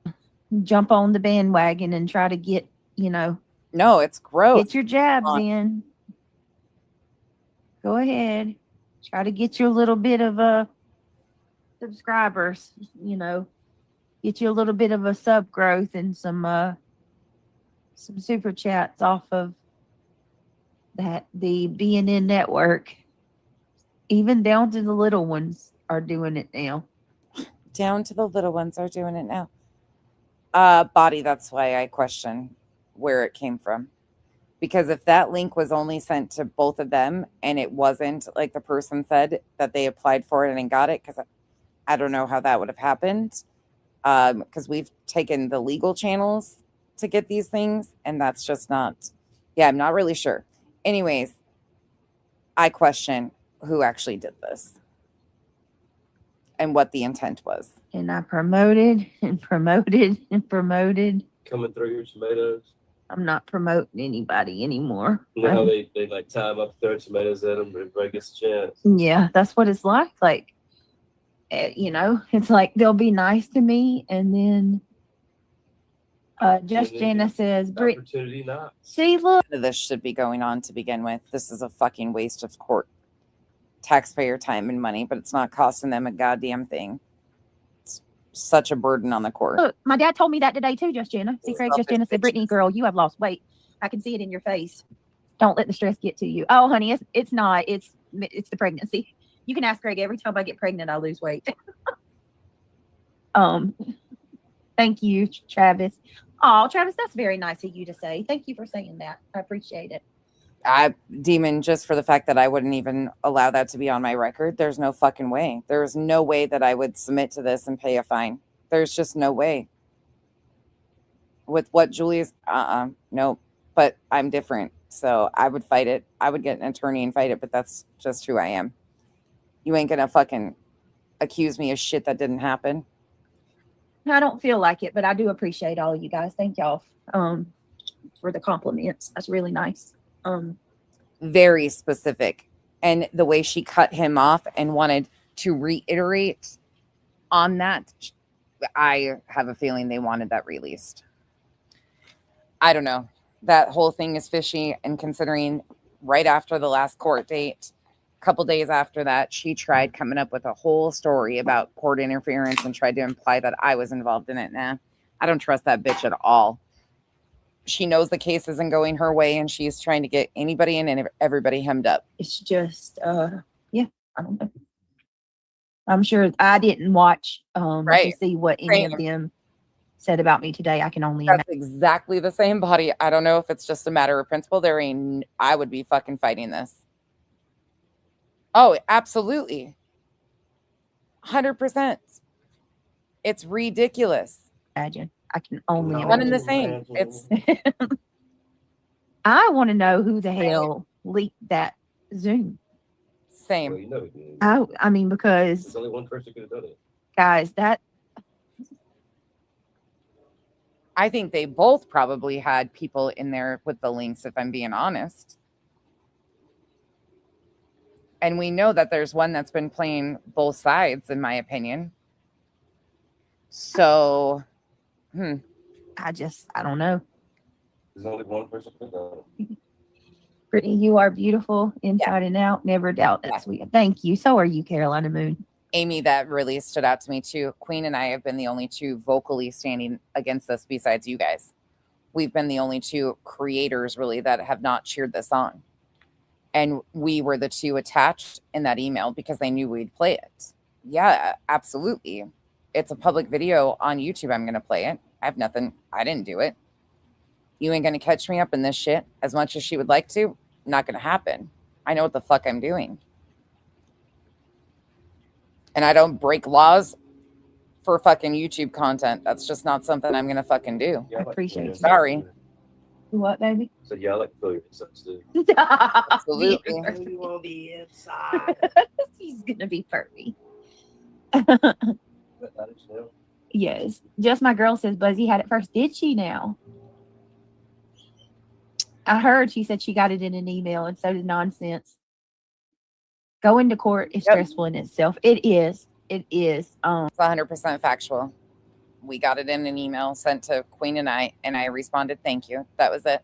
Jump on the bandwagon and try to get, No, it's gross. Get your jabs in. Go ahead. Try to get your little bit of subscribers, get you a little bit of a sub growth and some super chats off of the BNN network. Even down to the little ones are doing it now. Down to the little ones are doing it now. Body, that's why I question where it came from. Because if that link was only sent to both of them and it wasn't like the person said that they applied for it and got it, because I don't know how that would have happened. Because we've taken the legal channels to get these things, and that's just not, I'm not really sure. Anyways, I question who actually did this and what the intent was. And I promoted and promoted and promoted. Coming through your tomatoes. I'm not promoting anybody anymore. You know how they like time up, throw tomatoes at them, but everybody gets a chance. Yeah, that's what it's like. Like, you know, it's like they'll be nice to me, and then Just Jana says, Opportunity not. see, look. This should be going on to begin with. This is a fucking waste of court taxpayer time and money, but it's not costing them a goddamn thing. It's such a burden on the court. Look, my dad told me that today too, Just Jenna. See, Craig, Just Jenna said, Brittany, girl, you have lost weight. I can see it in your face. Don't let the stress get to you. Oh, honey, it's not. It's the pregnancy. You can ask Craig. Every time I get pregnant, I lose weight. Thank you, Travis. Oh, Travis, that's very nice of you to say. Thank you for saying that. I appreciate it. Demon, just for the fact that I wouldn't even allow that to be on my record, there's no fucking way. There's no way that I would submit to this and pay a fine. There's just no way. With what Julie's, no. But I'm different, so I would fight it. I would get an attorney and fight it, but that's just who I am. You ain't gonna fucking accuse me of shit that didn't happen. I don't feel like it, but I do appreciate all of you guys. Thank y'all for the compliments. That's really nice. Very specific. And the way she cut him off and wanted to reiterate on that, I have a feeling they wanted that released. I don't know. That whole thing is fishy, and considering right after the last court date, a couple days after that, she tried coming up with a whole story about court interference and tried to imply that I was involved in it. Nah, I don't trust that bitch at all. She knows the case isn't going her way, and she's trying to get anybody and everybody hemmed up. It's just, yeah, I don't know. I'm sure I didn't watch to see what any of them said about me today. I can only imagine. That's exactly the same body. I don't know if it's just a matter of principle. I would be fucking fighting this. Oh, absolutely. 100%. It's ridiculous. Imagine. I can only imagine. One and the same. It's. I want to know who the hell leaked that Zoom. Same. Well, you know it did. Oh, I mean, because there's only one person could have done it. Guys, I think they both probably had people in there with the links, if I'm being honest. And we know that there's one that's been playing both sides, in my opinion. So, I don't know. There's only one person could have done it. Brittany, you are beautiful inside and out. Never doubt that, sweet. Thank you. So are you, Carolina Moon. Amy, that really stood out to me too. Queen and I have been the only two vocally standing against this besides you guys. We've been the only two creators really that have not cheered this on. And we were the two attached in that email because they knew we'd play it. Yeah, absolutely. It's a public video on YouTube. I'm going to play it. I have nothing. I didn't do it. You ain't going to catch me up in this shit as much as she would like to. Not going to happen. I know what the fuck I'm doing. And I don't break laws for fucking YouTube content. That's just not something I'm going to fucking do. I appreciate it. Sorry. What, baby? So yeah, I like to feel your sucks too. Absolutely. You will be inside. He's going to be furry. Know. Yes. Just my girl says Buzzy had it first. Did she now? I heard she said she got it in an email, and so did Nonsense. Going to court is stressful in itself. It is. It is. It's 100% factual. We got it in an email sent to Queen and I responded, thank you. That was it.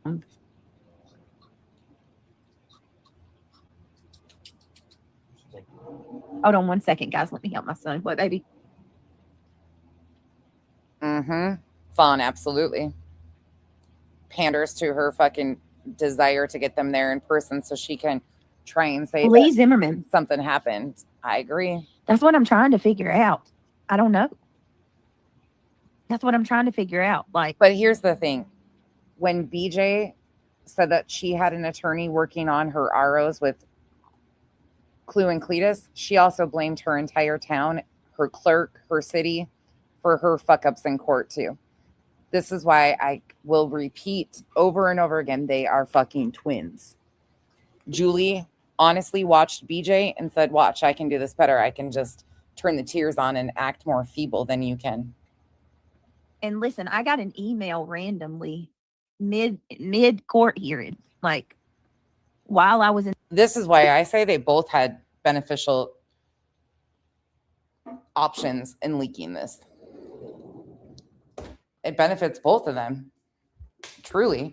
Hold on one second, guys. Let me help my son. What, baby? Fawn, absolutely. Panders to her fucking desire to get them there in person so she can try and say Lee Zimmerman. Something happened. I agree. That's what I'm trying to figure out. I don't know. That's what I'm trying to figure out. But here's the thing. When BJ said that she had an attorney working on her ROs with Clue and Cletus. She also blamed her entire town, her clerk, her city, for her fuck-ups in court, too. This is why I will repeat over and over again, they are fucking twins. Julie honestly watched BJ and said, watch, I can do this better. I can just turn the tears on and act more feeble than you can. And listen, I got an email randomly mid court hearing, like while I was in. This is why I say they both had beneficial options in leaking this. It benefits both of them, truly.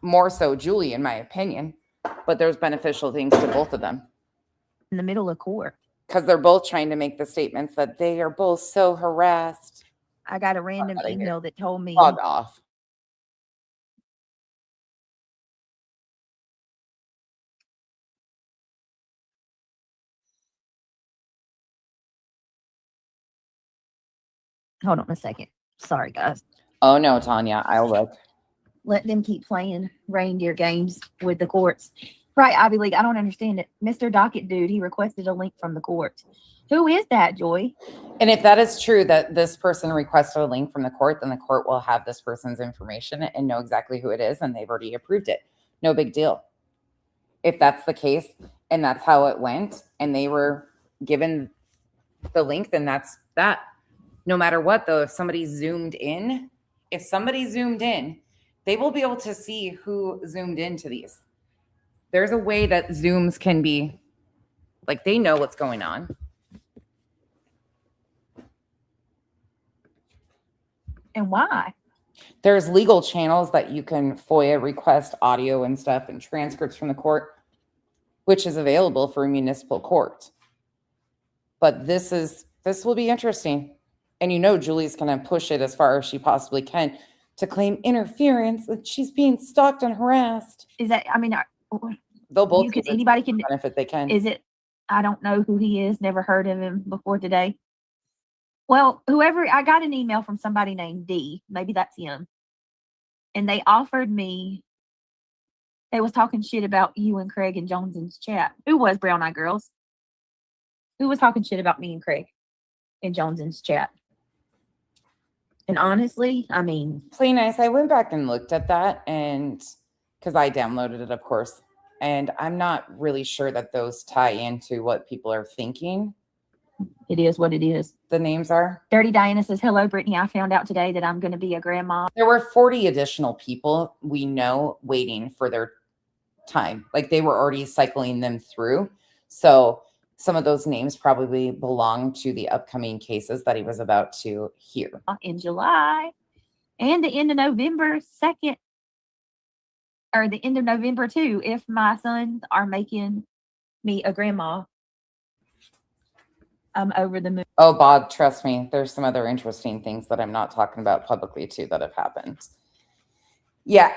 More so Julie, in my opinion. But there's beneficial things to both of them. In the middle of court. Because they're both trying to make the statements that they are both so harassed. I got a random email that told me. Log off. Hold on a second. Sorry, guys. Oh, no, Tanya. I'll look. Let them keep playing reindeer games with the courts. Right, Ivy League. I don't understand it. Mr. Docket Dude, he requested a link from the court. Who is that, Joy? And if that is true, that this person requested a link from the court, then the court will have this person's information and know exactly who it is, and they've already approved it. No big deal. If that's the case, and that's how it went, and they were given the link, then that's that. No matter what, though, if somebody zoomed in, they will be able to see who zoomed into these. There's a way that Zooms can be, like, they know what's going on. And why? There's legal channels that you can FOIA request audio and stuff and transcripts from the court, which is available for a municipal court. But this will be interesting. And you know Julie's going to push it as far as she possibly can to claim interference, that she's being stalked and harassed. Is that, I mean, they'll both anybody can benefit they can. Is it, I don't know who he is, never heard of him before today. Well, whoever, I got an email from somebody named D, maybe that's him. And they offered me, they was talking shit about you and Craig and Jones's chat. Who was Brown Eye Girls? Who was talking shit about me and Craig in Jones's chat? And honestly, I mean, Play Nice. I went back and looked at that, and because I downloaded it, of course, and I'm not really sure that those tie into what people are thinking. It is what it is. The names are. Dirty Diana says, hello, Brittany. I found out today that I'm going to be a grandma. There were 40 additional people we know waiting for their time. Like they were already cycling them through. So some of those names probably belong to the upcoming cases that he was about to hear. In July and the end of November 2nd, or the end of November too, if my sons are making me a grandma, I'm over the moon. Oh, Bob, trust me, there's some other interesting things that I'm not talking about publicly too that have happened. Yeah,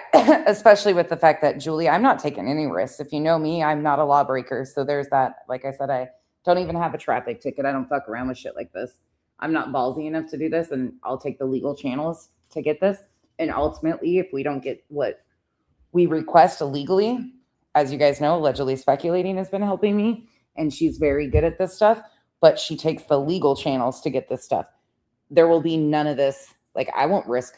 especially with the fact that Julie, I'm not taking any risks. If you know me, I'm not a lawbreaker. So there's that. Like I said, I don't even have a traffic ticket. I don't fuck around with shit like this. I'm not ballsy enough to do this, and I'll take the legal channels to get this. And ultimately, if we don't get what we request illegally, as you guys know, allegedly speculating has been helping me, and she's very good at this stuff, but she takes the legal channels to get this stuff. There will be none of this. Like, I won't risk.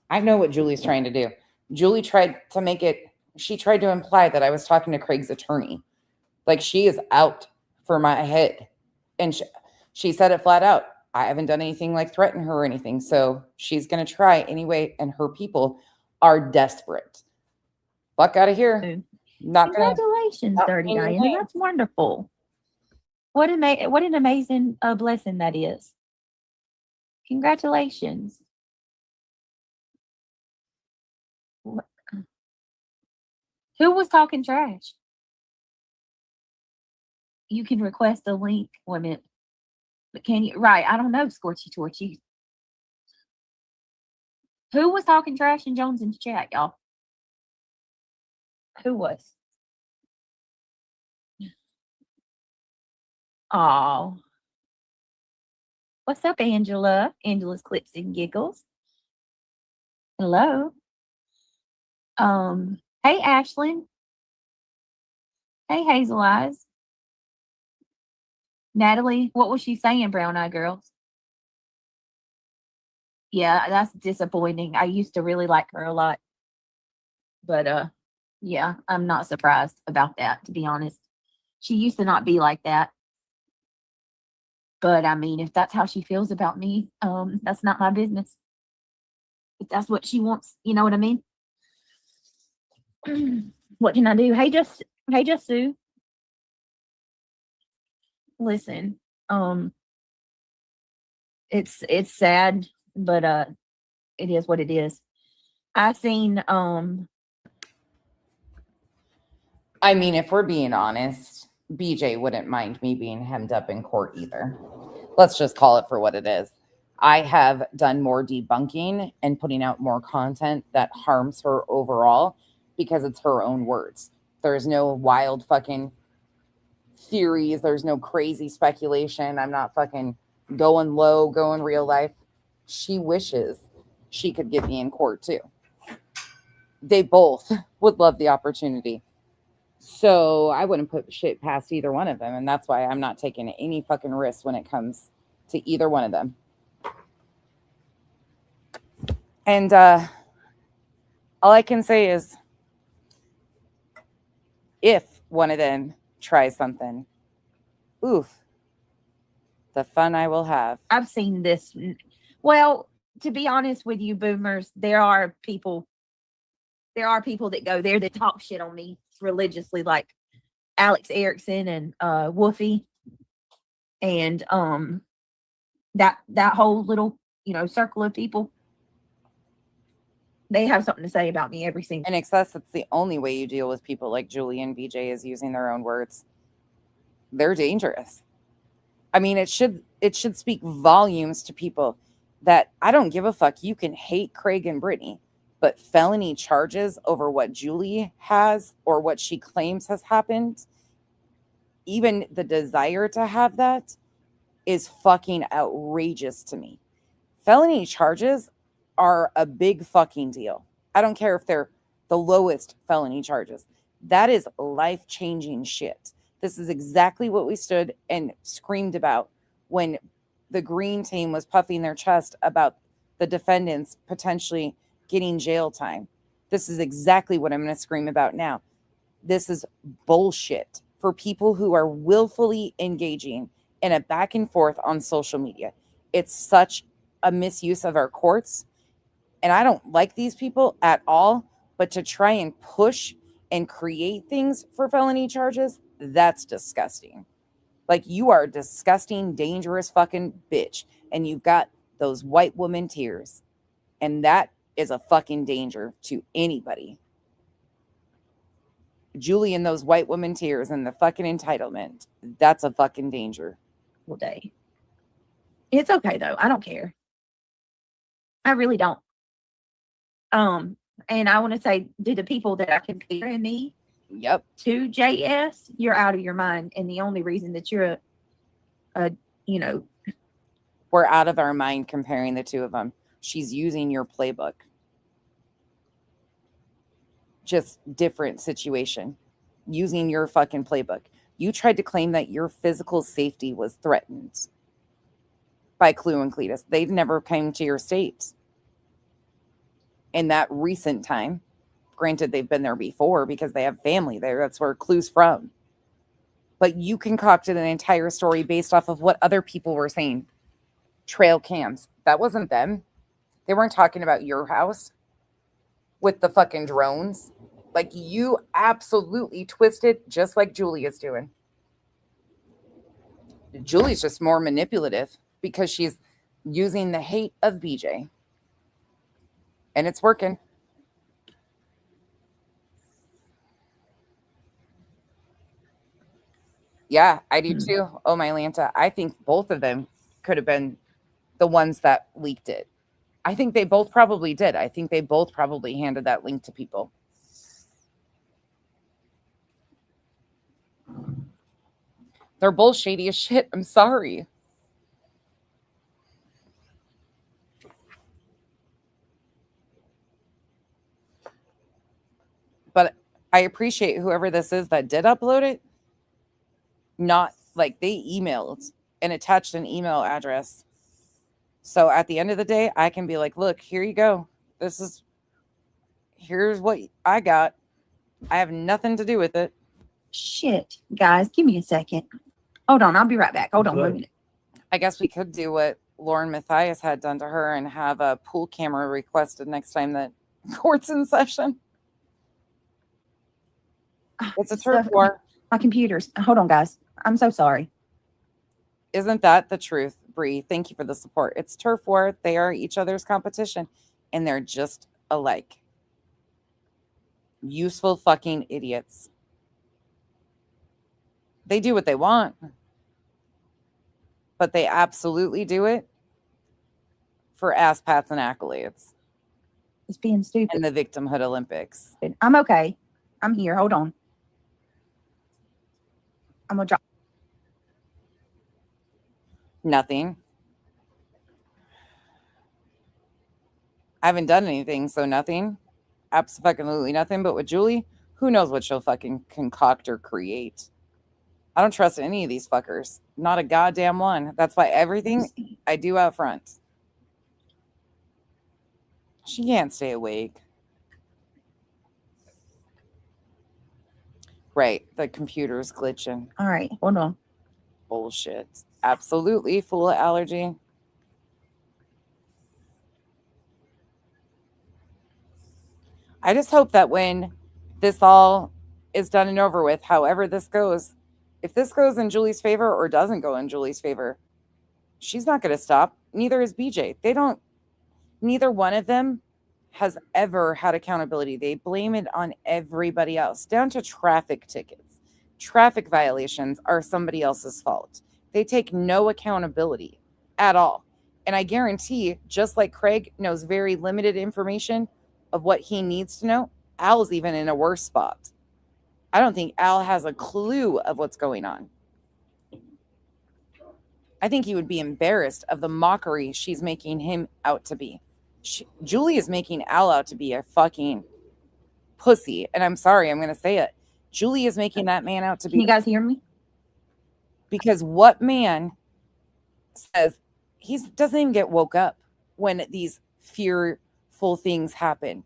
I know what Julie's trying to do. Julie tried to make it, she tried to imply that I was talking to Craig's attorney. Like, she is out for my head. And she said it flat out. I haven't done anything like threaten her or anything. So she's going to try anyway. And her people are desperate. Fuck out of here. Not gonna, Congratulations, Dirty Diana. That's wonderful. What an amazing blessing that is. Congratulations. Who was talking trash? You can request a link. Wait a minute. But can you? Right. I don't know, Scorchy Torchy. Who was talking trash in Jones's chat, y'all? Who was? Oh. What's up, Angela? Angela's Clips and Giggles. Hello. Hey, Ashlyn. Hey, Hazel Eyes. Natalie, what was she saying, Brown Eye Girls? Yeah, that's disappointing. I used to really like her a lot. But yeah, I'm not surprised about that, to be honest. She used to not be like that. But I mean, if that's how she feels about me, that's not my business. If that's what she wants, you know what I mean? What can I do? Hey, just Sue. Listen, it's sad, but it is what it is. I seen I mean, if we're being honest, BJ wouldn't mind me being hemmed up in court either. Let's just call it for what it is. I have done more debunking and putting out more content that harms her overall because it's her own words. There's no wild fucking theories. There's no crazy speculation. I'm not fucking going low, going real life. She wishes she could get me in court too. They both would love the opportunity. So I wouldn't put shit past either one of them. And that's why I'm not taking any fucking risks when it comes to either one of them. And all I can say is if one of them tries something, oof, the fun I will have. I've seen this. Well, to be honest with you, boomers, there are people that go there that talk shit on me religiously, like Alex Erickson and Woofy, and that whole little circle of people. They have something to say about me every single. In excess, it's the only way you deal with people like Julie and BJ is using their own words. They're dangerous. I mean, it should speak volumes to people that I don't give a fuck. You can hate Craig and Brittany, but felony charges over what Julie has or what she claims has happened, even the desire to have that is fucking outrageous to me. Felony charges are a big fucking deal. I don't care if they're the lowest felony charges. That is life-changing shit. This is exactly what we stood and screamed about when the Green team was puffing their chest about the defendants potentially getting jail time. This is exactly what I'm going to scream about now. This is bullshit for people who are willfully engaging in a back and forth on social media. It's such a misuse of our courts. And I don't like these people at all, but to try and push and create things for felony charges, that's disgusting. Like, you are a disgusting, dangerous fucking bitch. And you've got those white woman tears. And that is a fucking danger to anybody. Julie and those white woman tears and the fucking entitlement, that's a fucking danger. Well, day. It's okay though. I don't care. I really don't. And I want to say to the people that are comparing me to JS, you're out of your mind. And the only reason that you're we're out of our mind comparing the two of them. She's using your playbook. Just different situation. Using your fucking playbook. You tried to claim that your physical safety was threatened by Clue and Cletus. They never came to your state. In that recent time, granted, they've been there before because they have family there. That's where Clue's from. But you concocted an entire story based off of what other people were saying. Trail cams. That wasn't them. They weren't talking about your house with the fucking drones. Like, you absolutely twisted just like Julie is doing. Julie's just more manipulative because she's using the hate of BJ. And it's working. Yeah, I do too. Oh, my Lanta. I think both of them could have been the ones that leaked it. I think they both probably did. I think they both probably handed that link to people. They're both shady as shit. I'm sorry. But I appreciate whoever this is that did upload it. Not like they emailed and attached an email address. So at the end of the day, I can be like, look, here you go. Here's what I got. I have nothing to do with it. Shit, guys, give me a second. Hold on, I'll be right back. Hold on 1 minute. I guess we could do what Lauren Mathias had done to her and have a pool camera requested next time that court's in session. It's a turf war. My computers. Hold on, guys. I'm so sorry. Isn't that the truth, Bree? Thank you for the support. It's turf war. They are each other's competition, and they're just alike. Useful fucking idiots. They do what they want, but they absolutely do it for ass pats and accolades. It's being stupid. And the victimhood Olympics. I'm okay. I'm here. Hold on. I'm gonna drop. Nothing. I haven't done anything, so nothing. Absolutely nothing. But with Julie, who knows what she'll fucking concoct or create. I don't trust any of these fuckers. Not a goddamn one. That's why everything I do out front. She can't stay awake. Right. The computer's glitching. All right. Hold on. Bullshit. Absolutely full of allergy. I just hope that when this all is done and over with, however this goes, if this goes in Julie's favor or doesn't go in Julie's favor, she's not going to stop. Neither is BJ. Neither one of them has ever had accountability. They blame it on everybody else, down to traffic tickets. Traffic violations are somebody else's fault. They take no accountability at all. And I guarantee, just like Craig knows very limited information of what he needs to know, Al's even in a worse spot. I don't think Al has a clue of what's going on. I think he would be embarrassed of the mockery she's making him out to be. Julie is making Al out to be a fucking pussy. And I'm sorry, I'm going to say it. Julie is making that man out to be. Can you guys hear me? Because what man says he doesn't even get woke up when these fearful things happen.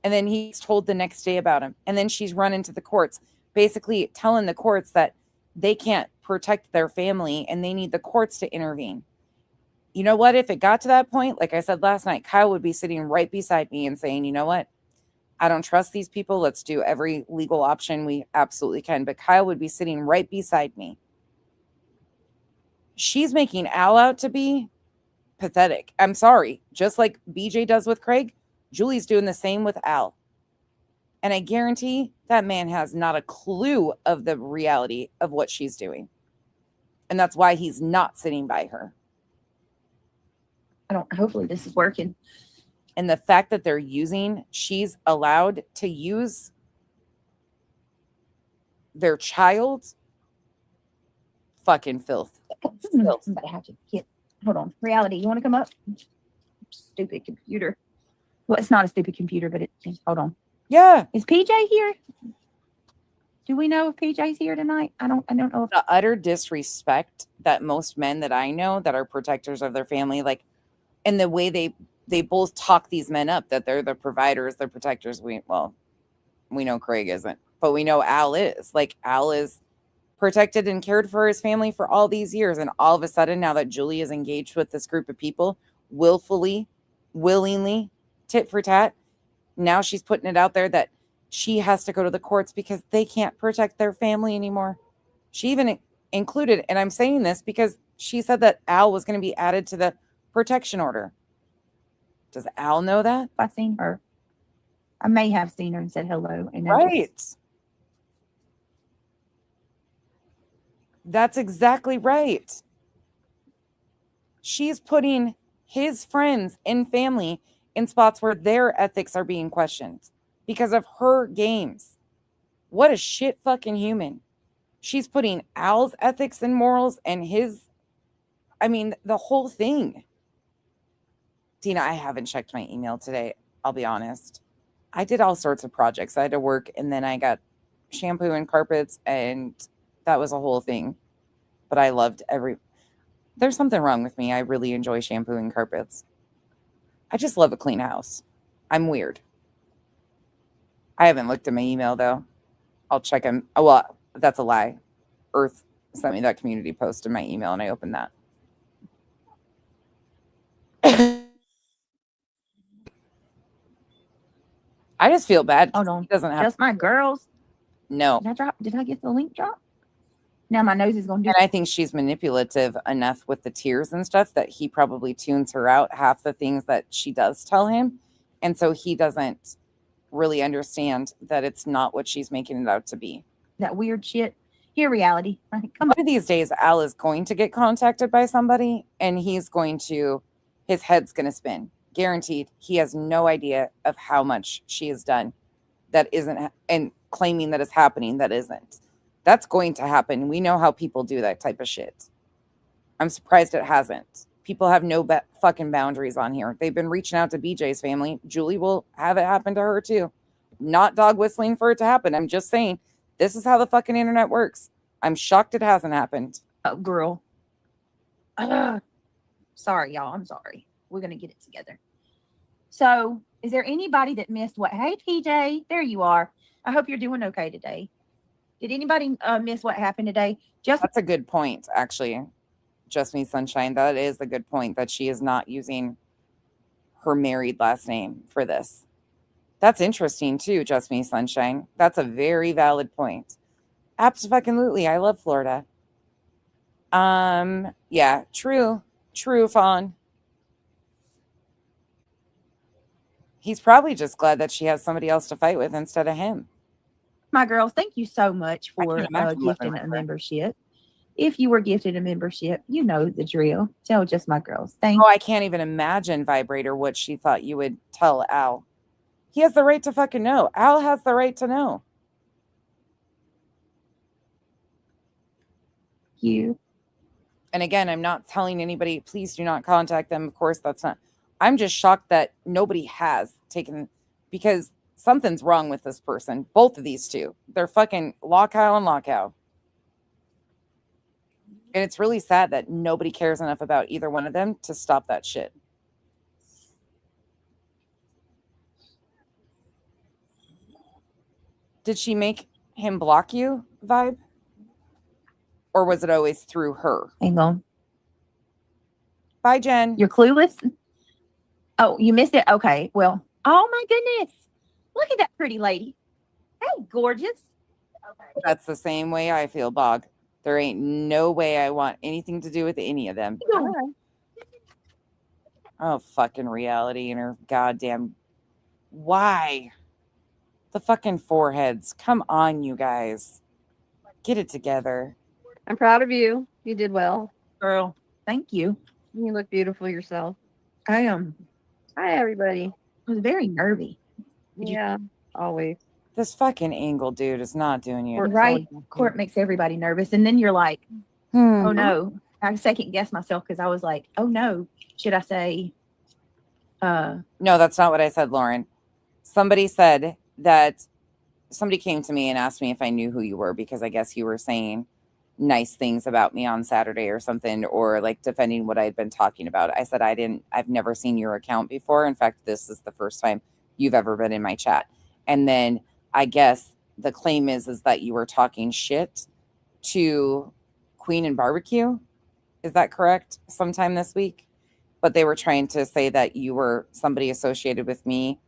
And then he's told the next day about him. And then she's run into the courts, basically telling the courts that they can't protect their family and they need the courts to intervene. You know what? If it got to that point, like I said last night, Kyle would be sitting right beside me and saying, you know what? I don't trust these people. Let's do every legal option we absolutely can. But Kyle would be sitting right beside me. She's making Al out to be pathetic. I'm sorry. Just like BJ does with Craig, Julie's doing the same with Al. And I guarantee that man has not a clue of the reality of what she's doing. And that's why he's not sitting by her. Hopefully this is working. And the fact that she's allowed to use their child, fucking filth. Somebody have to get, hold on. Reality, you want to come up? Stupid computer. Well, it's not a stupid computer, but hold on. Yeah. Is PJ here? Do we know if PJ's here tonight? I don't know. The utter disrespect that most men that I know that are protectors of their family, like, and the way they both talk these men up, that they're the providers, they're protectors. We know Craig isn't, but we know Al is. Like, Al is protected and cared for his family for all these years. And all of a sudden, now that Julie is engaged with this group of people, willingly, tit for tat, now she's putting it out there that she has to go to the courts because they can't protect their family anymore. She even included, and I'm saying this because she said that Al was going to be added to the protection order. Does Al know that? I've seen her. I may have seen her and said hello. And right. That's exactly right. She's putting his friends and family in spots where their ethics are being questioned because of her games. What a shit fucking human. She's putting Al's ethics and morals and the whole thing. Tina, I haven't checked my email today. I'll be honest. I did all sorts of projects. I had to work, and then I got shampoo and carpets, and that was a whole thing. But I loved there's something wrong with me. I really enjoy shampoo and carpets. I just love a clean house. I'm weird. I haven't looked at my email, though. I'll check them. Oh, well, that's a lie. Earth sent me that community post in my email, and I opened that. I just feel bad. Hold on. He doesn't have Just my girls. no. Did I get the link drop? Now my nose is going to do. And I think she's manipulative enough with the tears and stuff that he probably tunes her out half the things that she does tell him. And so he doesn't really understand that it's not what she's making it out to be. That weird shit. Here, reality. Come on. One of these days, Al is going to get contacted by somebody, and his head's going to spin. Guaranteed. He has no idea of how much she has done that isn't, and claiming that is happening that isn't. That's going to happen. We know how people do that type of shit. I'm surprised it hasn't. People have no fucking boundaries on here. They've been reaching out to BJ's family. Julie will have it happen to her too. Not dog whistling for it to happen. I'm just saying, this is how the fucking internet works. I'm shocked it hasn't happened. Oh, girl. Sorry, y'all. I'm sorry. We're going to get it together. So, is there anybody that missed what? Hey, PJ, there you are. I hope you're doing okay today. Did anybody miss what happened today? That's a good point, actually. Just Me Sunshine. That is a good point that she is not using her married last name for this. That's interesting too, Just Me Sunshine. That's a very valid point. Absolutely. I love Florida. Yeah, true. True, Fawn. He's probably just glad that she has somebody else to fight with instead of him. My girls, thank you so much for gifting a membership. If you were gifted a membership, you know the drill. Tell Just My Girls. I can't even imagine, Vibrator, what she thought you would tell Al. He has the right to fucking know. Al has the right to know. You. And again, I'm not telling anybody, please do not contact them. Of course, that's not. I'm just shocked that nobody has taken, because something's wrong with this person. Both of these two. They're fucking LawCow and LawCow. And it's really sad that nobody cares enough about either one of them to stop that shit. Did she make him block you, Vibe? Or was it always through her? Hang on. Bye, Jen. You're clueless? Oh, you missed it? Okay. Well, oh my goodness. Look at that pretty lady. Hey, gorgeous. Okay. That's the same way I feel, Bog. There ain't no way I want anything to do with any of them. Oh, fucking reality and her goddamn. Why? The fucking foreheads. Come on, you guys. Get it together. I'm proud of you. You did well. Girl, thank you. You look beautiful yourself. I am. Hi, everybody. I was very nervy. Yeah, always. This fucking angle dude is not doing you. Right. Court makes everybody nervous. And then you're like, oh no. I second guessed myself because I was like, oh no. Should I say? No, that's not what I said, Lauren. Somebody said that somebody came to me and asked me if I knew who you were, because I guess you were saying nice things about me on Saturday or something, or like defending what I had been talking about. I said, I've never seen your account before. In fact, this is the first time you've ever been in my chat. And then I guess the claim is that you were talking shit to Queen and Barbecue. Is that correct? Sometime this week. But they were trying to say that you were somebody associated with me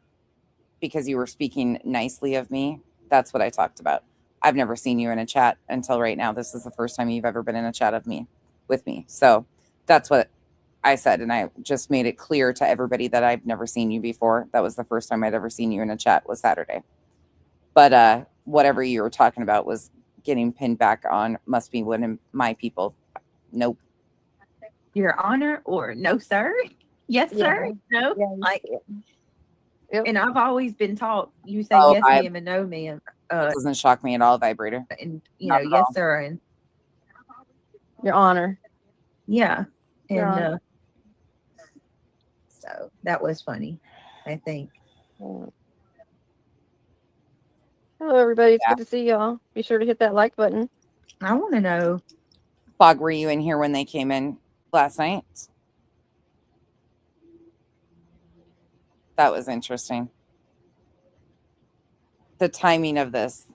because you were speaking nicely of me. That's what I talked about. I've never seen you in a chat until right now. This is the first time you've ever been in a chat with me. So that's what I said. And I just made it clear to everybody that I've never seen you before. That was the first time I'd ever seen you in a chat, was Saturday. But whatever you were talking about was getting pinned back on must be one of my people. Nope. Your Honor, or no, sir? Yes, sir. No. Yeah. Like, Yep. And I've always been taught you say yes, ma'am, and no, ma'am. Doesn't shock me at all, Vibrator. And yes, sir, and Your Honor. yeah, and Yeah. So that was funny, I think. Hello, everybody. It's good to see y'all. Be sure to hit that like button. I want to know. Bog, were you in here when they came in last night? That was interesting. The timing of this.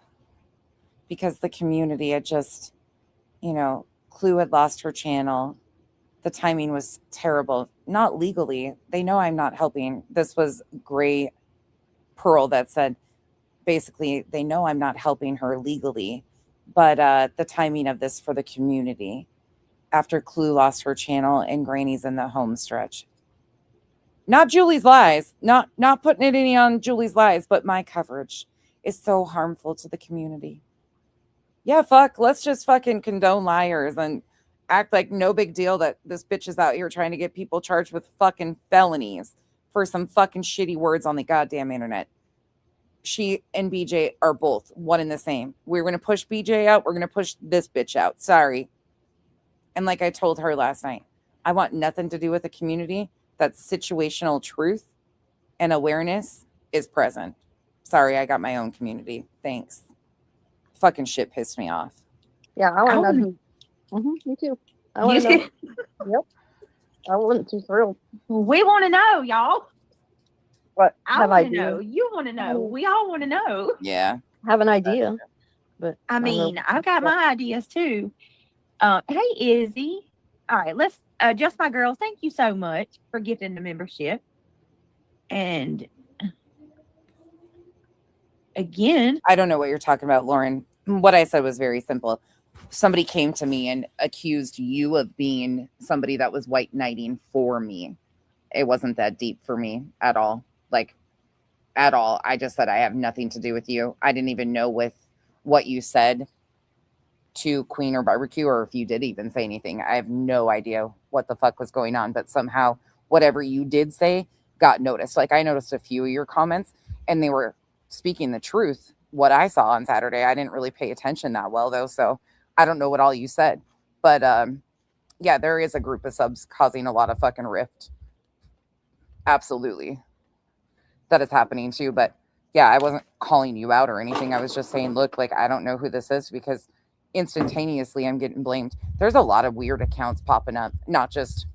Because the community had just, Clue had lost her channel. The timing was terrible. Not legally. They know I'm not helping. This was Gray Pearl that said, basically, they know I'm not helping her legally. But the timing of this for the community. After Clue lost her channel and Granny's in the home stretch. Not Julie's lies. Not putting it any on Julie's lies, but my coverage is so harmful to the community. Yeah, fuck. Let's just fucking condone liars and act like no big deal that this bitch is out here trying to get people charged with fucking felonies for some fucking shitty words on the goddamn internet. She and BJ are both one and the same. We're going to push BJ out. We're going to push this bitch out. Sorry. And like I told her last night, I want nothing to do with a community that's situational truth and awareness is present. Sorry, I got my own community. Thanks. Fucking shit pissed me off. Yeah, I want to know who. Me too. I want to know. Yep. I wasn't too thrilled. We want to know, y'all. What? I want to know. You want to know. We all want to know. Yeah. Have an idea. But I mean, I've got my ideas too. Hey, Izzy. All right, let's Just My Girl. Thank you so much for gifting the membership. And again, I don't know what you're talking about, Lauren. What I said was very simple. Somebody came to me and accused you of being somebody that was white knighting for me. It wasn't that deep for me at all. Like, at all. I just said I have nothing to do with you. I didn't even know with what you said to Queen or Barbecue, or if you did even say anything. I have no idea what the fuck was going on, but somehow whatever you did say got noticed. Like, I noticed a few of your comments and they were speaking the truth. What I saw on Saturday, I didn't really pay attention that well though, so I don't know what all you said. But yeah, there is a group of subs causing a lot of fucking rift. Absolutely. That is happening too. But yeah, I wasn't calling you out or anything. I was just saying, look, like, I don't know who this is, because instantaneously I'm getting blamed. There's a lot of weird accounts popping up. Not just,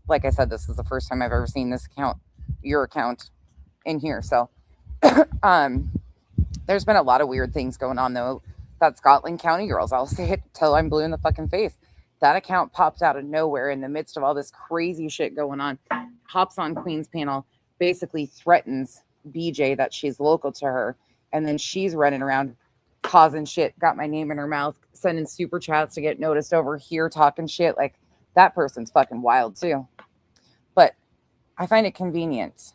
like I said, this is the first time I've ever seen this account, your account, in here. So there's been a lot of weird things going on though. That Scotland County girls, I'll say it till I'm blue in the fucking face. That account popped out of nowhere in the midst of all this crazy shit going on. Hops on Queen's panel, basically threatens BJ that she's local to her, and then she's running around causing shit, got my name in her mouth, sending super chats to get noticed over here, talking shit. Like, that person's fucking wild too. But I find it convenient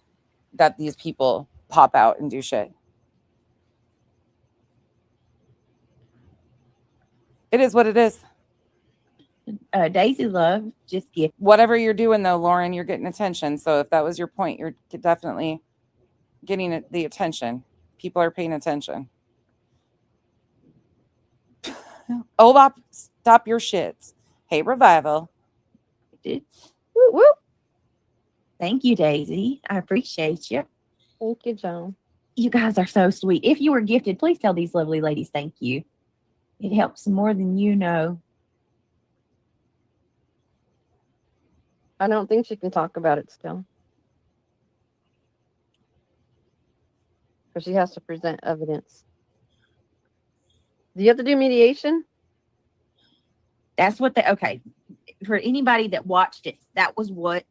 that these people pop out and do shit. It is what it is. Daisy Love just give whatever you're doing though, Lauren, you're getting attention. So if that was your point, you're definitely getting the attention. People are paying attention. Oh, stop your shits. Hey, Revival. Woo, woo. Thank you, Daisy. I appreciate you. Thank you, Joan. You guys are so sweet. If you were gifted, please tell these lovely ladies thank you. It helps more than you know. I don't think she can talk about it still. Because she has to present evidence. Do you have to do mediation? That's what okay. For anybody that watched it, that was what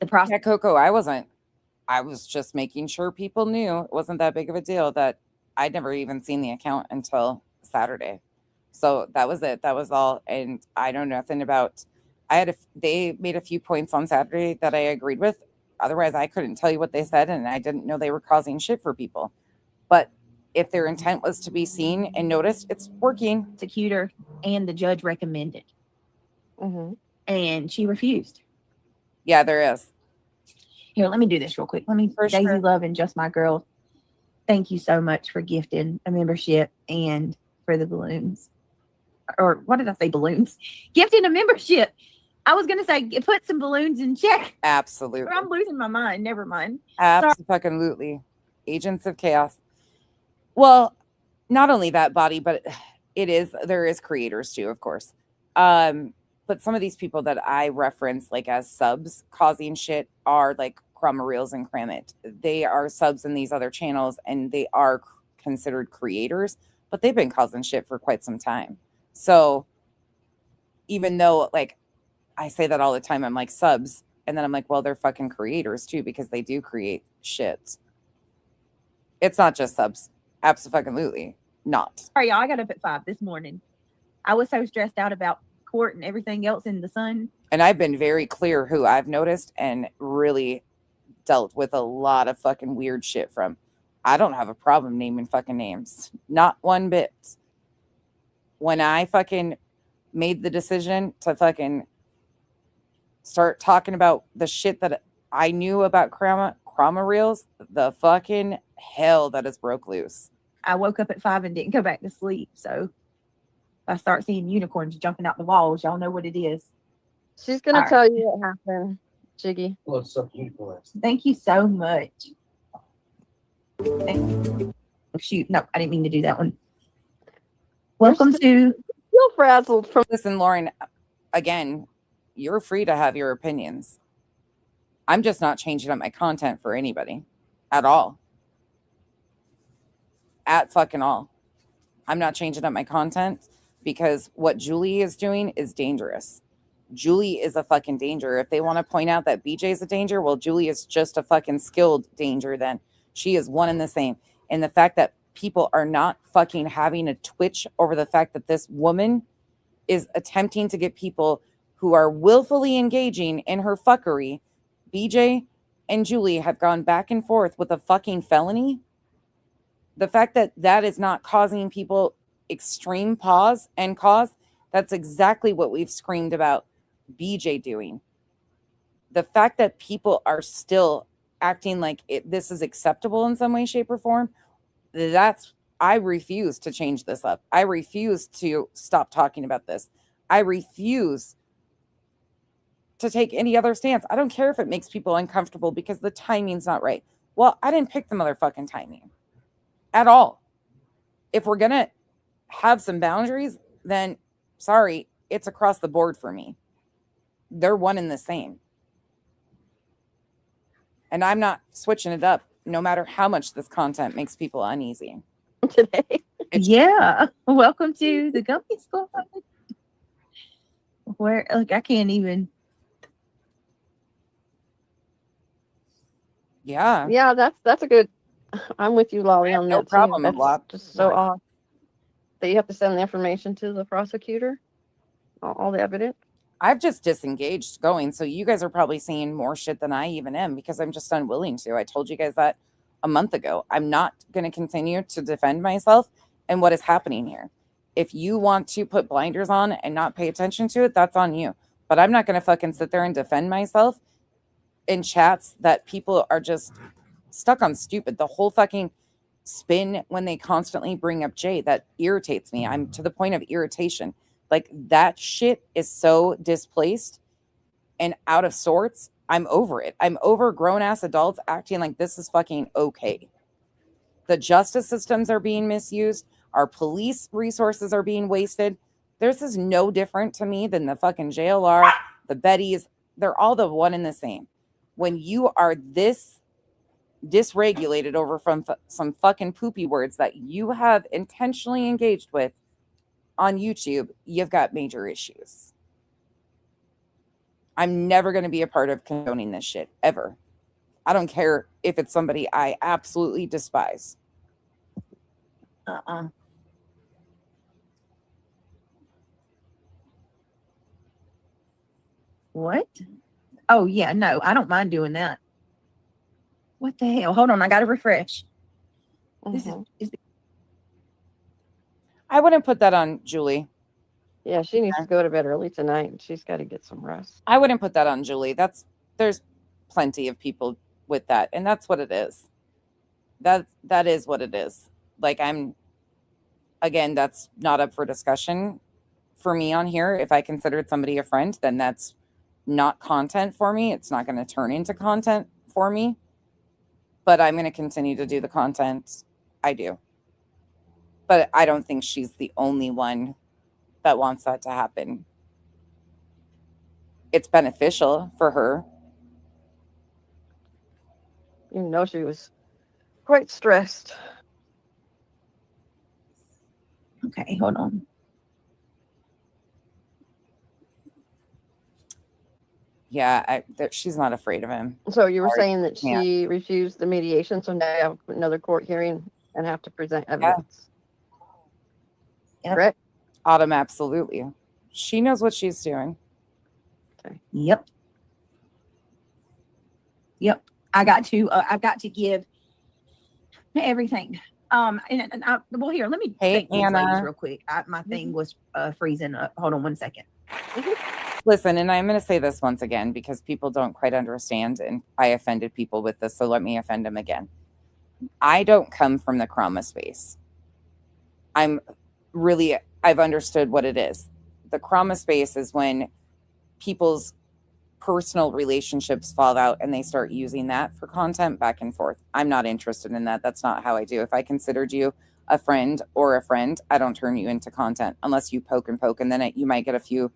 the process. Yeah, Coco, I was just making sure people knew it wasn't that big of a deal, that I'd never even seen the account until Saturday. So that was it. That was all. And I know nothing about, they made a few points on Saturday that I agreed with. Otherwise, I couldn't tell you what they said, and I didn't know they were causing shit for people. But if their intent was to be seen and noticed, it's working. Prosecutor and the judge recommended. Mm-hmm. And she refused. Yeah, there is. Here, let me do this real quick. Daisy Love and Just My Girl, thank you so much for gifting a membership and for the balloons. Or what did I say? Balloons. Gifting a membership. I was going to say, put some balloons in check. Absolutely. I'm losing my mind. Never mind. Absolutely. Agents of chaos. Well, not only that body, but there is creators too, of course. But some of these people that I reference like as subs causing shit are like Chroma Reels and Cramit. They are subs in these other channels and they are considered creators, but they've been causing shit for quite some time. So even though like I say that all the time, I'm like subs, and then I'm like, well, they're fucking creators too, because they do create shit. It's not just subs. Absolutely not. Sorry, y'all. I got up at 5 this morning. I was so stressed out about court and everything else in the sun. And I've been very clear who I've noticed and really dealt with a lot of fucking weird shit from. I don't have a problem naming fucking names. Not one bit. When I fucking made the decision to fucking start talking about the shit that I knew about Chroma Reels, the fucking hell that is broke loose. I woke up at 5 and didn't go back to sleep. So if I start seeing unicorns jumping out the walls, y'all know what it is. She's going to tell you what happened, Jiggy. Well, it's some unicorns. Thank you so much. Thank you. Oh, shoot. No, I didn't mean to do that one. Welcome to... Feel frazzled from... Listen, Lauren, again, you're free to have your opinions. I'm just not changing up my content for anybody at all. At fucking all. I'm not changing up my content because what Julie is doing is dangerous. Julie is a fucking danger. If they want to point out that BJ is a danger, well, Julie is just a fucking skilled danger then. She is one and the same. And the fact that people are not fucking having a twitch over the fact that this woman is attempting to get people who are willfully engaging in her fuckery. BJ and Julie have gone back and forth with a fucking felony. The fact that that is not causing people extreme pause and cause, that's exactly what we've screamed about BJ doing. The fact that people are still acting like this is acceptable in some way, shape, or form, I refuse to change this up. I refuse to stop talking about this. I refuse to take any other stance. I don't care if it makes people uncomfortable because the timing's not right. Well, I didn't pick the motherfucking timing at all. If we're going to have some boundaries, then sorry, it's across the board for me. They're one and the same. And I'm not switching it up no matter how much this content makes people uneasy. Today. Yeah. Welcome to the Guppy Squad. Where, like, I can't even. Yeah. Yeah, that's a good. I'm with you, Lolly, on no that. problem. Too. That's just so odd that you have to send the information to the prosecutor, all the evidence. I've just disengaged going. So you guys are probably seeing more shit than I even am because I'm just unwilling to. I told you guys that a month ago. I'm not going to continue to defend myself and what is happening here. If you want to put blinders on and not pay attention to it, that's on you. But I'm not going to fucking sit there and defend myself in chats that people are just stuck on stupid. The whole fucking spin when they constantly bring up Jay, that irritates me. I'm to the point of irritation. Like, that shit is so displaced and out of sorts. I'm over it. I'm over grown-ass adults acting like this is fucking okay. The justice systems are being misused. Our police resources are being wasted. This is no different to me than the fucking JLR, the Bettys. They're all the one and the same. When you are this dysregulated over from some fucking poopy words that you have intentionally engaged with on YouTube, you've got major issues. I'm never going to be a part of condoning this shit, ever. I don't care if it's somebody I absolutely despise. What? Oh, yeah, no, I don't mind doing that. What the hell? Hold on, I got to refresh. This is I wouldn't put that on Julie. Yeah, she needs to go to bed early tonight. She's got to get some rest. I wouldn't put that on Julie. There's plenty of people with that, and that's what it is. That is what it is. Like, that's not up for discussion for me on here. If I considered somebody a friend, then that's not content for me. It's not going to turn into content for me. But I'm going to continue to do the content I do. But I don't think she's the only one that wants that to happen. It's beneficial for her. You know, she was quite stressed. Okay, hold on. Yeah, she's not afraid of him. So you were Sorry. saying that she refused the mediation, so now you have another court hearing and have to present evidence. Yep. Correct? Autumn, absolutely. She knows what she's doing. Okay. Yep. I've got to give everything. Well, here, let me Hey, take these ladies Anna. real quick. My thing was freezing up. Hold on 1 second. Listen, and I'm going to say this once again because people don't quite understand, and I offended people with this, so let me offend them again. I don't come from the trauma space. I've understood what it is. The trauma space is when people's personal relationships fall out and they start using that for content back and forth. I'm not interested in that. That's not how I do. If I considered you a friend, I don't turn you into content unless you poke, and then you might get a few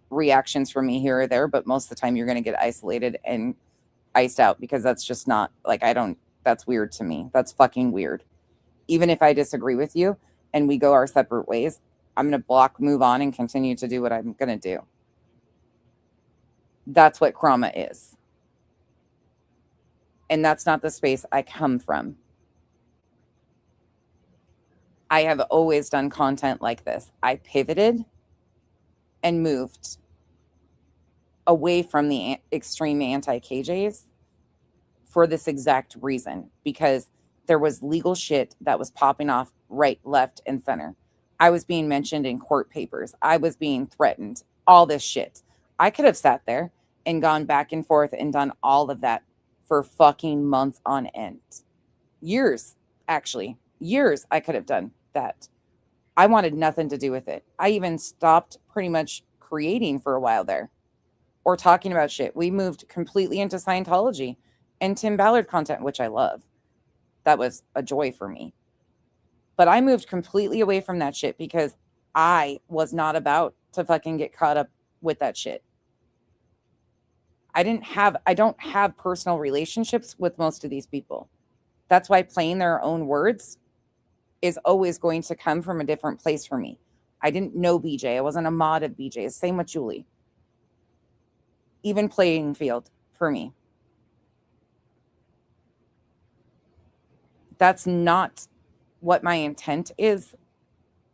reactions from me here or there, but most of the time you're going to get isolated and iced out because that's just not like, that's weird to me. That's fucking weird. Even if I disagree with you and we go our separate ways, I'm going to block, move on, and continue to do what I'm going to do. That's what trauma is. And that's not the space I come from. I have always done content like this. I pivoted and moved away from the extreme anti-KJs for this exact reason, because there was legal shit that was popping off right, left, and center. I was being mentioned in court papers. I was being threatened, all this shit. I could have sat there and gone back and forth and done all of that for fucking months on end. Years, actually. Years I could have done that. I wanted nothing to do with it. I even stopped pretty much creating for a while there or talking about shit. We moved completely into Scientology and Tim Ballard content, which I love. That was a joy for me. But I moved completely away from that shit because I was not about to fucking get caught up with that shit. I don't have personal relationships with most of these people. That's why playing their own words is always going to come from a different place for me. I didn't know BJ. I wasn't a mod of BJ. Same with Julie. Even playing field for me. That's not what my intent is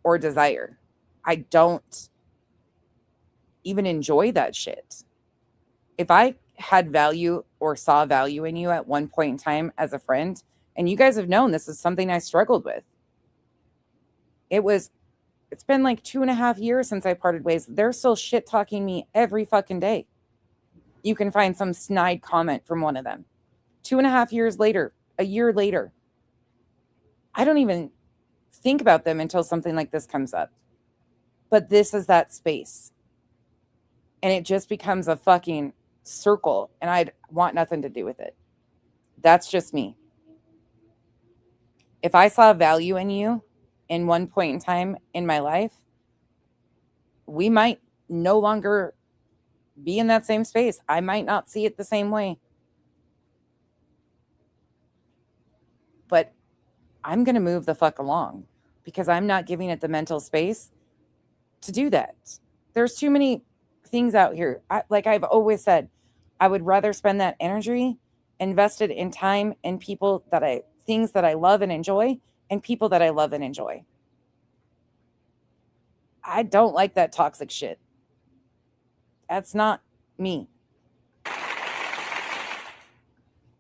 or desire. I don't even enjoy that shit. If I had value or saw value in you at one point in time as a friend, and you guys have known this is something I struggled with. It's been like 2.5 years since I parted ways. They're still shit talking me every fucking day. You can find some snide comment from one of them. 2.5 years later, a year later, I don't even think about them until something like this comes up. But this is that space. And it just becomes a fucking circle, and I'd want nothing to do with it. That's just me. If I saw value in you in one point in time in my life, we might no longer be in that same space. I might not see it the same way. But I'm going to move the fuck along because I'm not giving it the mental space to do that. There's too many things out here. Like I've always said, I would rather spend that energy invested in time and things that I love and enjoy, and people that I love and enjoy. I don't like that toxic shit. That's not me.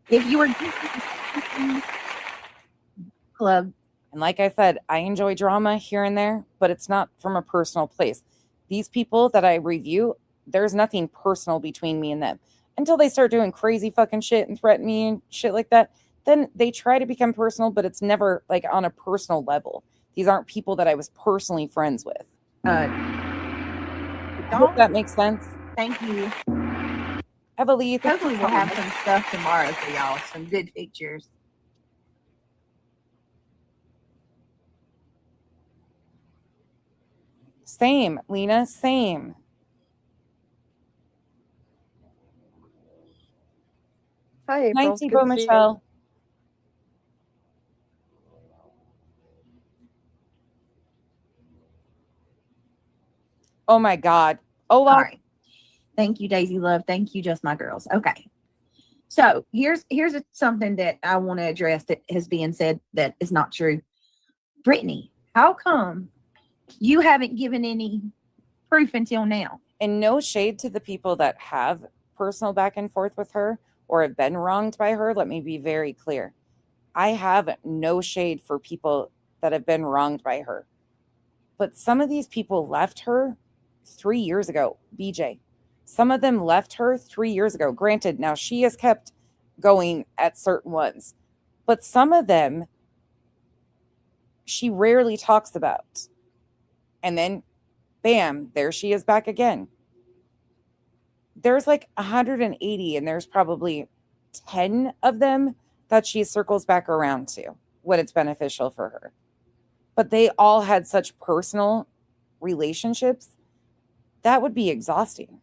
If you were club, and like I said, I enjoy drama here and there, but it's not from a personal place. These people that I review, there's nothing personal between me and them. Until they start doing crazy fucking shit and threaten me and shit like that, then they try to become personal, but it's never like on a personal level. These aren't people that I was personally friends with. I hope that makes sense. Thank you. Evalie, Hopefully we'll have some stuff tomorrow for y'all. Some good pictures. Same, Lena, same. Hi, April. Night, It's good Bo to see you. Michelle. Oh my God. Oh, All right. Thank you, Daisy Love. Thank you, Just My Girls. Okay. So here's something that I want to address that has been said that is not true. Brittany, how come you haven't given any proof until now? And no shade to the people that have personal back and forth with her or have been wronged by her. Let me be very clear. I have no shade for people that have been wronged by her. But some of these people left her 3 years ago, BJ. Some of them left her 3 years ago. Granted, now she has kept going at certain ones. But some of them she rarely talks about. And then, bam, there she is back again. There's like 180, and there's probably 10 of them that she circles back around to when it's beneficial for her. But they all had such personal relationships. That would be exhausting.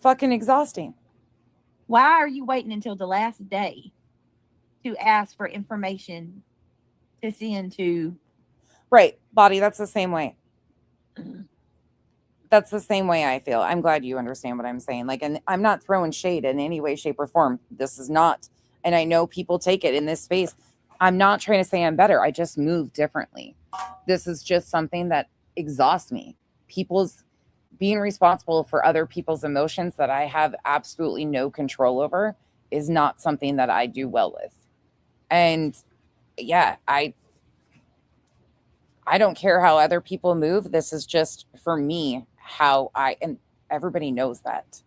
Fucking exhausting. Why are you waiting until the last day to ask for information to send to? Right, Body, that's the same way. That's the same way I feel. I'm glad you understand what I'm saying. Like, and I'm not throwing shade in any way, shape, or form. This is not, and I know people take it in this space. I'm not trying to say I'm better. I just move differently. This is just something that exhausts me. People's being responsible for other people's emotions that I have absolutely no control over is not something that I do well with. And yeah, I don't care how other people move. This is just, for me, how and everybody knows that.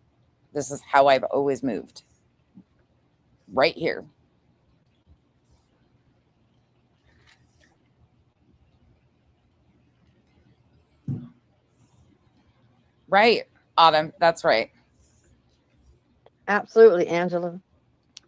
This is how I've always moved. Right here. Right, Autumn. That's right. Absolutely, Angela.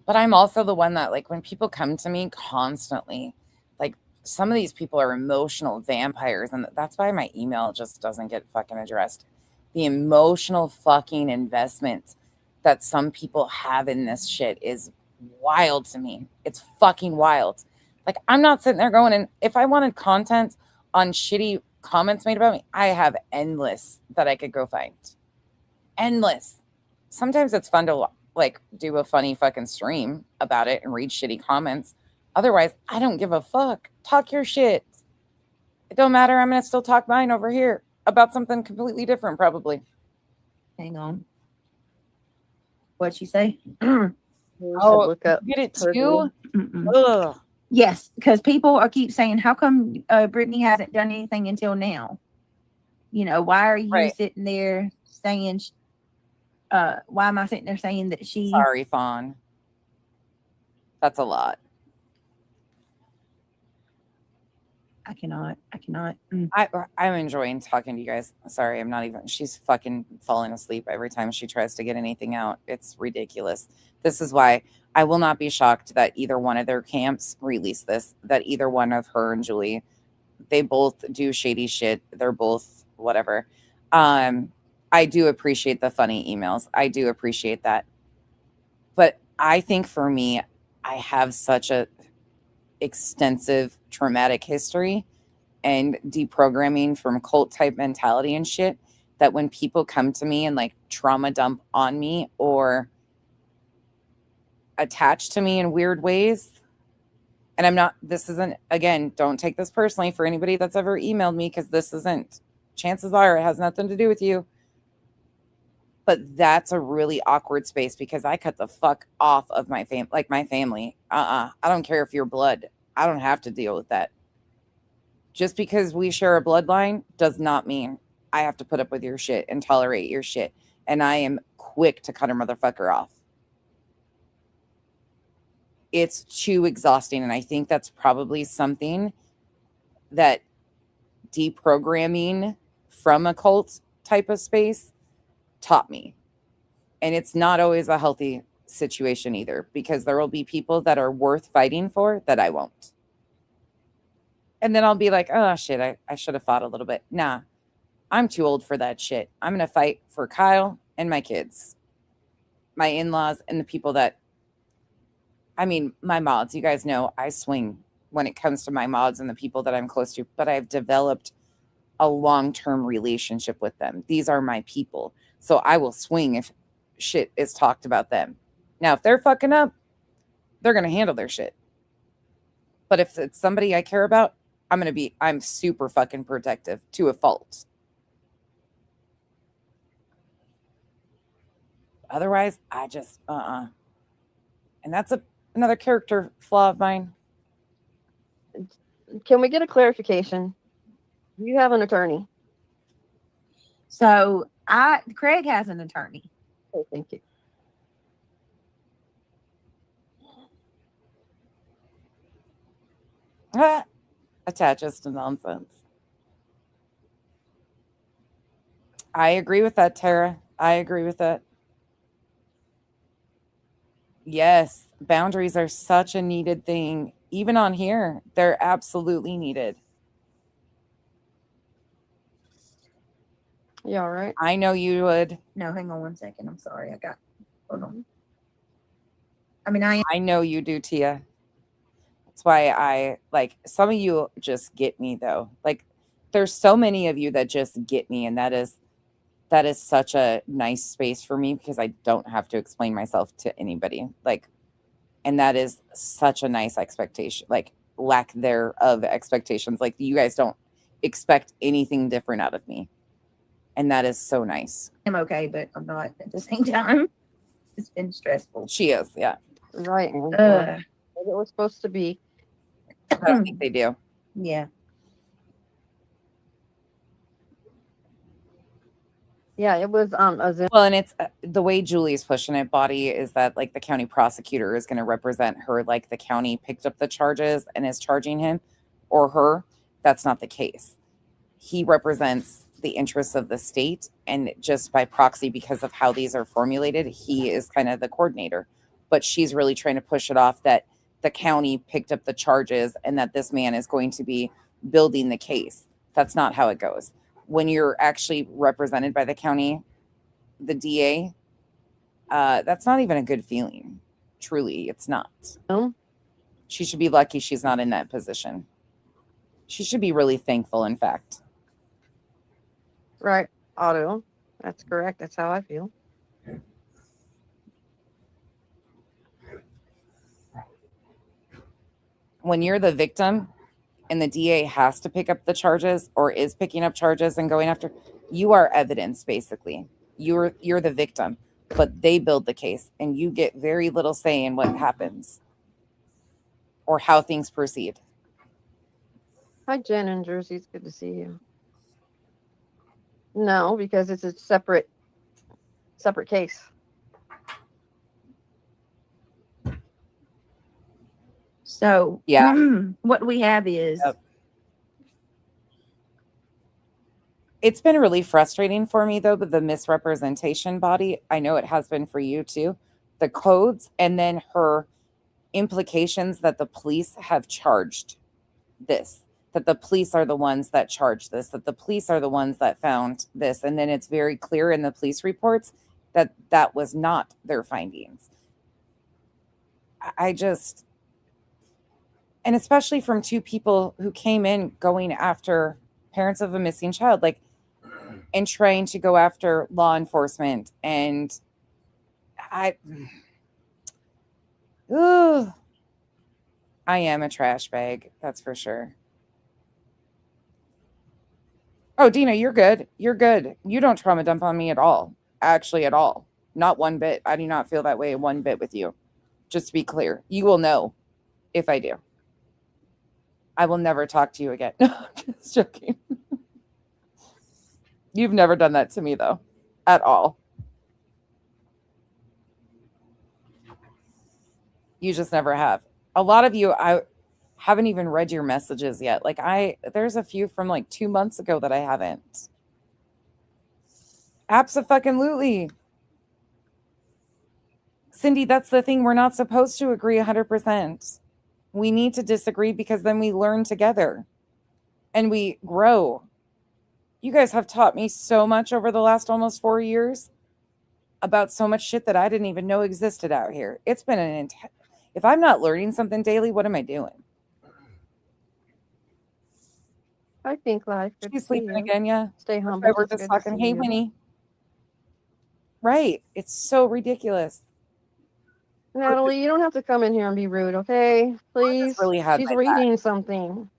But I'm also the one that, like, when people come to me constantly, like, some of these people are emotional vampires, and that's why my email just doesn't get fucking addressed. The emotional fucking investment that some people have in this shit is wild to me. It's fucking wild. Like, I'm not sitting there going, and if I wanted content on shitty comments made about me, I have endless that I could go find. Endless. Sometimes it's fun to like do a funny fucking stream about it and read shitty comments. Otherwise, I don't give a fuck. Talk your shit. It don't matter. I'm gonna still talk mine over here about something completely different, probably. Hang on. What'd she say? Oh, look up. Get it too? Ugh. Yes, because people keep saying, how come Brittany hasn't done anything until now? You know, why are you sitting there saying, why am I sitting there saying that she... Sorry, Fawn. That's a lot. I cannot. I'm enjoying talking to you guys. Sorry, I'm not even... She's fucking falling asleep every time she tries to get anything out. It's ridiculous. This is why I will not be shocked that either one of their camps release this, that either one of her and Julie, they both do shady shit. They're both whatever. I do appreciate the funny emails. I do appreciate that. But I think for me, I have such a extensive traumatic history and deprogramming from cult type mentality and shit that when people come to me and like trauma dump on me or attach to me in weird ways, and I'm not, this isn't, again, don't take this personally for anybody that's ever emailed me, because this isn't, chances are it has nothing to do with you. But that's a really awkward space because I cut the fuck off of my family. I don't care if you're blood. I don't have to deal with that. Just because we share a bloodline does not mean I have to put up with your shit and tolerate your shit. And I am quick to cut a motherfucker off. It's too exhausting. And I think that's probably something that deprogramming from a cult type of space taught me. And it's not always a healthy situation either, because there will be people that are worth fighting for that I won't. And then I'll be like, oh shit, I should have fought a little bit. Nah, I'm too old for that shit. I'm going to fight for Kyle and my kids, my in-laws, and the people that, I mean, my mods. You guys know I swing when it comes to my mods and the people that I'm close to, but I've developed a long-term relationship with them. These are my people. So I will swing if shit is talked about them. Now, if they're fucking up, they're going to handle their shit. But if it's somebody I care about, I'm super fucking protective to a fault. Otherwise, I just, And that's another character flaw of mine. Can we get a clarification? You have an attorney. So Craig has an attorney. Oh, thank you. Attaches to nonsense. I agree with that, Tara. I agree with that. Yes, boundaries are such a needed thing. Even on here, they're absolutely needed. You all right? I know you would. No, hang on 1 second. I'm sorry. Hold on. I know you do, Tia. That's why I like some of you just get me though. Like there's so many of you that just get me, and that is such a nice space for me because I don't have to explain myself to anybody. Like, and that is such a nice expectation, like lack thereof expectations. Like you guys don't expect anything different out of me. And that is so nice. I'm okay, but I'm not at the same time. It's been stressful. She is, yeah. Right. It was supposed to be. I don't think they do. Yeah. Yeah, it was a Zoom. Well, and it's the way Julie's pushing it, Body, is that like the county prosecutor is going to represent her, like the county picked up the charges and is charging him or her. That's not the case. He represents the interests of the state, and just by proxy, because of how these are formulated, he is kind of the coordinator. But she's really trying to push it off that the county picked up the charges and that this man is going to be building the case. That's not how it goes. When you're actually represented by the county, the DA, that's not even a good feeling. Truly, it's not. She should be lucky she's not in that position. She should be really thankful, in fact. Right, Otto. That's correct. That's how I feel. When you're the victim and the DA has to pick up the charges or is picking up charges and going after, you are evidence, basically. You're the victim, but they build the case and you get very little say in what happens or how things proceed. Hi, Jen in Jersey. It's good to see you. No, because it's a separate case. So yeah, what we have is it's been really frustrating for me though, but the misrepresentation, Body, I know it has been for you too. The codes and then her implications that the police have charged this, that the police are the ones that charged this, that the police are the ones that found this. And then it's very clear in the police reports that that was not their findings. And especially from two people who came in going after parents of a missing child, like, and trying to go after law enforcement. And I am a trash bag. That's for sure. Oh, Dina, you're good. You're good. You don't trauma dump on me at all. Actually, at all. Not one bit. I do not feel that way one bit with you. Just to be clear. You will know if I do. I will never talk to you again. No, I'm just joking. You've never done that to me, though. At all. You just never have. A lot of you, I haven't even read your messages yet. Like there's a few from like 2 months ago that I haven't. Abso-fucking-lutely. Cindy, that's the thing. We're not supposed to agree 100%. We need to disagree because then we learn together. and we grow. You guys have taught me so much over the last almost 4 years about so much shit that I didn't even know existed out here. It's been if I'm not learning something daily, what am I doing? I think life. Good She's to see sleeping you. again, yeah. Stay That's humble. why we're It's just good to talking, see hey, you. Winnie. Right. It's so ridiculous. Natalie, you don't have to come in here and be rude, okay? Please. really had She's my reading something.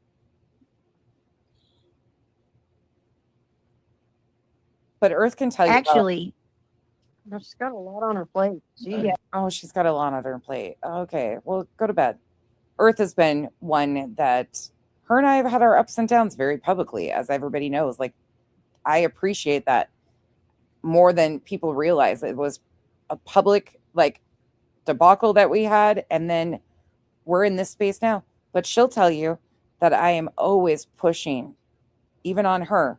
But Earth can tell you. Actually, She's got a lot on her plate. Gee. Oh, she's got a lot on her plate. Okay, well, go to bed. Earth has been one that her and I have had our ups and downs very publicly, as everybody knows. Like, I appreciate that more than people realize. It was a public, like, debacle that we had, and then we're in this space now. But she'll tell you that I am always pushing, even on her,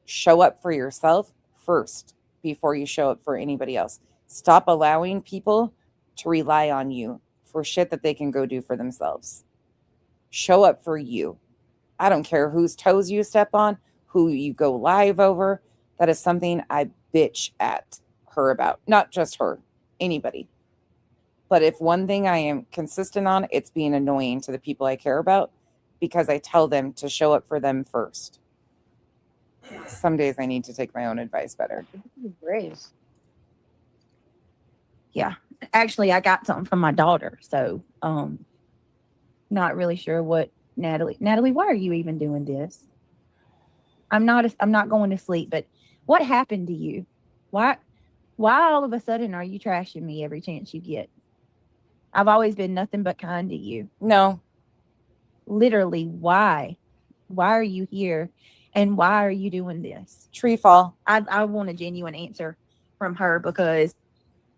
show up for yourself first before you show up for anybody else. Stop allowing people to rely on you for shit that they can go do for themselves. Show up for you. I don't care whose toes you step on, who you go live over. That is something I bitch at her about. Not just her, anybody. But if one thing I am consistent on, it's being annoying to the people I care about because I tell them to show up for them first. Some days I need to take my own advice better. Grace. yeah. Actually, I got something from my daughter, so not really sure what Natalie, why are you even doing this? I'm not going to sleep, but what happened to you? Why all of a sudden are you trashing me every chance you get? I've always been nothing but kind to you. No. Literally, why? Why are you here? And why are you doing this? Tree fall. I want a genuine answer from her because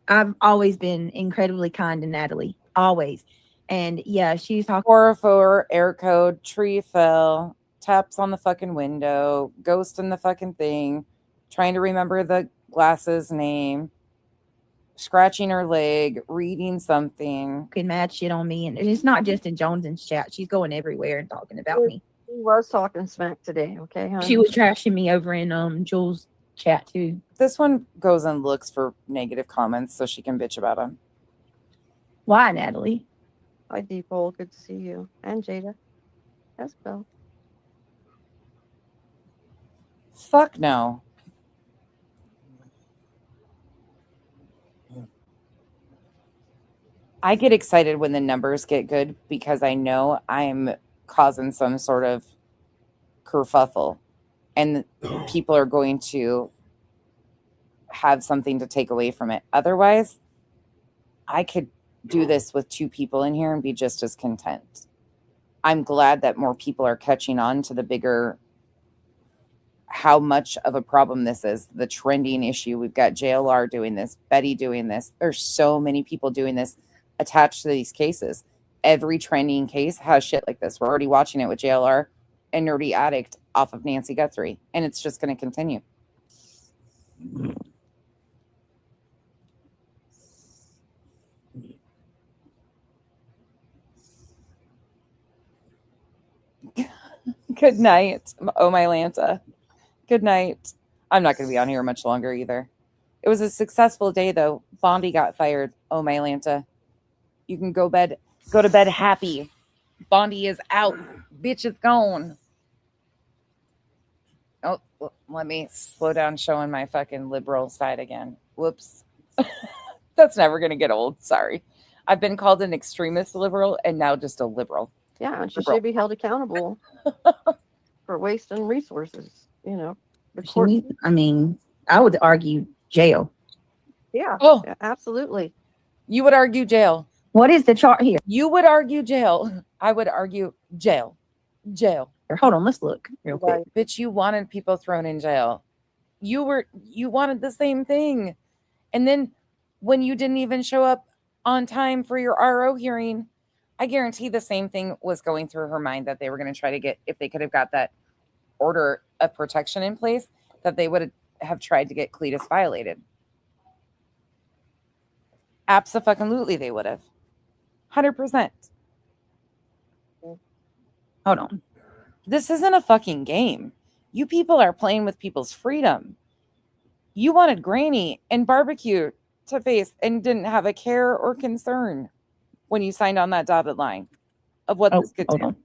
I've always been incredibly kind to Natalie. Always. And yeah, she's talking 404 air code, tree fell, taps on the fucking window, ghost in the fucking thing, trying to remember the glasses name, scratching her leg, reading something. can mad shit on me. And it's not just in Jones's chat. She's going everywhere and talking about me. She was talking smack today, okay, honey? She was trashing me over in Jules' chat too. This one goes and looks for negative comments so she can bitch about them. Why, Natalie? Hi, Deepole. Good to see you. And Jada. Yes, Bill. Fuck no. I get excited when the numbers get good because I know I'm causing some sort of kerfuffle and people are going to have something to take away from it. Otherwise, I could do this with 2 people in here and be just as content. I'm glad that more people are catching on to the bigger, how much of a problem this is, the trending issue. We've got JLR doing this, Betty doing this. There's so many people doing this attached to these cases. Every trending case has shit like this. We're already watching it with JLR and Nerdy Addict off of Nancy Guthrie, and it's just going to continue. Good night. Oh, my Lanta. Good night. I'm not going to be on here much longer either. It was a successful day, though. Bondi got fired. Oh, my Lanta. You can go to bed happy. Bondi is out. Bitch is gone. Oh, let me slow down showing my fucking liberal side again. Whoops. That's never going to get old. Sorry. I've been called an extremist liberal and now just a liberal. Yeah, and she should be held accountable for wasting resources, you know. I would argue jail. Yeah. Oh, yeah, absolutely. You would argue jail. What is the chart here? You would argue jail. I would argue jail. Jail. Hold on, let's look real quick. Bitch, you wanted people thrown in jail. You wanted the same thing. And then when you didn't even show up on time for your RO hearing, I guarantee the same thing was going through her mind, that they were going to try to get, if they could have got that order of protection in place, that they would have tried to get Cletus violated. Abso-fucking-lutely they would have. 100%. Hold on. This isn't a fucking game. You people are playing with people's freedom. You wanted Granny and barbecue to face and didn't have a care or concern when you signed on that dotted line of what this could do. On.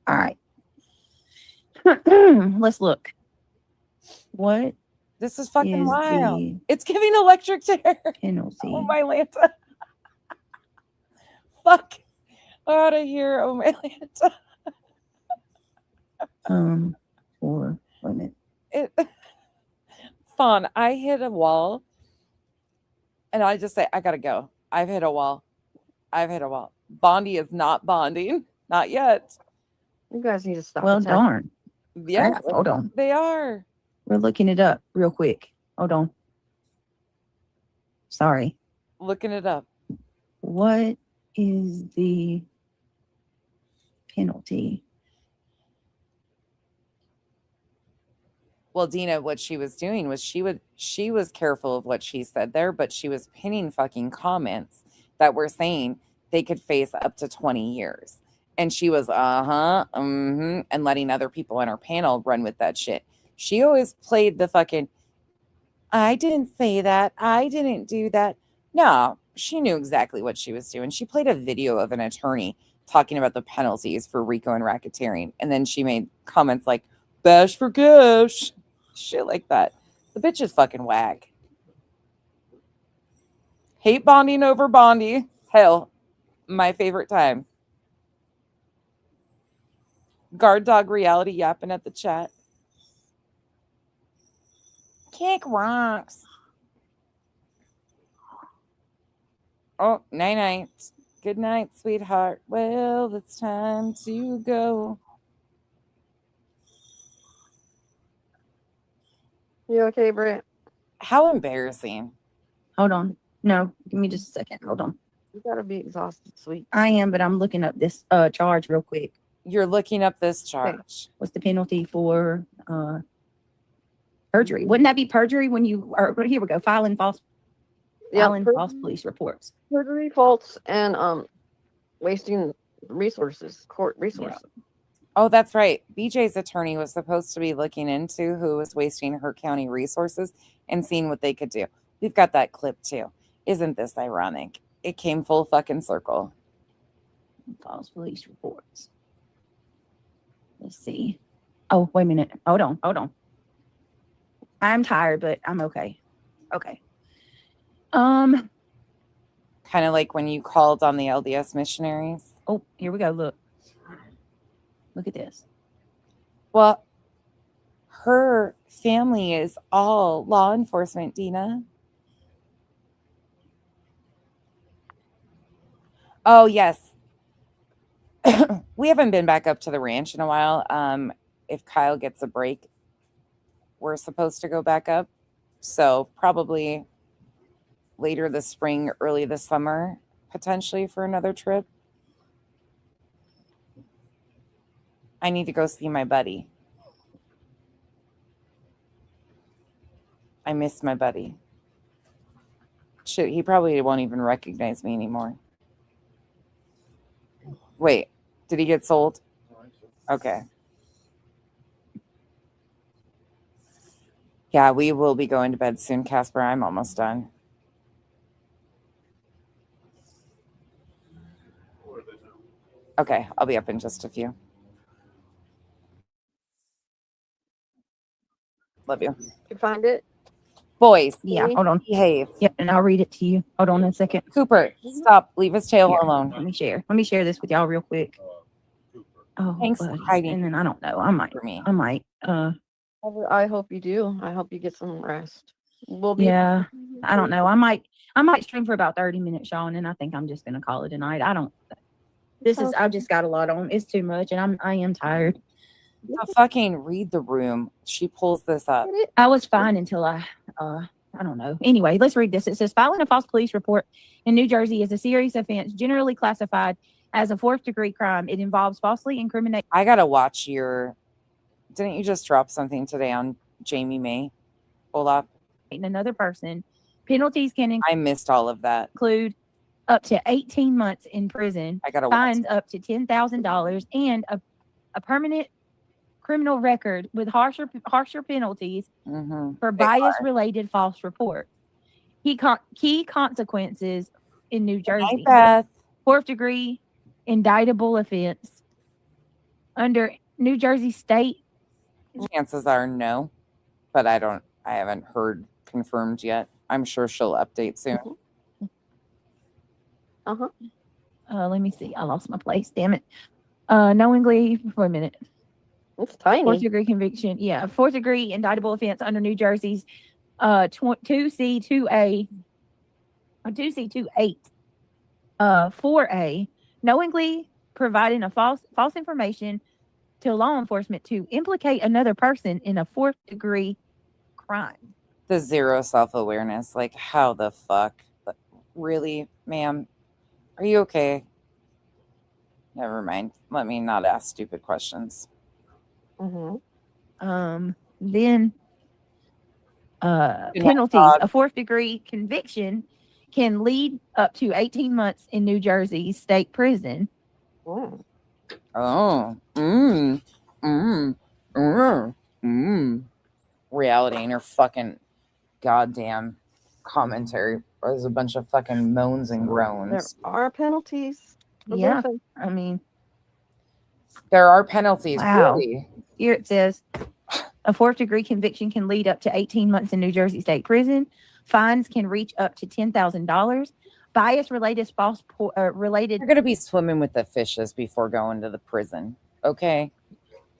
All right. Let's look. What? This is fucking wild. It's giving electric chair. Penalty. Oh my Lanta. Fuck out of here. Oh my Lanta. For women. Fawn, I hit a wall. And I just say, I gotta go. I've hit a wall. Bondi is not bonding. Not yet. You guys need to stop. Well, darn. Yeah. Crap. Hold on. They are. We're looking it up real quick. Hold on. Sorry. Looking it up. What is the penalty? Well, Dina, what she was doing was she was careful of what she said there, but she was pinning fucking comments that were saying they could face up to 20 years. And she was, and letting other people on her panel run with that shit. She always played the fucking, I didn't say that. I didn't do that. No, she knew exactly what she was doing. She played a video of an attorney talking about the penalties for RICO and racketeering. And then she made comments like, bash for cash. Shit like that. The bitch is fucking whack. Hate bonding over Bondi. Hell, my favorite time. Guard dog reality yapping at the chat. Kick rocks. Oh, night. Good night, sweetheart. Well, it's time to go. You okay, Brent? How embarrassing. Hold on. No, give me just a second. Hold on. You gotta be exhausted, sweet. I am, but I'm looking up this charge real quick. You're looking up this charge. What's the penalty for perjury? Wouldn't that be perjury when you are, here we go, filing false police reports? Perjury, faults, and wasting resources, court resources. Yeah. Oh, that's right. BJ's attorney was supposed to be looking into who was wasting her county resources and seeing what they could do. We've got that clip too. Isn't this ironic? It came full fucking circle. False police reports. Let's see. Oh, wait a minute. Hold on. I'm tired, but I'm okay. Okay. Kind of like when you called on the LDS missionaries. Oh, here we go. Look at this. Well, her family is all law enforcement, Dina. Oh, yes. We haven't been back up to the ranch in a while. If Kyle gets a break, we're supposed to go back up. So probably later this spring, early this summer, potentially for another trip. I need to go see my buddy. I miss my buddy. Shit, he probably won't even recognize me anymore. Wait, did he get sold? Okay. Yeah, we will be going to bed soon, Casper. I'm almost done. Okay, I'll be up in just a few. Love you. You find it? Boys. Yeah, hold on. Behave. Yep, and I'll read it to you. Hold on a second. Cooper, stop. Leave his tail Here, alone. Let me share this with y'all real quick. Oh, Thanks for hiding. And then I don't know. I might. I hope you do. I hope you get some rest. We'll be. Yeah, I don't know. I might stream for about 30 minutes, y'all, and then I think I'm just gonna call it a night. I've just got a lot on. It's too much, and I am tired. Fucking read the room. She pulls this up. I was fine until I don't know. Anyway, let's read this. It says filing a false police report in New Jersey is a serious offense generally classified as a 4th-degree crime. It involves falsely incriminating. I gotta watch your. Didn't you just drop something today on Jamie May? Olaf? Another person. Penalties can I missed all of that. Include up to 18 months in prison. I gotta fines up to $10,000 and a permanent criminal record with harsher penalties for bias-related false report. Key consequences in New Jersey: fourth degree indictable offense under New Jersey state. Chances are no, but I haven't heard confirmed yet. I'm sure she'll update soon. Let me see. I lost my place. Damn it. Knowingly, for a minute. It's tiny. Fourth degree conviction. Yeah. Fourth degree indictable offense under New Jersey's 2C28. 4A. Knowingly providing a false information to law enforcement to implicate another person in a fourth degree crime. The zero self-awareness. Like, how the fuck? Really, ma'am? Are you okay? Never mind. Let me not ask stupid questions. Then penalties. A fourth degree conviction can lead up to 18 months in New Jersey state prison. Reality ain't her fucking goddamn commentary. There's a bunch of fucking moans and groans. There are penalties. Yeah, I mean, there are penalties. Wow. Really? Here it says a fourth degree conviction can lead up to 18 months in New Jersey state prison. Fines can reach up to $10,000. Bias related related. You're going to be swimming with the fishes before going to the prison. Okay.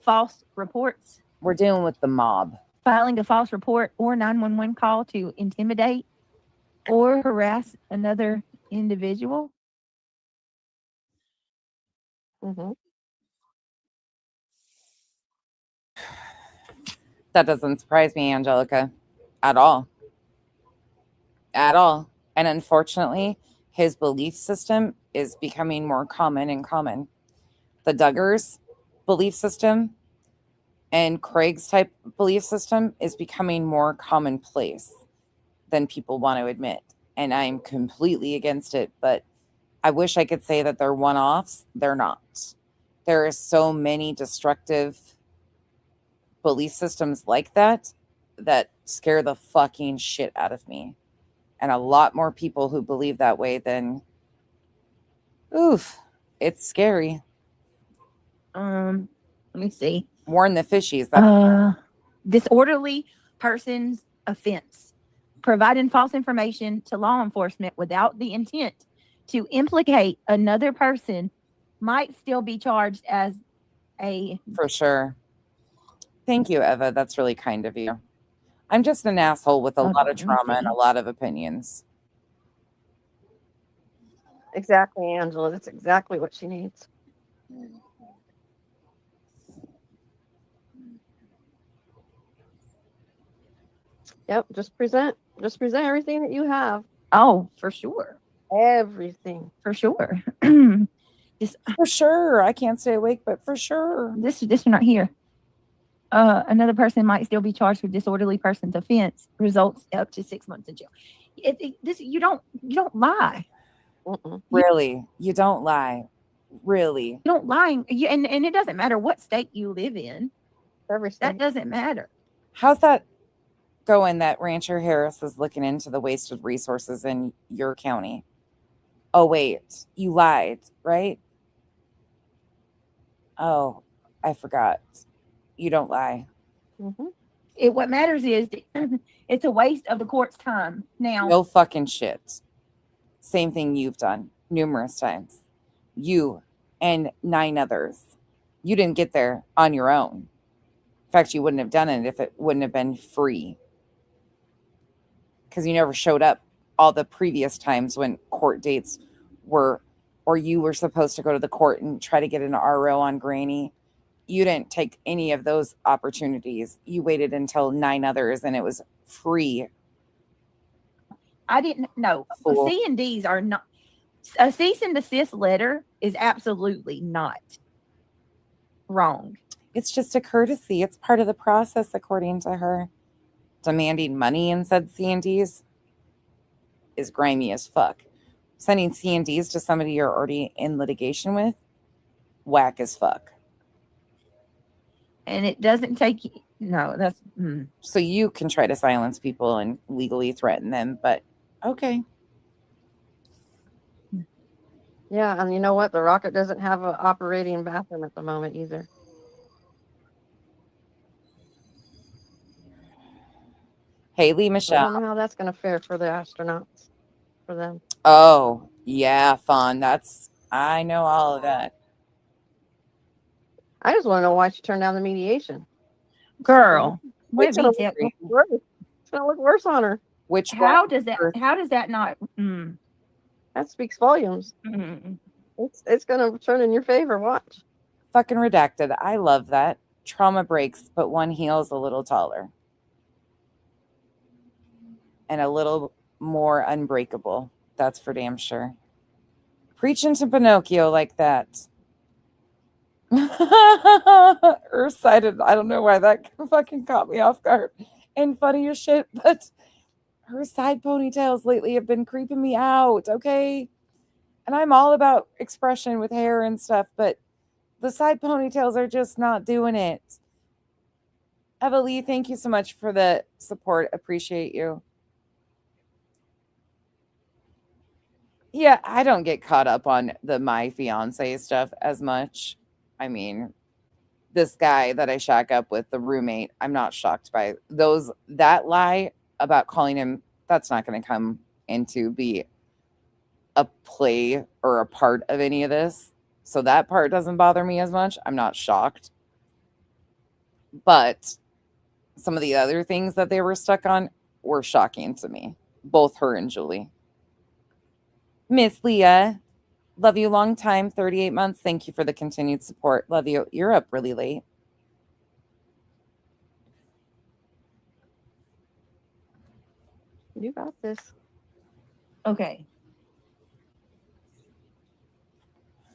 False reports. We're dealing with the mob. Filing a false report or 911 call to intimidate or harass another individual. That doesn't surprise me, Angelica, at all. At all. And unfortunately, his belief system is becoming more common and common. The Duggars' belief system and Craig's type belief system is becoming more commonplace than people want to admit. And I'm completely against it, but I wish I could say that they're one-offs. They're not. There are so many destructive belief systems like that scare the fucking shit out of me. And a lot more people who believe that way than, it's scary. Let me see. Warn the fishies. Disorderly person's offense. Providing false information to law enforcement without the intent to implicate another person might still be charged as a... For sure. Thank you, Eva. That's really kind of you. I'm just an asshole with a lot of trauma and a lot of opinions. Exactly, Angela. That's exactly what she needs. Yep, just present everything that you have. Oh, for sure. Everything. For sure. For sure. I can't stay awake, but for sure. This is not here. Another person might still be charged with disorderly person's offense, results up to 6 months in jail. You don't lie. Really, you don't lie. Really, you don't lie, and it doesn't matter what state you live in. Every state. That doesn't matter. How's that going? That Rancher Harris is looking into the wasted resources in your county. Oh wait, you lied, right? Oh, I forgot. You don't lie. What matters is it's a waste of the court's time. Now, no fucking shit. Same thing you've done numerous times. You and 9 others. You didn't get there on your own. In fact, you wouldn't have done it if it wouldn't have been free. Because you never showed up all the previous times when court dates were, or you were supposed to go to the court and try to get an RO on Granny. You didn't take any of those opportunities. You waited until 9 others and it was free. I didn't know. C&Ds are not. A cease and desist letter is absolutely not wrong. It's just a courtesy. It's part of the process, according to her. Demanding money in said C&Ds is grimy as fuck. Sending C&Ds to somebody you're already in litigation with, whack as fuck. And it doesn't take you. No, that's So you can try to silence people and legally threaten them, but okay. Yeah, and you know what? The Rocket doesn't have an operating bathroom at the moment either. Haley I Michelle. don't know how that's going to fare for the astronauts, for them. Oh, yeah, fun. I know all of that. I just want to know why she turned down the mediation. girl. Wait It's till going to look worse on her. Which How one? does that not? That speaks volumes. It's going to turn in your favor. Watch. Fucking redacted. I love that. Trauma breaks, but one heals a little taller. And a little more unbreakable. That's for damn sure. Preaching to Pinocchio like that. Earth-sided. I don't know why that fucking caught me off guard. And funny as shit, but her side ponytails lately have been creeping me out, okay? And I'm all about expression with hair and stuff, but the side ponytails are just not doing it. Eva Lee, thank you so much for the support. Appreciate you. Yeah, I don't get caught up on the my fiance stuff as much. I mean, this guy that I shack up with, the roommate, I'm not shocked by that lie about calling him. That's not going to come into be a play or a part of any of this. So that part doesn't bother me as much. I'm not shocked. But some of the other things that they were stuck on were shocking to me. Both her and Julie. Miss Leah, love you long time, 38 months. Thank you for the continued support. Love you. You're up really late. You got this. Okay.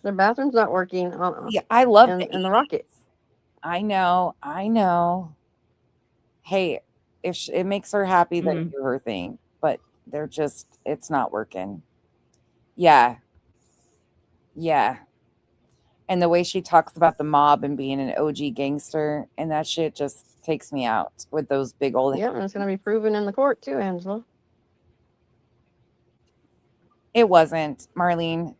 The bathroom's not working. Yeah, I love in the Rocket. I know. Hey, if it makes her happy, then do her thing. But it's not working. Yeah. And the way she talks about the mob and being an OG gangster and that shit just takes me out with those big old. Yeah, and it's going to be proven in the court too, Angela. It wasn't, Marlene.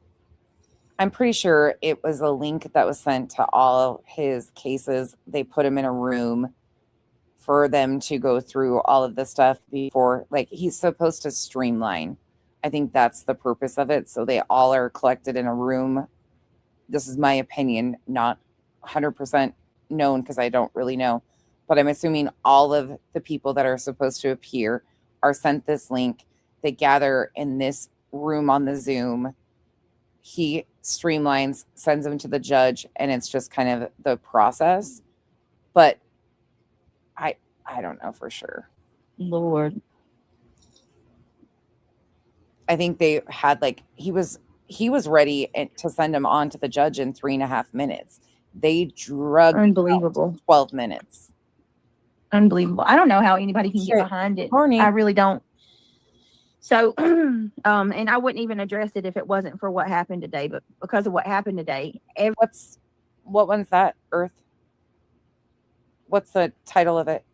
I'm pretty sure it was a link that was sent to all his cases. They put him in a room for them to go through all of the stuff before, like, he's supposed to streamline. I think that's the purpose of it. So they all are collected in a room. This is my opinion, not 100% known because I don't really know. But I'm assuming all of the people that are supposed to appear are sent this link. They gather in this room on the Zoom. He streamlines, sends them to the judge, and it's just kind of the process. But I don't know for sure. Lord. I think they had he was ready to send him on to the judge in 3.5 minutes. They drugged unbelievable 12 minutes. Unbelievable. I don't know how anybody can get behind it. I really don't. So, and I wouldn't even address it if it wasn't for what happened today, but because of what happened today. What one's that, Earth? What's the title of it?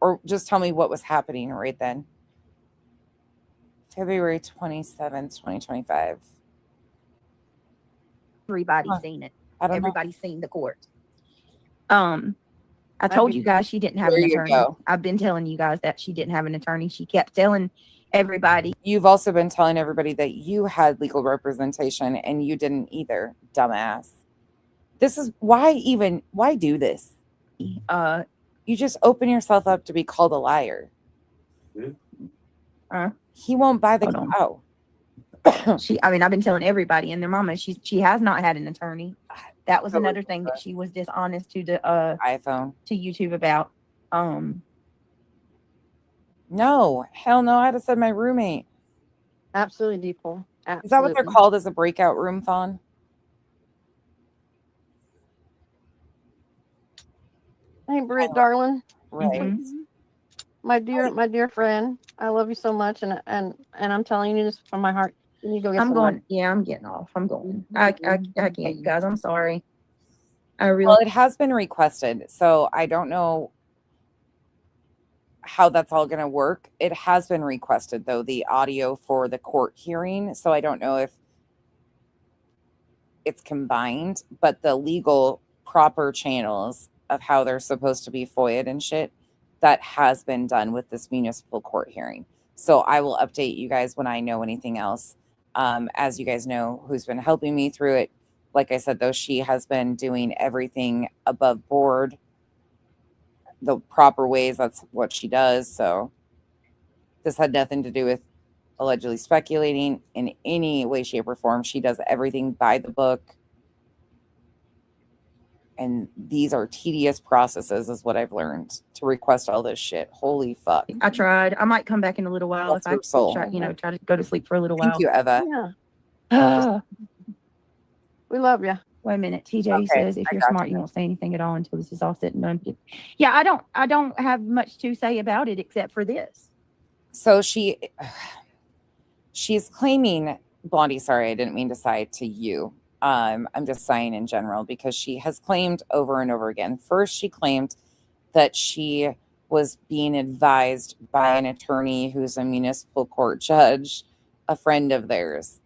Or just tell me what was happening right then. February 27th, 2025. Everybody's seen it. Everybody's seen the court. I That'd told be- you guys she didn't have There an you attorney. go. I've been telling you guys that she didn't have an attorney. She kept telling everybody. You've also been telling everybody that you had legal representation and you didn't either, dumbass. This is why do this? You just open yourself up to be called a liar. He won't buy the cow. I've been telling everybody and their mama, she has not had an attorney. That was another thing that she was dishonest to the iPhone, to YouTube about. No, hell no. I had to send my roommate. Absolutely, people. Is that what they're called as a breakout room, Fawn? Hey, Britt, darling. Right. My dear friend, I love you so much, and I'm telling you this from my heart. You need to go get I'm some going. lunch. Yeah, I'm getting off. I'm going. I can't, you guys. I'm sorry. Well, it has been requested, so I don't know how that's all going to work. It has been requested, though, the audio for the court hearing, so I don't know if it's combined, but the legal proper channels of how they're supposed to be FOIA'd and shit, that has been done with this municipal court hearing. So I will update you guys when I know anything else. As you guys know, who's been helping me through it, like I said, though, she has been doing everything above board, the proper ways. That's what she does. So this had nothing to do with allegedly speculating in any way, shape, or form. She does everything by the book. And these are tedious processes, is what I've learned, to request all this shit. Holy fuck. I tried. I might come back in a little while if I try to go to sleep for a little while. Thank you, Eva. Yeah. We love you. Wait a minute. TJ says, if you're smart, you won't say anything at all until this is all said and done. Yeah, I don't have much to say about it except for this. So she's claiming, Blondie, sorry, I didn't mean to side to you. I'm just saying in general, because she has claimed over and over again. First, she claimed that she was being advised by an attorney who's a municipal court judge, a friend of theirs.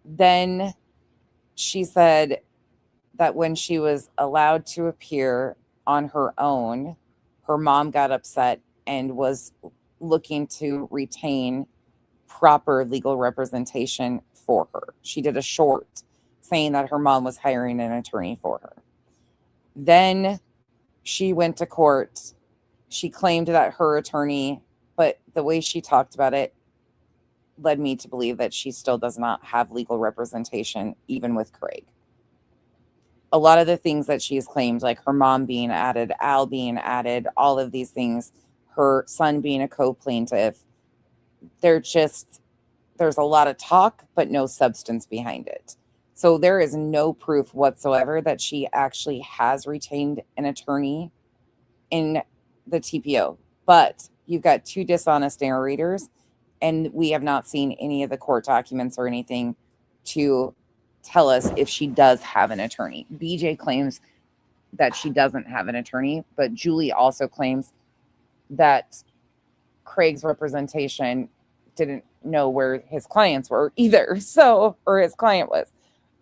Then she said that when she was allowed to appear on her own, her mom got upset and was looking to retain proper legal representation for her. She did a short saying that her mom was hiring an attorney for her. Then she went to court. She claimed that her attorney, but the way she talked about it led me to believe that she still does not have legal representation, even with Craig. A lot of the things that she's claimed, like her mom being added, Al being added, all of these things, her son being a co-plaintiff, there's a lot of talk, but no substance behind it. So there is no proof whatsoever that she actually has retained an attorney in the TPO. But you've got two dishonest narrators, and we have not seen any of the court documents or anything to tell us if she does have an attorney. BJ claims that she doesn't have an attorney, but Julie also claims that Craig's representation didn't know where his clients were either. Or his client was.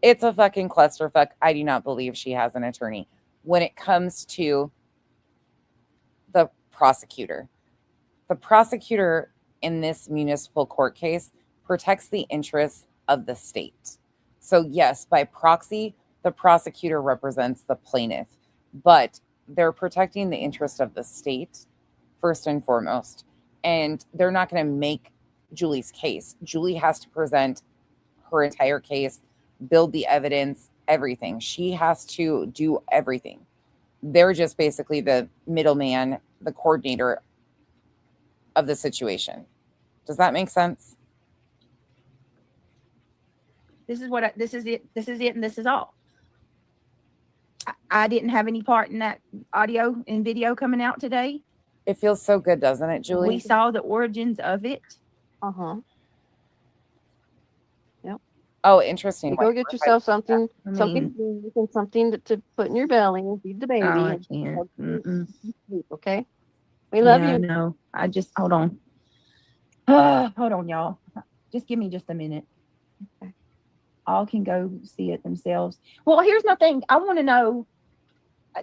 It's a fucking clusterfuck. I do not believe she has an attorney. When it comes to the prosecutor in this municipal court case protects the interests of the state. So yes, by proxy, the prosecutor represents the plaintiff, but they're protecting the interest of the state first and foremost. And they're not going to make Julie's case. Julie has to present her entire case, build the evidence, everything. She has to do everything. They're just basically the middleman, the coordinator of the situation. Does that make sense? This is it. This is it. And this is all. I didn't have any part in that audio and video coming out today. It feels so good, doesn't it, Julie? We saw the origins of it. Yep. Oh, interesting. Go get yourself something to put in your belly and feed the baby. Oh, I can't. Okay. We love you. No, I just hold on. Hold on, y'all. Just give me just a minute. Okay. All can go see it themselves. Well, here's my thing. I want to know.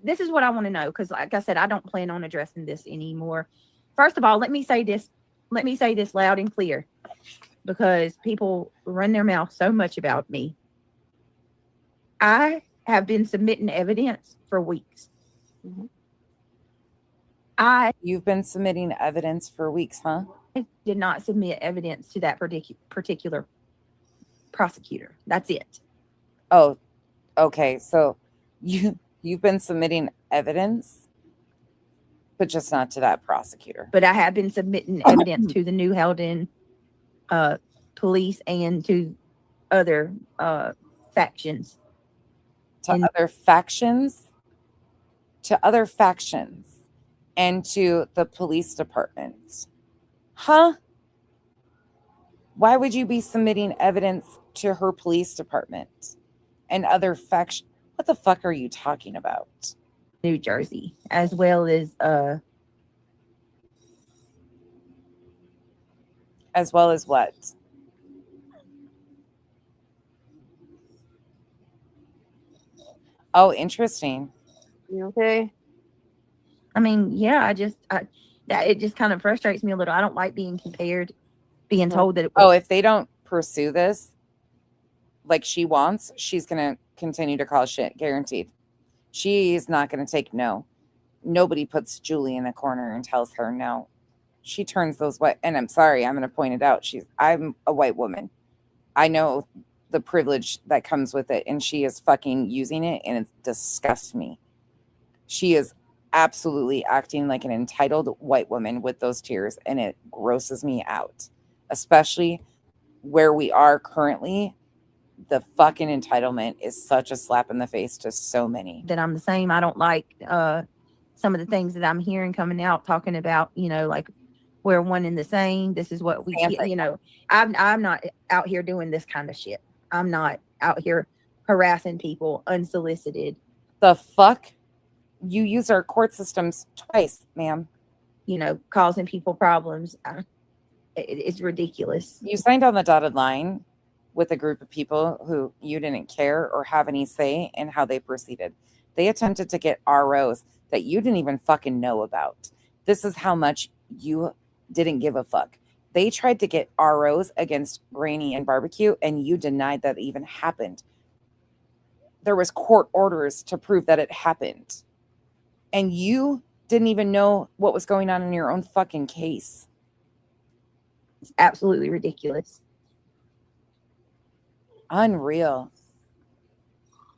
This is what I want to know, because like I said, I don't plan on addressing this anymore. First of all, let me say this loud and clear, because people run their mouth so much about me. I have been submitting evidence for weeks. Mm-hmm. You've been submitting evidence for weeks, huh? I did not submit evidence to that particular prosecutor. That's it. Oh, okay. So you've been submitting evidence, but just not to that prosecutor. But I have been submitting evidence to the New Helden police and to other factions. Other factions? To other factions. And to the police department. Huh? Why would you be submitting evidence to her police department and other factions? What the fuck are you talking about? New Jersey, as well as what? Oh, interesting. You okay? I mean, yeah, that it just kind of frustrates me a little. I don't like being compared, being told that. If they don't pursue this like she wants, she's gonna continue to call shit, guaranteed. She's not gonna take no. Nobody puts Julie in a corner and tells her no. She turns those white, and I'm sorry, I'm gonna point it out. I'm a white woman. I know the privilege that comes with it, and she is fucking using it, and it disgusts me. She is absolutely acting like an entitled white woman with those tears, and it grosses me out, especially where we are currently. The fucking entitlement is such a slap in the face to so many. That I'm the same. I don't like some of the things that I'm hearing coming out talking about, like we're one and the same. This is what we, I'm not out here doing this kind of shit. I'm not out here harassing people unsolicited. The fuck? You use our court systems twice, ma'am. Causing people problems. It's ridiculous. You signed on the dotted line with a group of people who you didn't care or have any say in how they proceeded. They attempted to get ROs that you didn't even fucking know about. This is how much you didn't give a fuck. They tried to get ROs against Rainey and Barbecue, and you denied that even happened. There was court orders to prove that it happened. And you didn't even know what was going on in your own fucking case. It's absolutely ridiculous. Unreal.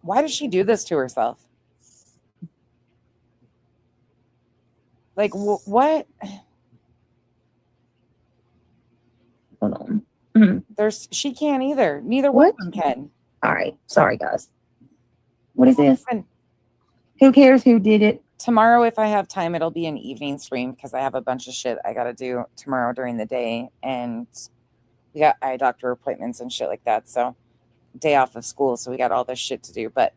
Why does she do this to herself? Like, what? Hold on. Mm-hmm. She can't either. Neither one of them can. All right. Sorry, guys. What is this? Who cares who did it? Tomorrow, if I have time, it'll be an evening stream because I have a bunch of shit I got to do tomorrow during the day. And we got eye doctor appointments and shit like that. So day off of school. So we got all this shit to do. But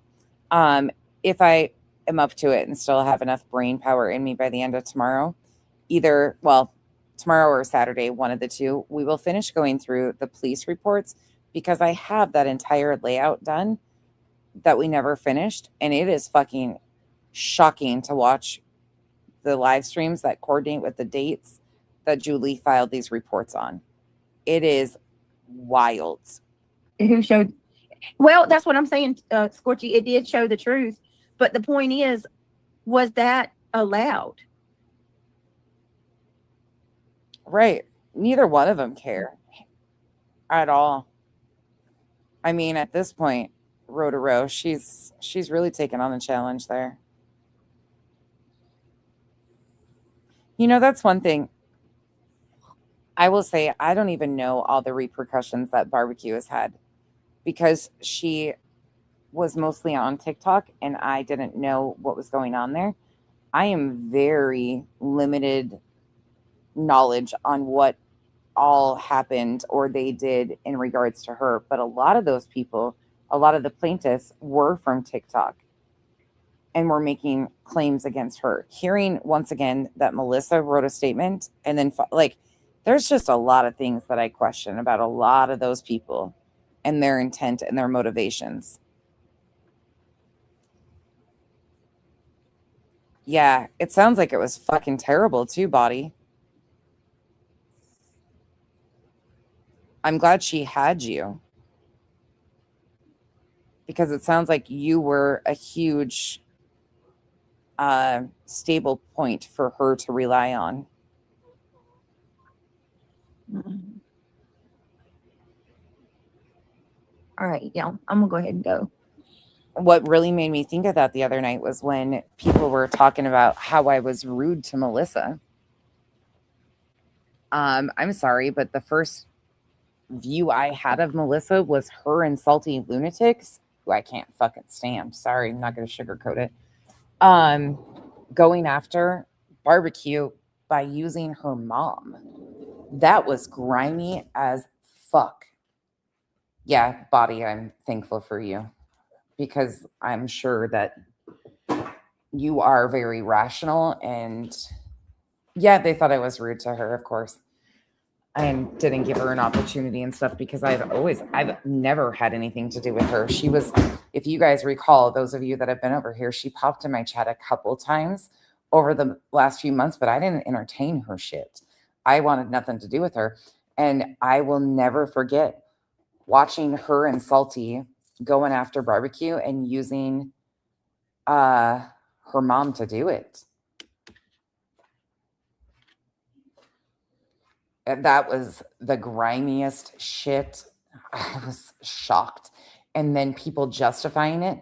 if I am up to it and still have enough brain power in me by the end of tomorrow, tomorrow or Saturday, one of the two, we will finish going through the police reports because I have that entire layout done that we never finished. And it is fucking shocking to watch the live streams that coordinate with the dates that Julie filed these reports on. It is wild. Who showed? Well, that's what I'm saying, Scorchy. It did show the truth. But the point is, was that allowed? Right. Neither one of them care at all. I mean, at this point, row to row, she's really taken on the challenge there. That's one thing I will say. I don't even know all the repercussions that Barbecue has had because she was mostly on TikTok and I didn't know what was going on there. I am very limited knowledge on what all happened or they did in regards to her. But a lot of those people, a lot of the plaintiffs were from TikTok and were making claims against her. Hearing once again that Melissa wrote a statement and then there's just a lot of things that I question about a lot of those people and their intent and their motivations. Yeah, it sounds like it was fucking terrible too, Body. I'm glad she had you because it sounds like you were a huge stable point for her to rely on. All right, yeah, I'm gonna go ahead and go. What really made me think of that the other night was when people were talking about how I was rude to Melissa. I'm sorry, but the first view I had of Melissa was her insulting lunatics, who I can't fucking stand. Sorry, I'm not going to sugarcoat it. Going after Barbecue by using her mom. That was grimy as fuck. Yeah, Body, I'm thankful for you because I'm sure that you are very rational. And yeah, they thought I was rude to her, of course. And didn't give her an opportunity and stuff because I've never had anything to do with her. She was, if you guys recall, those of you that have been over here, she popped in my chat a couple times over the last few months, but I didn't entertain her shit. I wanted nothing to do with her. And I will never forget watching her and Salty going after barbecue and using her mom to do it. And that was the grimiest shit. I was shocked. And then people justifying it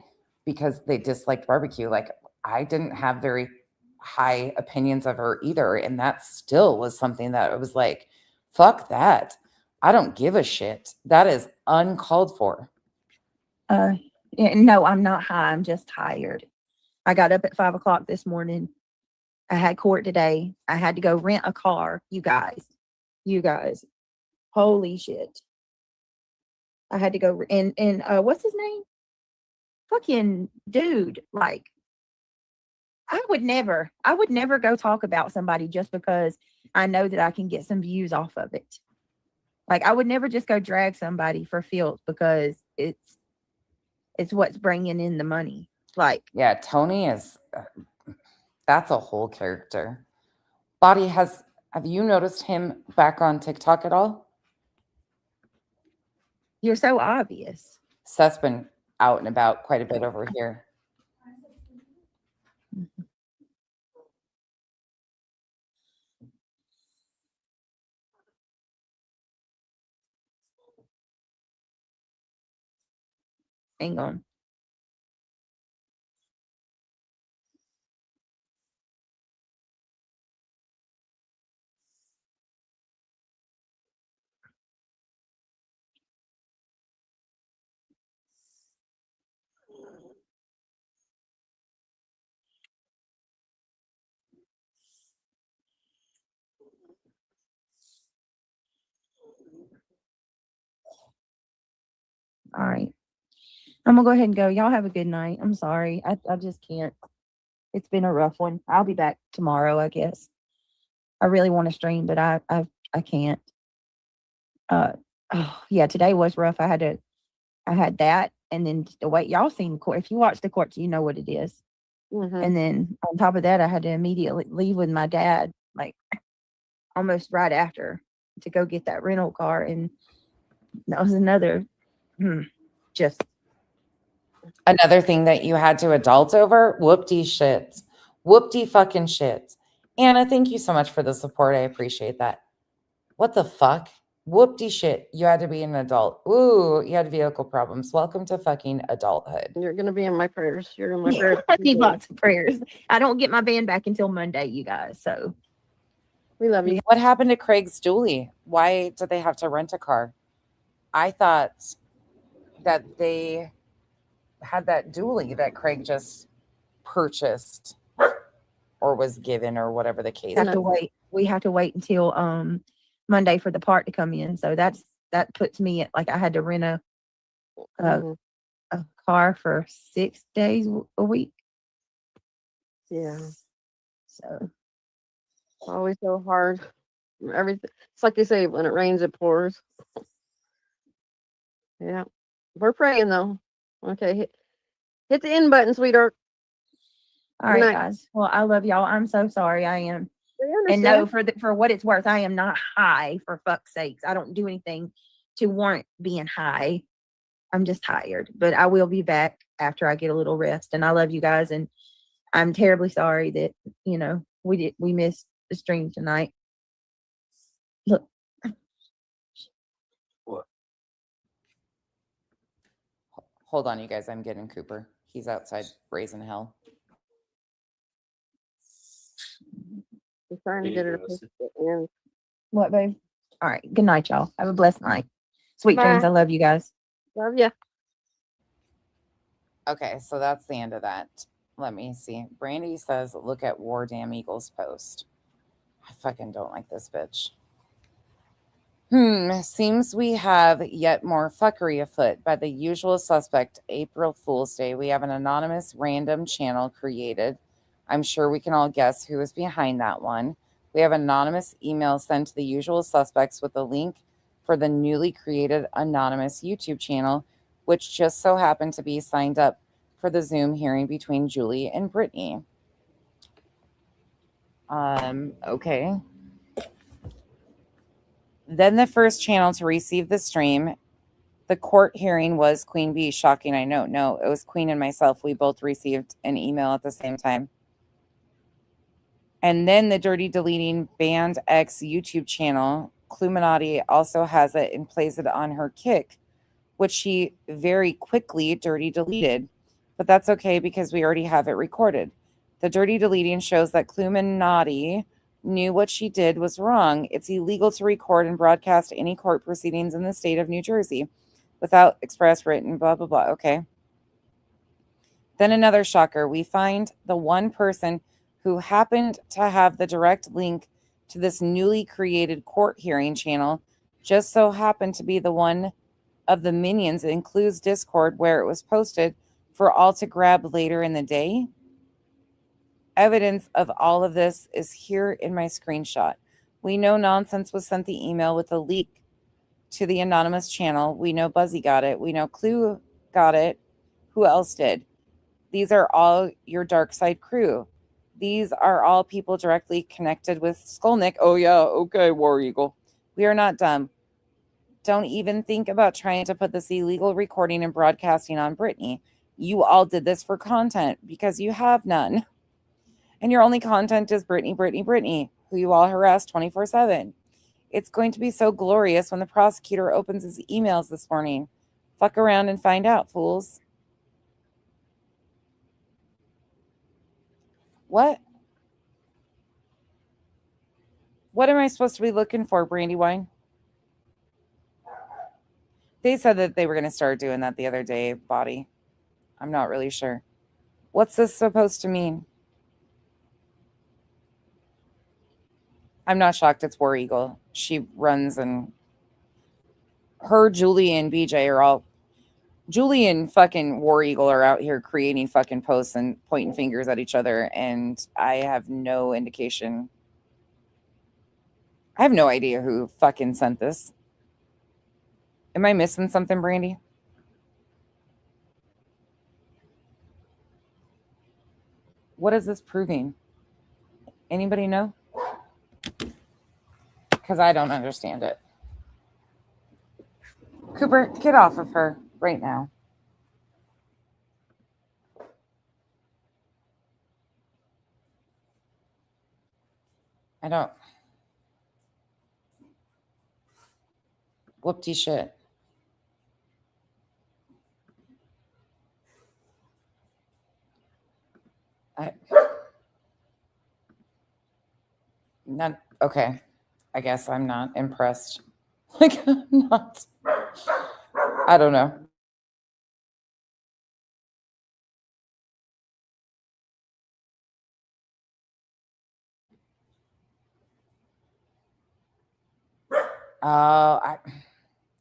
because they disliked barbecue. Like, I didn't have very high opinions of her either. And that still was something that I was like, fuck that. I don't give a shit. That is uncalled for. No, I'm not high. I'm just tired. I got up at 5 o'clock this morning. I had court today. I had to go rent a car. You guys, holy shit. I had to go and what's his name? Fucking dude. Like, I would never go talk about somebody just because I know that I can get some views off of it. Like, I would never just go drag somebody for filth because it's what's bringing in the money. Like, yeah, Tony is, that's a whole character. Body have you noticed him back on TikTok at all? You're so obvious. Seth's been out and about quite a bit over here. Hang on. All right. I'm gonna go ahead and go. Y'all have a good night. I'm sorry. I just can't. It's been a rough one. I'll be back tomorrow, I guess. I really want to stream, but I can't. Yeah, today was rough. I had that, and then the way y'all seen the court. If you watch the courts, you know what it is. Mm-hmm. And then on top of that, I had to immediately leave with my dad, like almost right after, to go get that rental car, and that was another just another thing that you had to adult over. Whoop-de shit. Whoop-de fucking shit. Anna, thank you so much for the support. I appreciate that. What the fuck? Whoop-de shit. You had to be an adult. Ooh, you had vehicle problems. Welcome to fucking adulthood. You're going to be in my prayers. You're in my prayers. I need lots of prayers. I don't get my van back until Monday, you guys. So we love you. What happened to Craig's dually? Why did they have to rent a car? I thought that they had that dually that Craig just purchased or was given or whatever the case. We have to wait until Monday for the part to come in. So that puts me at, like, I had to rent a car for 6 days a week. Yeah. So always so hard. Everything. It's like they say, when it rains, it pours. Yeah. We're praying though. Okay. Hit the end button, sweetheart. All right, guys. Well, I love y'all. I'm so sorry. I am. And no, for what it's worth, I am not high, for fuck's sakes. I don't do anything to warrant being high. I'm just tired, but I will be back after I get a little rest. And I love you guys. And I'm terribly sorry that, we missed the stream tonight. Look. What? Hold on, you guys. I'm getting Cooper. He's outside raising hell. I'm trying to get her in. What, babe? All right. Good night, y'all. Have a blessed night. Sweet dreams. I love you guys. Love ya. Okay, so that's the end of that. Let me see. Brandy says, look at War Damn Eagles post. I fucking don't like this bitch. Seems we have yet more fuckery afoot. By the usual suspect, April Fool's Day, we have an anonymous random channel created. I'm sure we can all guess who is behind that one. We have anonymous email sent to the usual suspects with a link for the newly created anonymous YouTube channel, which just so happened to be signed up for the Zoom hearing between Julie and Brittany. Okay. Then the first channel to receive the stream, the court hearing, was Queen Bee. Shocking, I know. No, it was Queen and myself. We both received an email at the same time. And then the Dirty Deleting Band X YouTube channel, Cluminati also has it and plays it on her Kick, which she very quickly dirty deleted. But that's okay because we already have it recorded. The dirty deleting shows that Cluminati knew what she did was wrong. It's illegal to record and broadcast any court proceedings in the state of New Jersey without express written, blah, blah, blah. Okay. Then another shocker. We find the one person who happened to have the direct link to this newly created court hearing channel just so happened to be the one of the minions that includes Discord where it was posted for all to grab later in the day. Evidence of all of this is here in my screenshot. We know Nonsense was sent the email with a link to the anonymous channel. We know Buzzy got it. We know Clue got it. Who else did? These are all your dark side crew. These are all people directly connected with Skolnick. Oh, yeah. Okay, War Eagle. We are not dumb. Don't even think about trying to put this illegal recording and broadcasting on Brittany. You all did this for content because you have none. And your only content is Brittany, Brittany, Brittany, who you all harass 24/7. It's going to be so glorious when the prosecutor opens his emails this morning. Fuck around and find out, fools. What? What am I supposed to be looking for, Brandywine? They said that they were going to start doing that the other day, Body. I'm not really sure. What's this supposed to mean? I'm not shocked it's War Eagle. She runs and her, Julie, and BJ are all... Julie and fucking War Eagle are out here creating fucking posts and pointing fingers at each other, and I have no indication. I have no idea who fucking sent this. Am I missing something, Brandy? What is this proving? Anybody know? Because I don't understand it. Cooper, get off of her right now. I don't. Whoopty shit. Not okay. I guess I'm not impressed. Like, I'm not. I don't know.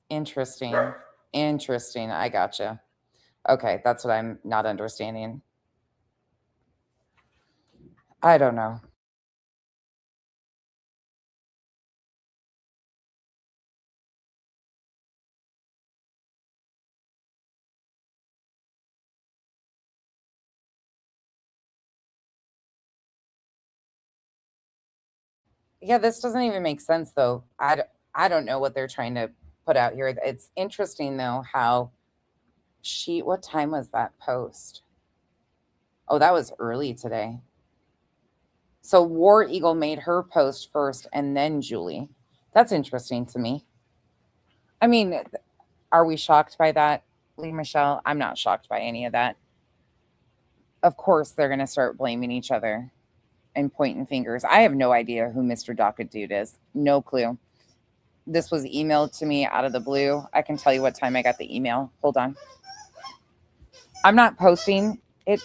Interesting. Interesting. I gotcha. Okay, that's what I'm not understanding. I don't know. Yeah, this doesn't even make sense, though. I don't know what they're trying to put out here. It's interesting, though, how what time was that post? Oh, that was early today. So War Eagle made her post first and then Julie. That's interesting to me. I mean, are we shocked by that, Lee Michelle? I'm not shocked by any of that. Of course, they're going to start blaming each other and pointing fingers. I have no idea who Mr. Docket Dude is. No clue. This was emailed to me out of the blue. I can tell you what time I got the email. Hold on. I'm not posting it,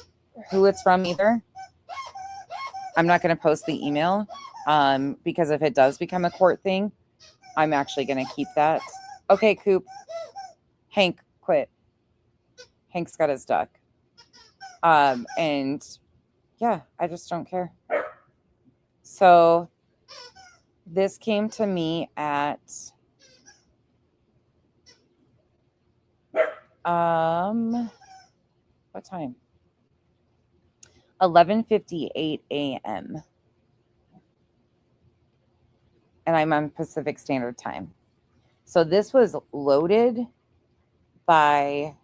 who it's from either. I'm not going to post the email because if it does become a court thing, I'm actually going to keep that. Okay, Coop. Hank, quit. Hank's got his duck. And yeah, I just don't care. So this came to me at what time? 11:58 a.m. And I'm on Pacific Standard Time. So this was loaded by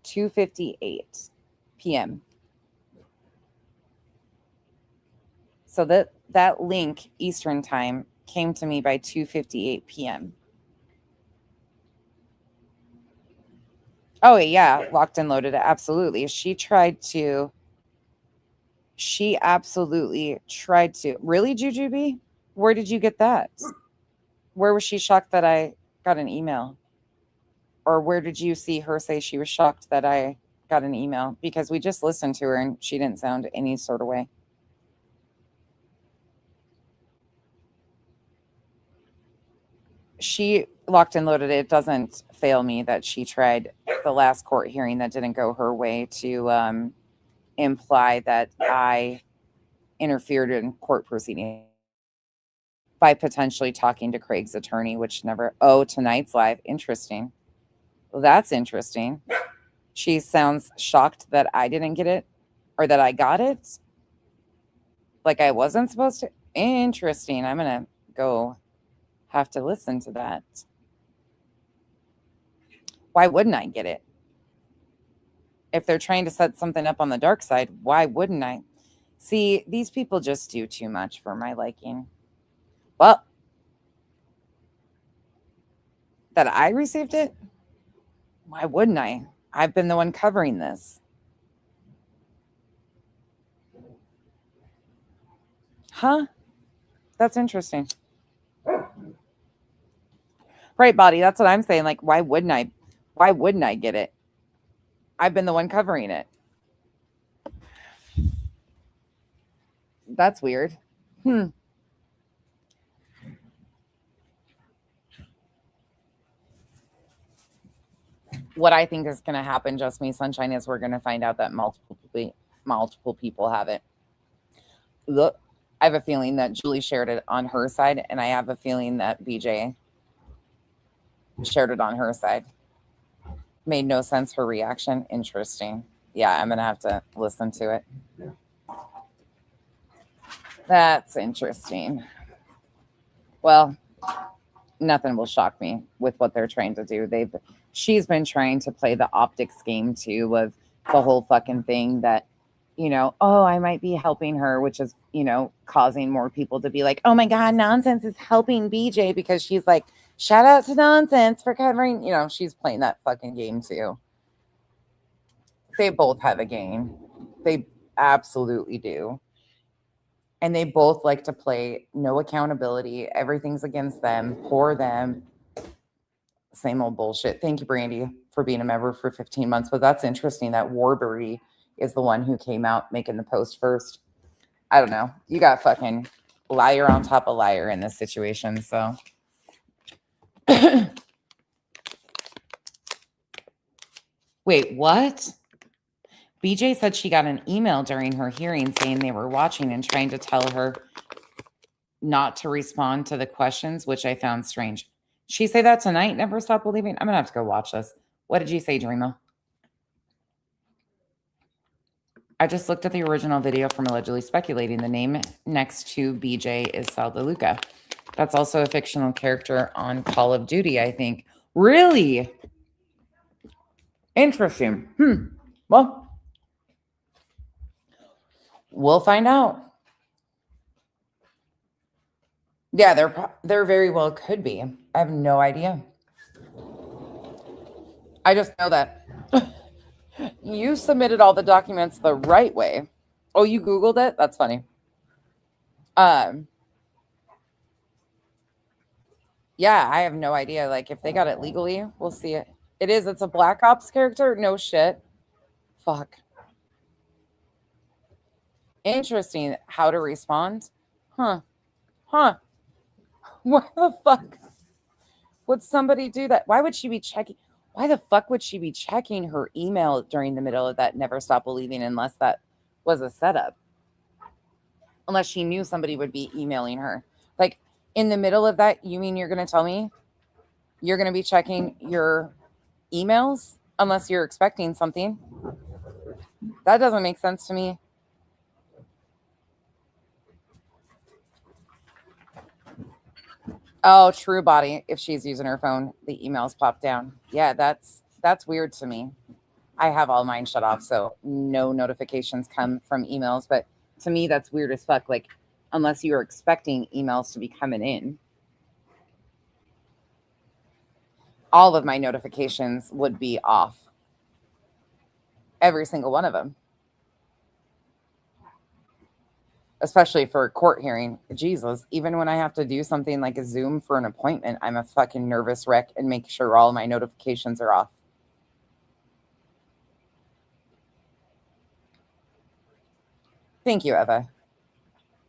2:58 p.m. So that link Eastern Time came to me by 2:58 p.m. Oh yeah, locked and loaded. Absolutely. She absolutely tried to. Really, Jujubee? Where did you get that? Where was she shocked that I got an email? Or where did you see her say she was shocked that I got an email? Because we just listened to her and she didn't sound any sort of way. She locked and loaded. It doesn't fail me that she tried the last court hearing that didn't go her way to imply that I interfered in court proceedings by potentially talking to Craig's attorney, which never. Oh, tonight's live. Interesting. Well, that's interesting. She sounds shocked that I didn't get it or that I got it. Like I wasn't supposed to. Interesting. I'm going to go have to listen to that. Why wouldn't I get it? If they're trying to set something up on the dark side, why wouldn't I? See, these people just do too much for my liking. Well, that I received it? Why wouldn't I? I've been the one covering this. Huh? That's interesting. Right, Body. That's what I'm saying. Like, why wouldn't I? Why wouldn't I get it? I've been the one covering it. That's weird. What I think is going to happen, Just Me Sunshine, is we're going to find out that multiple people have it. Look, I have a feeling that Julie shared it on her side, and I have a feeling that BJ shared it on her side. Made no sense, her reaction. Interesting. Yeah, I'm going to have to listen to it. That's interesting. Well, nothing will shock me with what they're trying to do. She's been trying to play the optics game too of the whole fucking thing that, oh, I might be helping her, which is, causing more people to be like, oh my God, Nonsense is helping BJ because she's like, shout out to Nonsense for covering, she's playing that fucking game too. They both have a game. They absolutely do. And they both like to play no accountability. Everything's against them, poor them. Same old bullshit. Thank you, Brandy, for being a member for 15 months. But that's interesting that Warbury is the one who came out making the post first. I don't know. You got fucking liar on top of liar in this situation. So wait, what? BJ said she got an email during her hearing saying they were watching and trying to tell her not to respond to the questions, which I found strange. She say that tonight? Never stop believing? I'm going to have to go watch this. What did you say, Dreamo? I just looked at the original video from allegedly speculating. The name next to BJ is Sal DeLuca. That's also a fictional character on Call of Duty, I think. Really? Interesting. Well, we'll find out. Yeah, there very well could be. I have no idea. I just know that you submitted all the documents the right way. Oh, you Googled it? That's funny. Yeah, I have no idea. Like, if they got it legally, we'll see it. It's a Black Ops character? No shit. Fuck. Interesting. How to respond? Huh. Why the fuck would somebody do that? Why would she be checking? Why the fuck would she be checking her email during the middle of that Never Stop Believing unless that was a setup? Unless she knew somebody would be emailing her. Like, in the middle of that, you mean you're going to tell me you're going to be checking your emails unless you're expecting something? That doesn't make sense to me. Oh, true body. If she's using her phone, the emails pop down. Yeah, that's weird to me. I have all mine shut off, so no notifications come from emails. But to me, that's weird as fuck. Like, unless you're expecting emails to be coming in, all of my notifications would be off. Every single one of them. Especially for a court hearing. Jesus, even when I have to do something like a Zoom for an appointment, I'm a fucking nervous wreck and make sure all my notifications are off. Thank you, Eva.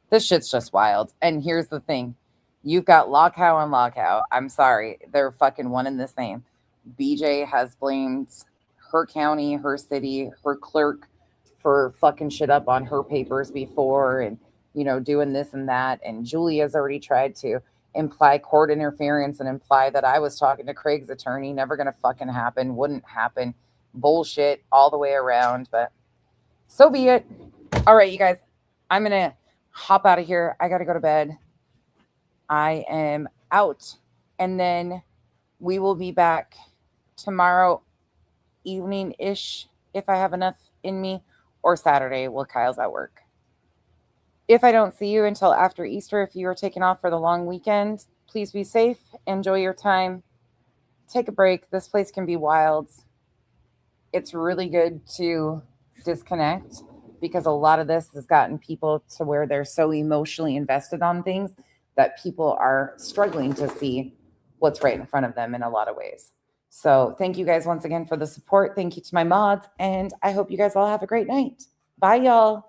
This shit's just wild. And here's the thing. You've got LawCow and LawCow. I'm sorry. They're fucking one and the same. BJ has blamed her county, her city, her clerk for fucking shit up on her papers before and, you know, doing this and that. And Julia's already tried to imply court interference and imply that I was talking to Craig's attorney. Never going to fucking happen. Wouldn't happen. Bullshit all the way around. But so be it. All right, you guys. I'm going to hop out of here. I got to go to bed. I am out. And then we will be back tomorrow evening-ish if I have enough in me, or Saturday while Kyle's at work. If I don't see you until after Easter, if you are taking off for the long weekend, please be safe. Enjoy your time. Take a break. This place can be wild. It's really good to disconnect because a lot of this has gotten people to where they're so emotionally invested on things that people are struggling to see what's right in front of them in a lot of ways. So thank you guys once again for the support. Thank you to my mods, and I hope you guys all have a great night. Bye, y'all.